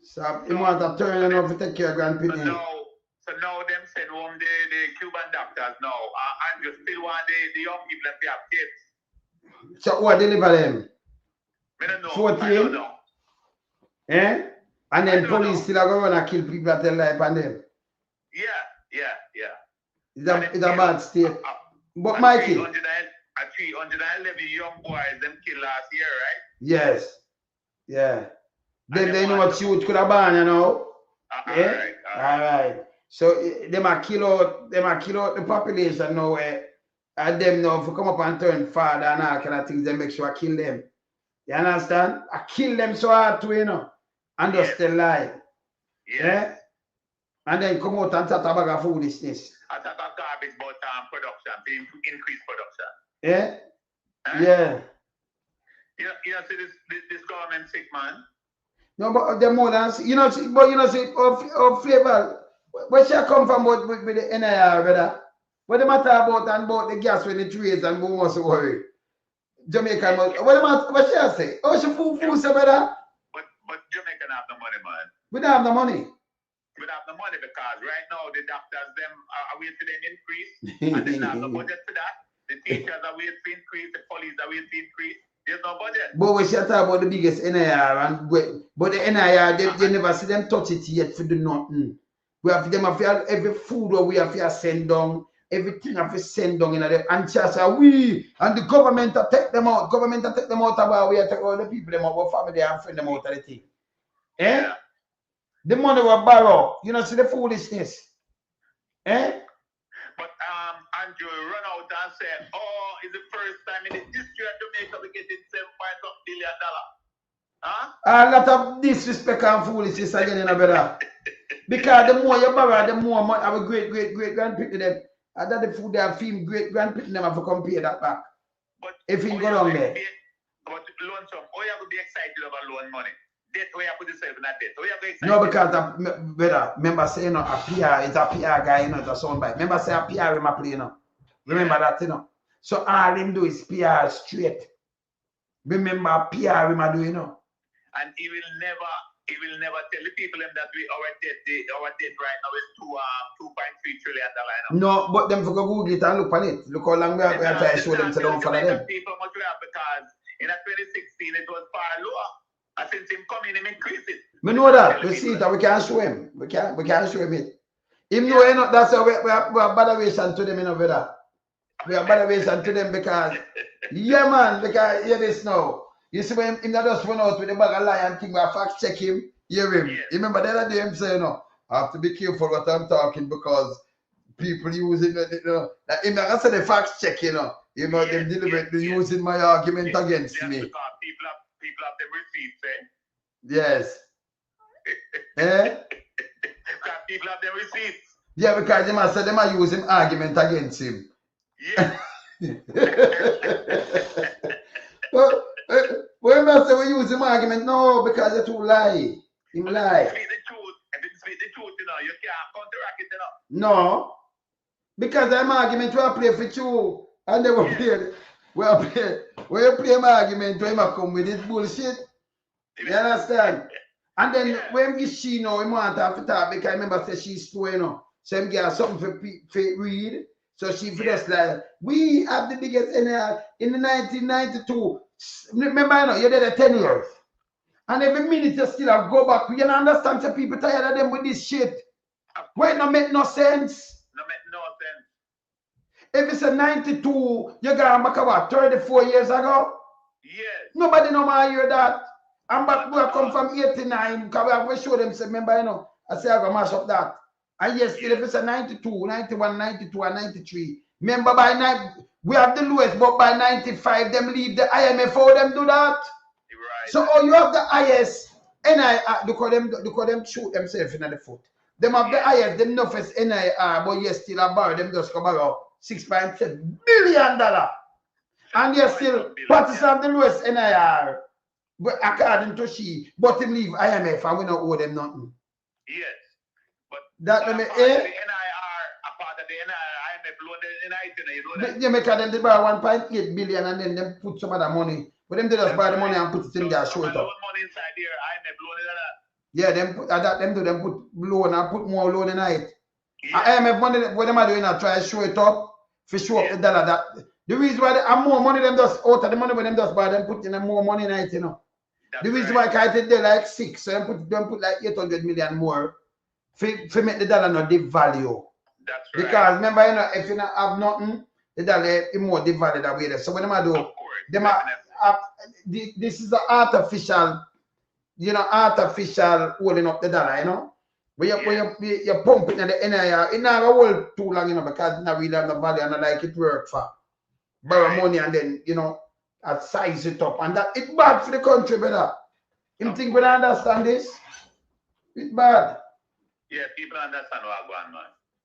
So you want to turn enough to take care of grandpitney. So now them send home the Cuban doctors now. And you still want the young people to have kids. So what deliver them? I don't know. 14? I don't know. And then police still are going to kill people at their life and them. Yeah. It's a bad state. But Mikey. 311 young boys them killed last year, right? Yes. Yeah. Then they know what youth could have been, you know. All right. So them a kill out the population now and them now if you come up and turn father and all kind of things, they make sure I kill them. You understand? I kill them so hard too, you know. And just still lie. Yeah. And then come out and talk about a foolishness. I talk about garbage about production, to increase production. Yeah. Yeah. You know, see this government sick, man. No, but they're more than see Flayval. Where she come from with the NIR, brother? What they matter about and about the gas when it raise and we must worry. Jamaica what she say? Oh, she fool say, brother. But Jamaica don't have the money, man. We don't have the money. We don't have the money because right now the doctors them are waiting for them increase and they don't have the budget for that. The teachers are waiting for increase, the police are waiting for increase. There's no budget. But we should talk about the biggest NIR and but the NIR they never see them touch it yet for the nothing. We have them every food we have to send down, everything have to send down in there. And just and the government to take them out. Government to take them out of where we take all the people them out, our family and friend them out of the thing. Yeah. The money will borrow. You know, see the foolishness. But Andrew run out and say, oh, it's the first time in the history of Jamaica we getting $7.5 billion. Huh? A lot of disrespect and foolishness again, you know, brother. Because the more you borrow, the more money our great grandparents them. And that the food they have film great grandparents them have to come pay that back. But if you go down there. But loan sum, oh, you have to be excited about loan money. Debt, where you put yourself in that debt. Oh, you have to be excited. No, because brother, remember say, you know, a PR is a PR guy, you know, it's a soundbite. Remember say a PR in my play, you know. Remember that, you know. So all him do is PR straight. Remember PR him do, you know. And he will never tell the people that our debt right now is $2.3 trillion. No, but them for go Google it and look on it. Look how long we are trying to show them to don't follow them. People much because in 2016 it was far lower. And since him coming, him increase it. We know that. We see it and we can't show him. We can't show him it. Him know, you know, that's how we have bad relation to them, you know, brother. We have bad relation to them because yeah man, because hear this now. You see when him not just run out with the bag of lion thing, we fact check him, hear him. Yeah. Remember the other day him say, you know, I have to be careful what I'm talking because people using it, you know. Like him I say the fact check, you know. You know, them deliberately using my argument against me. Because people have them receipts, eh? Yes. Eh? Because people have them receipts. Yeah, because them say them are using argument against him. Yeah. Well, when I say we use him argument, no, because they too lie. Him lie. If it's the truth, you know, you can't counteract it, you know. No. Because them argument we play for you. And they will play. We play my argument to him come with this bullshit. You understand? And then when she know him want to have to talk, because I remember say she's poor, you know. So him get something for read. So she just like, we have the biggest in the 1992. Remember, you know, you did 10 years. And every minute you still have go back. You understand? So people tired of them with this shit. Why it not make no sense? No make no sense. If it's a 92, you got back about 34 years ago? Yes. Nobody no more hear that. And but we come from 89, because we have to show them, say, remember, you know, I say I'm going to mash up that. And yes, still if it's a 92, 91, 92, and 93, remember by we have the lowest, but by 95, them leave the IMF, how them do that? Right. So, oh, you have the highest, look how them shoot themselves in the foot. Them have the highest, them toughest NIR, but yes, still a borrow, them just come borrow $6.7 billion. And yes, still, Pakistan have the lowest NIR. But according to she, but them leave IMF and we don't owe them nothing. Yes. But that the NIR, a part of the NIR, IMF loan the NIR, they make them they borrow 1.8 billion and then them put some of that money. But them they just buy the money and put it in there, show it up. Money inside there, IMF loan in that. Yeah, them put them put loan and put more loan in it. Yeah. IMF money what them are doing now try to show it up, for show up the dollar that the reason why they have more money them just out of the money when them just buy them put in more money in it, you know. That's the reason why I did they like 6, so them put like 800 million more for make the dollar not devalue. That's right. Because remember, you know, if you not have nothing, the dollar is more devalued that way there. So when them do, them this is the artificial, you know, artificial holding up the dollar, you know. When you pump it in the NIR, it not hold too long, you know, because it not really have the value and not like it work for borrow money and then, you know, size it up, and that it's bad for the country, brother. You think we don't understand this? It's bad. Yeah, people understand what going on, man.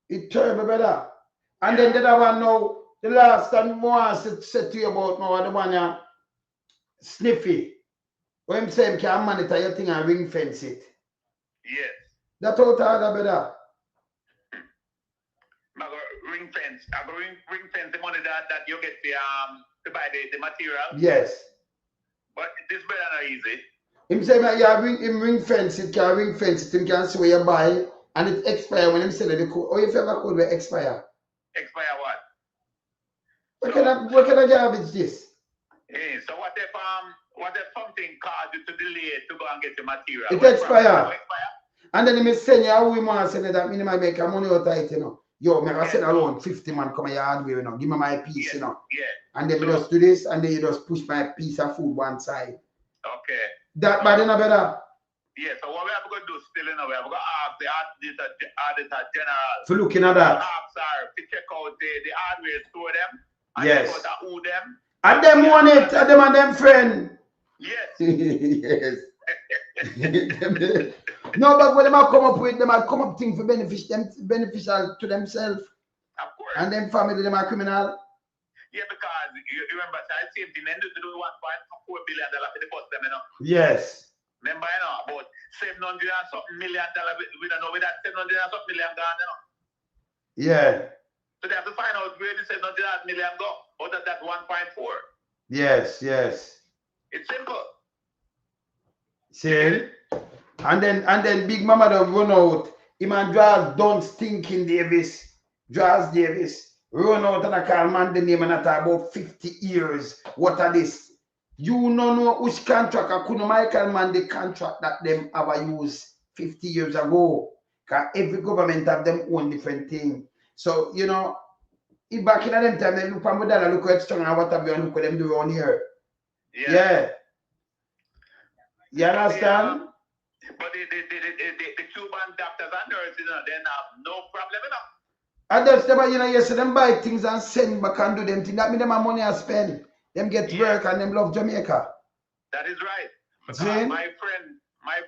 It's terrible, brother. And then the other one now, the last time I said to you about now, the one Sniffy. When I'm saying can monitor your thing and ring fence it. Yes. That's how harder, brother. Ring fence. I go ring fence the money that you get to buy the material. Yes. But this better not easy. Him say him ring fence it, can ring fence it, him can see where you buy and it expire when him sell the code. Or if you have a code will expire. Expire what? What kind of garbage is this? Hey, so what if something caused you to delay to go and get the material? It expire. And then him send you how we want to send it that mean I make a money out of it, you know. Yo, me I send alone 50 man come here hardware, you know, give me my piece, you know. Yeah. And then we just do this and then you just push my piece of food one side. Okay. That bad enough better? Yeah, so what we have to do still, you know, we have to ask the auditor general. For looking at that. Ask her to check out the hardware store them. And yes. check out who them. And them want it, and them and them friend. Yes. Yes. No, but when they come up with them, come up things for beneficial to themselves. Of course. And them family, them are criminal. Yeah, because you remember, I same thing, then do $1.4 billion for the bus them, you know. Yes. Remember, you know, about $700 and something million, we don't know where that $700 and something million gone, you know. Yeah. So they have to find out where the $700 million go out of that 1.4. Yes, yes. It's simple. See? And then Big Mama don't run out. Him and Draws done stinking Davis. Draws Davis. Run out and I call man the name and I talk about 50 years. What are this? You don't know which contract I couldn't Michael man the contract that them ever used 50 years ago. Because every government have them own different thing. So, you know, if back in them time, they look at Modella, look at strong and what have you and look what them do around here. Yeah. You understand? But the Cuban doctors and nurses, you know, they have no problem, you know. And that's them, you know, you see them buy things and send back and do them things. That means them have money to spend. Them get work and them love Jamaica. That is right. Because my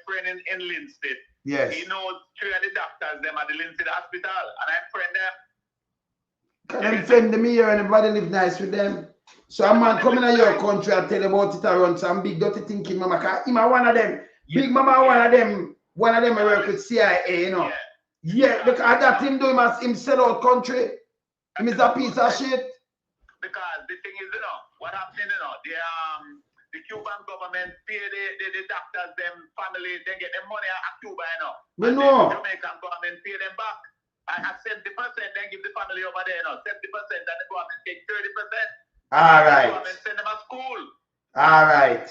friend in Linstead, yes. He knows 3 of the doctors, them at the Linstead Hospital, and I friend them. Can them friend them here and everybody live nice with them. So a man coming to your country and tell about it around some big dirty thinking mama, because him one of them. Big Mama one of them One of them work with CIA, you know. Yeah, because that him do him sell out country. Him is a piece of shit. Because the thing is, you know, what happening, you know, the Cuban government pay the doctors, them family, they get their money out of Cuba, you know. We and know. The Jamaican government pay them back. I 70%, then give the family over there, you know. 70%, then the government take 30%. All right. The government send them to school. All right.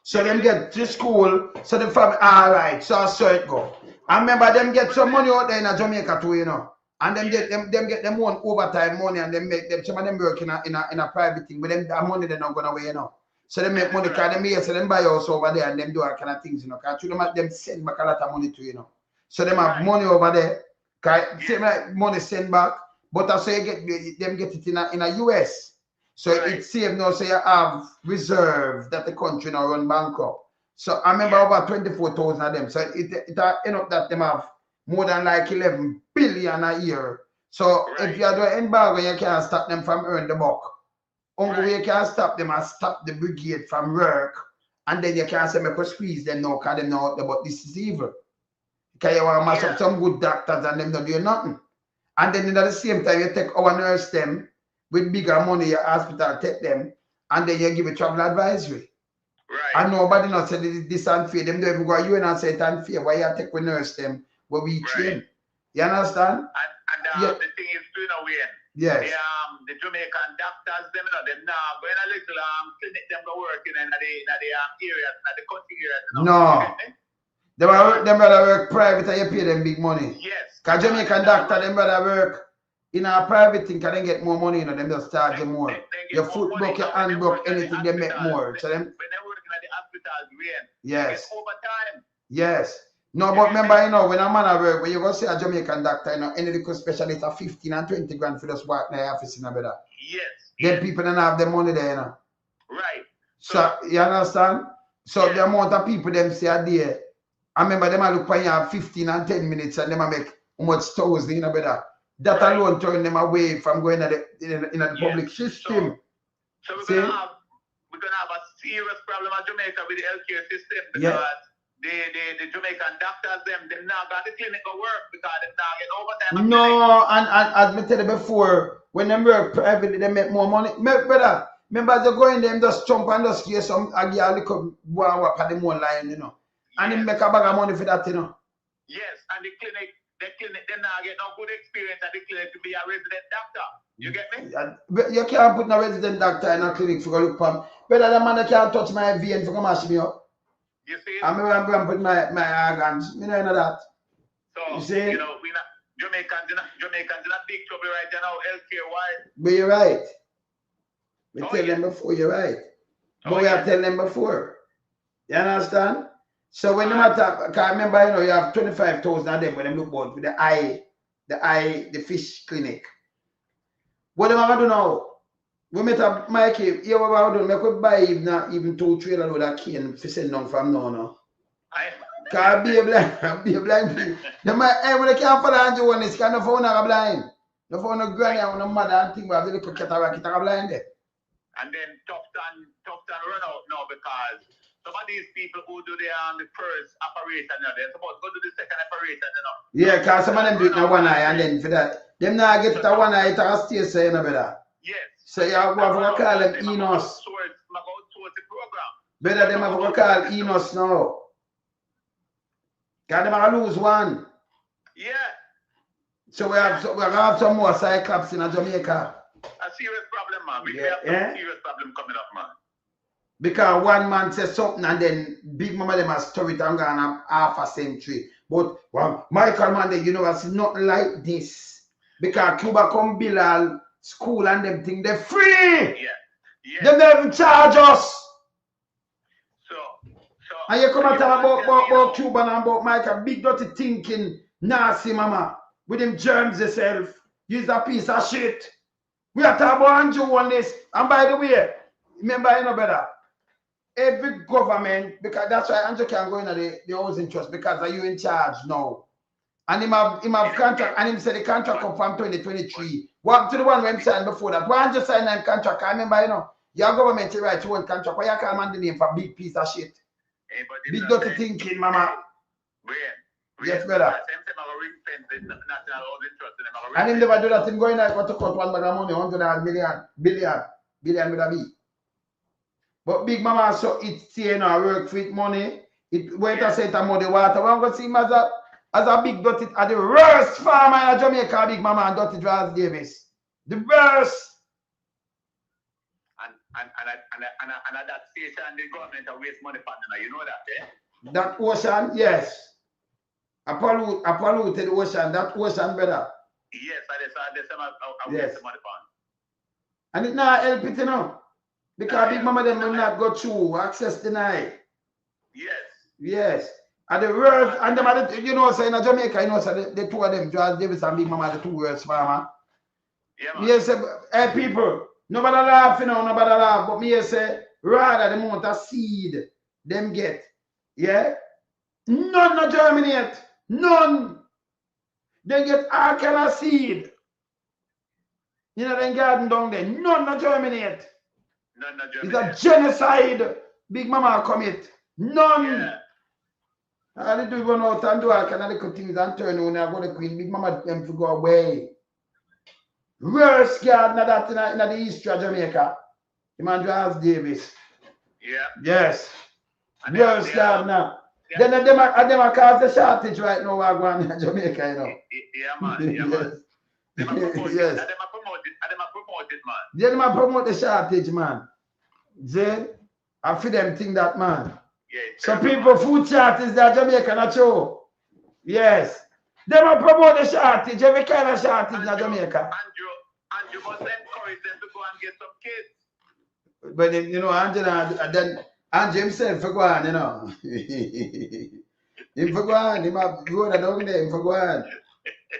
So them get to school, so the family, all right, so it go. I remember them get some money out there in Jamaica too, you know. And them get them own overtime money, and them make them, some of them work in a private thing, but them that money they're not going away, you know. So they make money, because them here, so them buy house over there and them do all kind of things, you know. Because them send back a lot of money to, you know. So them have money over there, because money send back, but also you get them get it in a US. So it's safe now, so you have reserve that the country now run bankrupt. So I remember over 24,000 of them. So it end up that them have more than like 11 billion a year. So if you do an embargo, you can't stop them from earning the buck. Only way you can stop them and stop the brigade from work. And then you can say, make us squeeze them now, because they know but this is evil. Because you want to mash up some good doctors and them not doing nothing. And then at the same time, you take our nurse them with bigger money, your hospital take them, and then you give a travel advisory. And nobody not say this unfair. Them don't even go you and say it's unfair. Why you take with nurse them where we train? You understand? And the thing is, you know, yes. The Jamaican doctors, them, you know, them now going a little clinic, them go working in the areas, in the country areas. You know? No. Them rather work private and you pay them big money. Yes. Because Jamaican doctor, them rather work in a private thing, can they get more money, you know, them just charge you more. Your foot broke, your hand broke, anything, they make more. So them, when they're working at the hospitals, yes. Overtime. Yes. No, but remember, you know, when a man at work, when you go see a Jamaican doctor, you know, any little specialist are 15 and 20 grand for just work in the office, you know, brother. Yes. Then people don't have the money there, you know. Right. So you understand? So the amount of people them say a day, I remember them I look for you 15 and 10 minutes and them I make how much thousand, you know, brother. That alone turn them away from going in the public system. So we're gonna have a serious problem at Jamaica with the healthcare system, because the Jamaican doctors them now got the clinic to work because they now get overtime. No, and as I tell you before, when they work privately, they make more money. Brother, remember they go in there and just jump and just get some a little one up at the one line, you know. And they make a bag of money for that, you know. Yes, and the clinic they now get no good experience at the clinic to be a resident doctor. You get me? You can't put no resident doctor in a clinic for look for. Brother, the man that can't touch my vein for come mash me up. You see? I'm going to put my organs. You know that. So, you see? You know, Jamaicans in a big trouble right now, healthcare wise. But you're right. We tell them before, you're right. But we have tell them before. You understand? So when you matter, I remember, you know, you have 25,000 of them when they look about with the fish clinic. What am I going to do now? We met up Mikey, you know what I could buy even 2 trailer load of cane to send down from now. Because I be a blind people. They might, hey, when they can't follow Andrew one, it's kind of phone a blind. The phone a granny and a mother and thing, but they look at cataract blind there. And then tough time run out now, because some of these people who do the first operation, you know, they're supposed to go to the second operation, you know. Yeah, because some of them do it in one eye, and then for that, them now get it one eye, it has to stay, you know, brother. Yes. So you have to call them Enos. Better them have to call Enos now. Because them are lose one. Yeah. So we have some more Cyclops in Jamaica. A serious problem, man. We have some serious problem coming up, man. Because one man says something and then Big Mama them has story it and gone half a century. But well, Michael man, the university not like this. Because Cuba come build school and them thing they're free. Yeah. Them never charge us. So and you come and talk about Cuba and about Michael, big dirty thinking, nasty mama, with them germs yourself. Use a piece of shit. We are talking about Andrew on this. And by the way, remember, you know better. Every government, because that's why Andrew can go into the housing trust, because are you in charge now? And him have contract, and him said the contract come from 2023. What to the one when signed before that? Why Andrew sign that contract? I remember, you know, your government right to one contract. Why you call man the name for big piece of shit? Hey, big dirty thinking, mama. Brian, Yes, brother. And him never do that. Him going like what to cut one bag of money, 100 billion with a B. But Big Mama, so it's you know, work for it money. It wait a set of money water. We're going to see him as a big dirty, as the worst farmer in Jamaica, Big Mama and Dirty Draws Davis. The worst. And that station and the government are waste money for them, you know that, eh? That ocean, yes. A polluted ocean, that ocean, brother. Yes, I Yes. waste money for. And it not help it, you know. Because Big Mama them will not go through, access denied. Yes. Yes. And the worst, and them are the, you know, so in Jamaica, you know, so the two of them, Draws Davis and Big Mama, the two worst farmer. Yeah, man. Yes, hey people, nobody laugh, you know, nobody laugh, but me say, rather the amount of seed them get, yeah, none no germinate, none. They get all kind of seed. You know, them garden down there, none no germinate. None no It's germinate. a genocide. Big Mama commit. None. Yeah. All they do run out and do all kind of little things and turn on and go to Queen. Big Mama them to go away. Worst garden of that in the history of Jamaica. The man Draws Davis. Yeah. Yes. And Worst garden now. Then them are cause the shortage right now we're going in Jamaica, you know. Yeah, man. Yeah, man. Them a promote it. Yes. Them a promote it, man. Then them promote the shortage, man. Then I feel them think that, man. Yeah, So people food shortage that Jamaica not show. Yes. Them a promote the shortage, every kind of shortage in Jamaica. And you must encourage them to go and get some kids. But then, you know, Angela, and then Andrew himself for go on, you know. Him for go on, him a go down there, him for go on.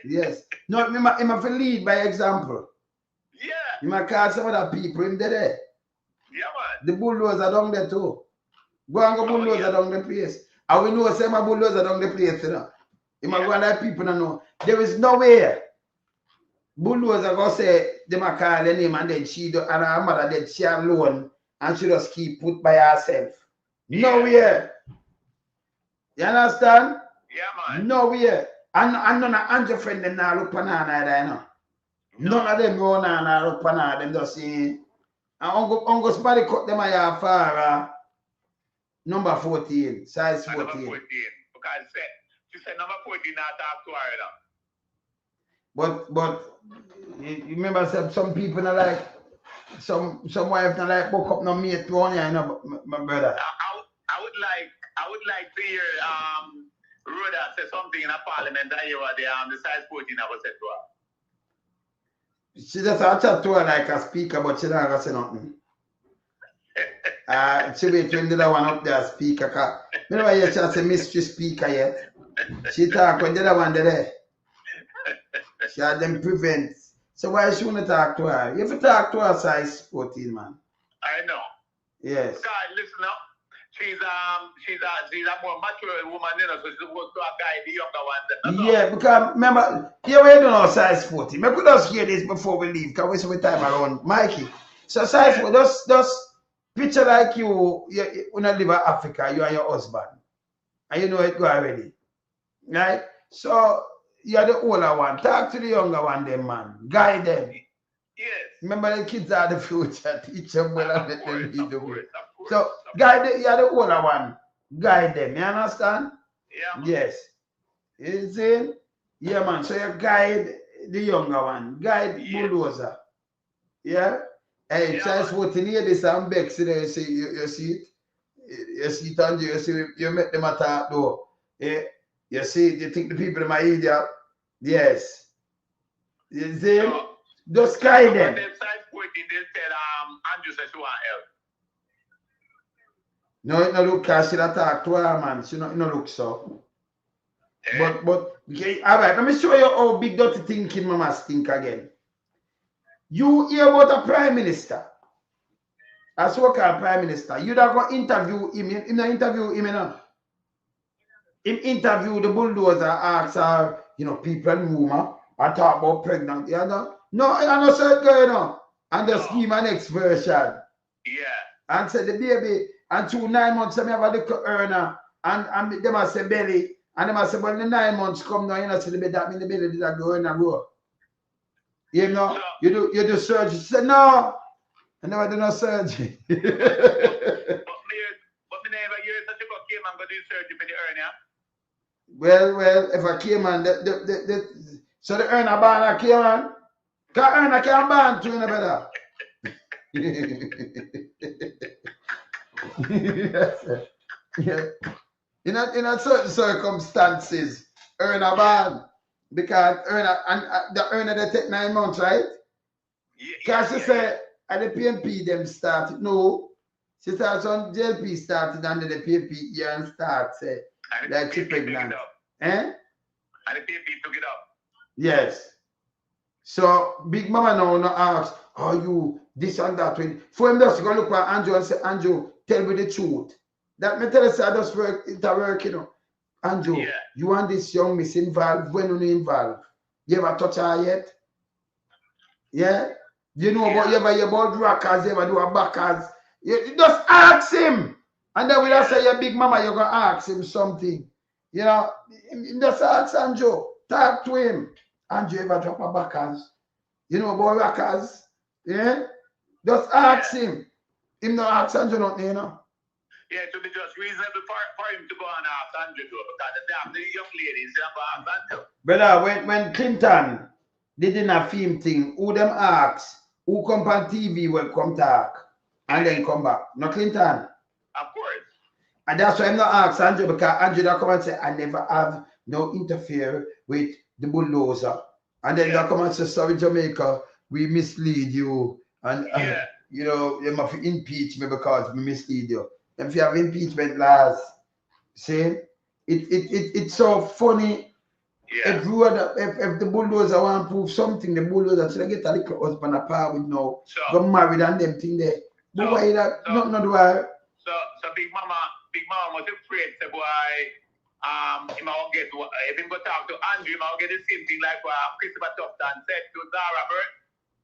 Yes. No, him a for lead by example. Yeah. Him a call some other people, him there. Yeah, man. The bulldozer down there too. Go and go bulldozer down the place. And we know say my bulldozer down the place, you know. Him a go and like people don't know. There is no way bulldozer go say them a call the name and then she do, and her mother then she alone and she just keep put by herself. Nowhere. You understand? Yeah, man. Nowhere. And none of Andrew friend them now look banana there, you know. None of them go now look banana, them just see. And Uncle somebody cut them a far number 14, size 14. Number 14. Because she said number 14 not talk to her, But you remember some people not like some wife not like book up no mate to on you know, my brother. I would like to hear Rhoda say something in a parliament that you were there the size 14 I was said to her. She just a chat to her like a speaker, but she not gonna say nothing. She wait when the other one up there speaker. Cause you never hear she has a mystery speaker yet. She talk when the other one there. She had them prevent. So why she wanna talk to her? You have to talk to her size 14, man. I know. Yes. God, listen up. She's a more mature woman, you know, so she's supposed to guide the younger ones. Yeah, because remember, here we don't know size 40. Maybe we just hear this before we leave, because we spend time around Mikey. So size 40, just picture like you when you live in Africa, you and your husband. And you know it go already. Right? So you're the older one. Talk to the younger one, them man. Guide them. Yes. Remember the kids are the future. Teach them well and let them lead the way. So guide them, you're the older one. Guide them. You understand? Yeah. Man. Yes. You see? Yeah, man. So you guide the younger one. Guide bulldozer. Yeah? Hey, size 14 here, this and Bex, you see, you see it? You see it on you see you make them attack though. Yeah? You see it, you think the people in my idiot? Yes. You see? So, just guide them. Size 14, they said Andrew said she want help. No, it no look because she talk to her, man. She no look so. But okay, all right, let me show you how big dirty thinking mama stink again. You hear about a prime minister, a so-called prime minister. You don't go interview him. You don't interview him, you know. Him interview the bulldozer, ask her, you know, people in rumor, I talk about pregnant. You know? No, I don't say it, you know. And just give my next version. Yeah. And say the baby, and 2 9 months, I have a little earner, and them I say belly, And them say, well, the 9 months come now, you know, see the bed that mean the belly did that go in and go. You know, you do surgery. She said, no, I never do no surgery. But me never hear such a came and go do surgery for the hernia. Well, if I came on, so the hernia born I came on. Because hernia can't born to you, no better. Yes. In a certain circumstances, earn a ban because the earner they take 9 months, right? Because she said at the PMP them started. No, she started on JLP started under the PMP year and start say like she pregnant. Eh? And the PMP took it up. Yes. So Big Mama now asks, are you this and that? For him just go look at Andrew and say, Andrew, tell me the truth. That me tell us I just work, it's a work, you know. Andrew, you want this young miss involved? When you involved? You ever touch her yet? Yeah? You know about you ever hear about rockers, you ever do a backers? You just ask him. And then we'll say your Big Mama, you're gonna ask him something. You know, just ask Andrew. Talk to him. Andrew ever drop a backers? You know about rockers? Yeah? Just ask him. Him not ask Andrew nothing, you know. Yeah, it would be just reasonable for him to go and ask Andrew because the young ladies never ask Andrew. Brother, when Clinton did in a film thing, who them ask, who come on TV will come talk and then come back. No Clinton. Of course. And that's why I'm not ask Andrew because Andrew that come and say, I never have no interfere with the bulldozer. And then they come and say, sorry Jamaica, we mislead you. And you know, you must impeach me because we mislead you. If you have impeachment laws, see, it's so funny. If the bulldozer want to prove something, the bulldozer should get a little husband apart with now. Go married and them thing there. But why that? Not do I. So Big Mama was afraid say boy, he might get if he go talk to Andrew, he might get the same thing like what Christopher Tufton said to Zara Bird.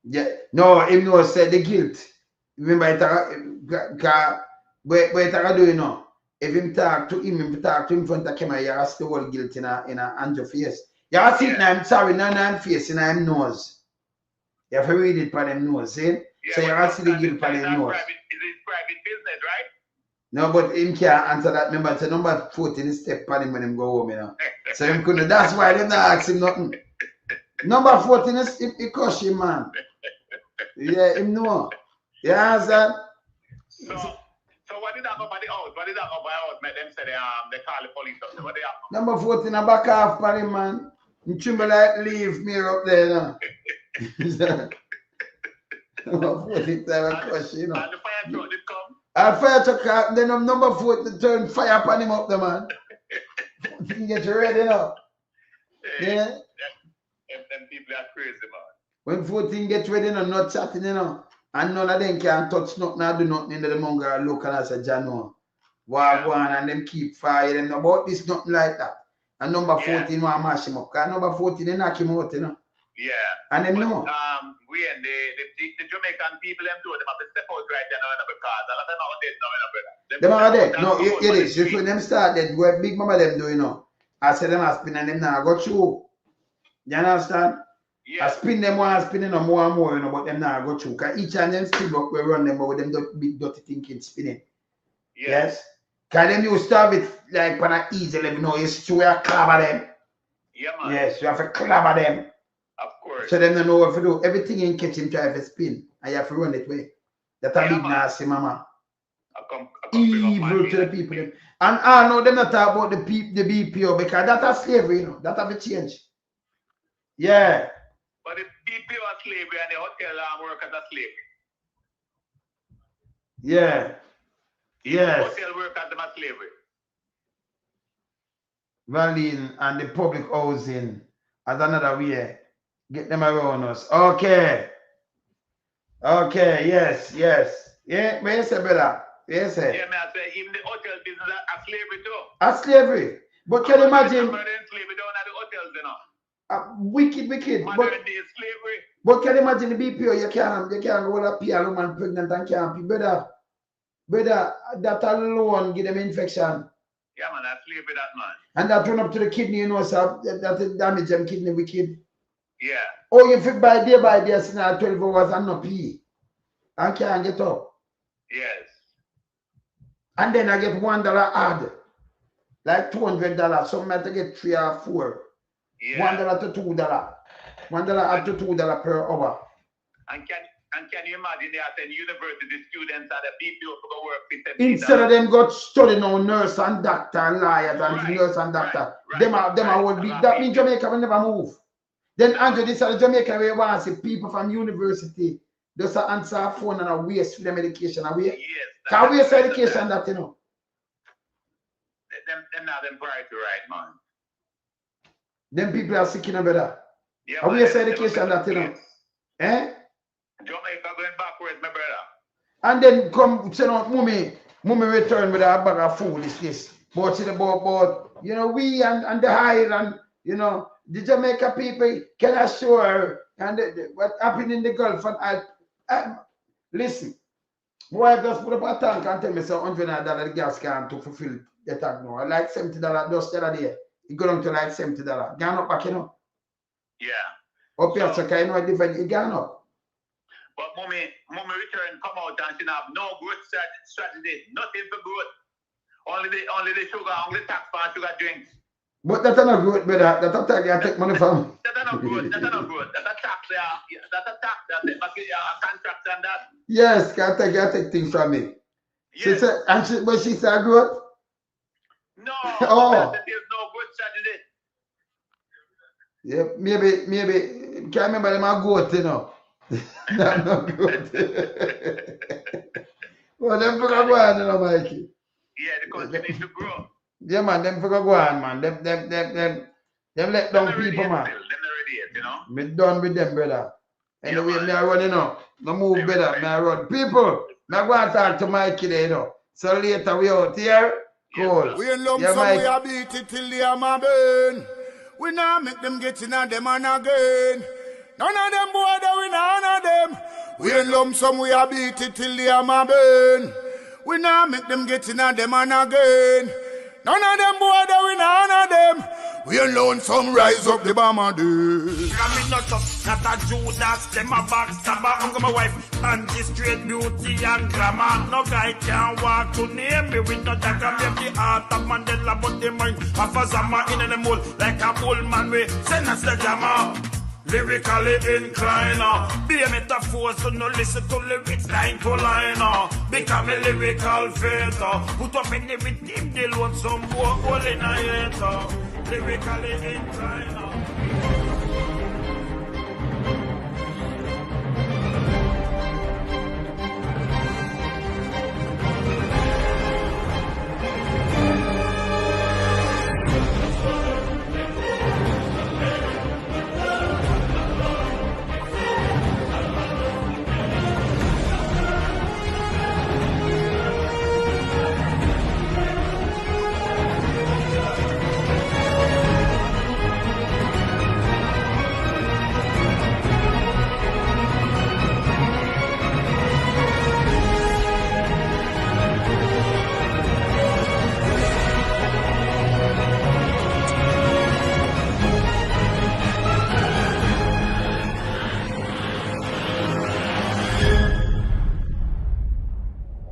Yeah, no, him no said the guilt. Remember it where it do you know? If him talk to him, in front of camera, you have the whole guilt in a Andrew face. You have to see it now, I'm sorry, no, I'm face in him nose. You have to read it by them nose, see? So you have to see the guilt by them nose. Is it private business, right? No, but him can't answer that. Remember, it's number 14 step on him when him go home, you know. So him couldn't, that's why they not ask him nothing. Number 14 is he crush him, man. Yeah, him know. You understand? So what did that go by the house? What did that go by the house? Make them say they call the police up. What they have? Number 14 a back off for him, man. You tremble like leave me up there, you know. Number 14 time a crush, you know. And the fire truck did come. And fire truck, then number 14 turn fire upon him up there, man. 14 get ready, you know. Yeah. Them people are crazy, man. When 14 get ready, you know, not chatting, you know. And none of them can touch nothing or do nothing in the mongrel look and I say, Jano, Wagwan, and them keep fire. Them about this, nothing like that. And number 14 want to mash him up. Because number 14, they knock him out, you know. Yeah. And them know. We and the Jamaican people, them do them have to step out right there now because a lot of them are dead now, Them are dead. No, it is. Just when them started, where Big Mama them do, you know. I said them are spin and them now go through. You understand? Yeah. I spin them one, spinning them more and more, you know, but them now go through. Because each and them still up, we run them, but with them big dirty thinking spinning. Yes? Because them you start it like on an easy level, you know, you still have to clobber them. Yeah, man. Yes, you have to clobber them. Of course. So them don't know what to do. Everything in kitchen try to spin, and you have to run it way. That's a big nasty mama. Evil to the people. And I know them not talk about the BPO because that's slavery, you know. That have to change. Yeah. But the BPO are slavery and the hotel workers are slavery. Yeah. Yes. Hotel workers are slavery. Valine and the public housing as another way. Get them around us. Okay. Okay, yes. Yeah, but you say, brother. Yes, sir. Yeah, man, I say even the hotel business are slavery too. A slavery. But can you imagine? Slavery down at the hotels, you know. Wicked. But can you imagine the BPO? You can't go with a PR woman pregnant and can't be brother, that alone give them infection. Yeah, man, that's slavery that man. And that run up to the kidney, you know, so that damage them kidney wicked. Yeah. Oh, you fit by day, sitting at 12 hours and no pee. And can't get up. Yes. And then I get $1 add. Like $200. Some might get 3 or 4. Yeah. $1 to $2. $1 add to $2 per hour. And can you imagine that in university students are the people who go work for instead of them got study now nurse and doctor and lawyers and nurse and doctor. Them will be that means Jamaica will never move. Then Andrew, this is Jamaica where you want to see people from university just answer a phone and a waste for the medication away. Yes. Can waste education that you know. Them not them priority right, man. Them people are sick in a better. Yeah, a waste education that you know. Eh? Jamaica going backwards, my brother. And then come say no, mommy return with a bag of food this. But see about you know we and the higher and you know the Jamaica people can assure and what happened in the Gulf and I listen. Boy, just put up a tank and tell me so $100 the gas can to fulfill the tank now. I like $70 just the other day. It go down to like $70. Gone up back, you know. Yeah. Up here, so can you know different it gone up. But mommy return come out and she have no growth strategy, nothing for growth. Only the sugar, only tax for sugar drinks. But that's not good, brother. That's a tax you take money from. That's not good. That's not good. That's a tax. That's a tax. That's a contract and that. Yes, can take things from me. Yes. She said good. No. Oh. There's no good strategy. Yeah, maybe can't remember them are goat, you know. That's not good. Well, them forgot go on, you know, Mikey. Yeah, the country needs to grow. Yeah, man, them forgot go on, man. Them let down people, man. Them already, you know. Me done with them, brother. Anyway, yeah, me I run, you know. No move, brother. Me I run. People, me I go and talk to Mikey there, you know. So later we out here. Cool. We in lump some, we a beat it till the hammer burn. We now make them get in on them and again. None of them boy that we none of them. We in lump some, we a beat it till the hammer burn. We now make them get in on them and again. None of them boy that we none of them. We alone some rise up the bomber day. I'm not a Judas, them a backstabber. I'm my wife, and this straight beauty and glamour. No guy can walk to name me with no dagger. Maybe the heart of Mandela, but the mind of a Zama in the mold. Like a bull man, we send us the jammer. Lyrically inclined, be a metaphor, so no listen to lyrics line to line. Become a lyrical fatal. Put up any with him, they want some more hole in a hater. Lyrically inclined.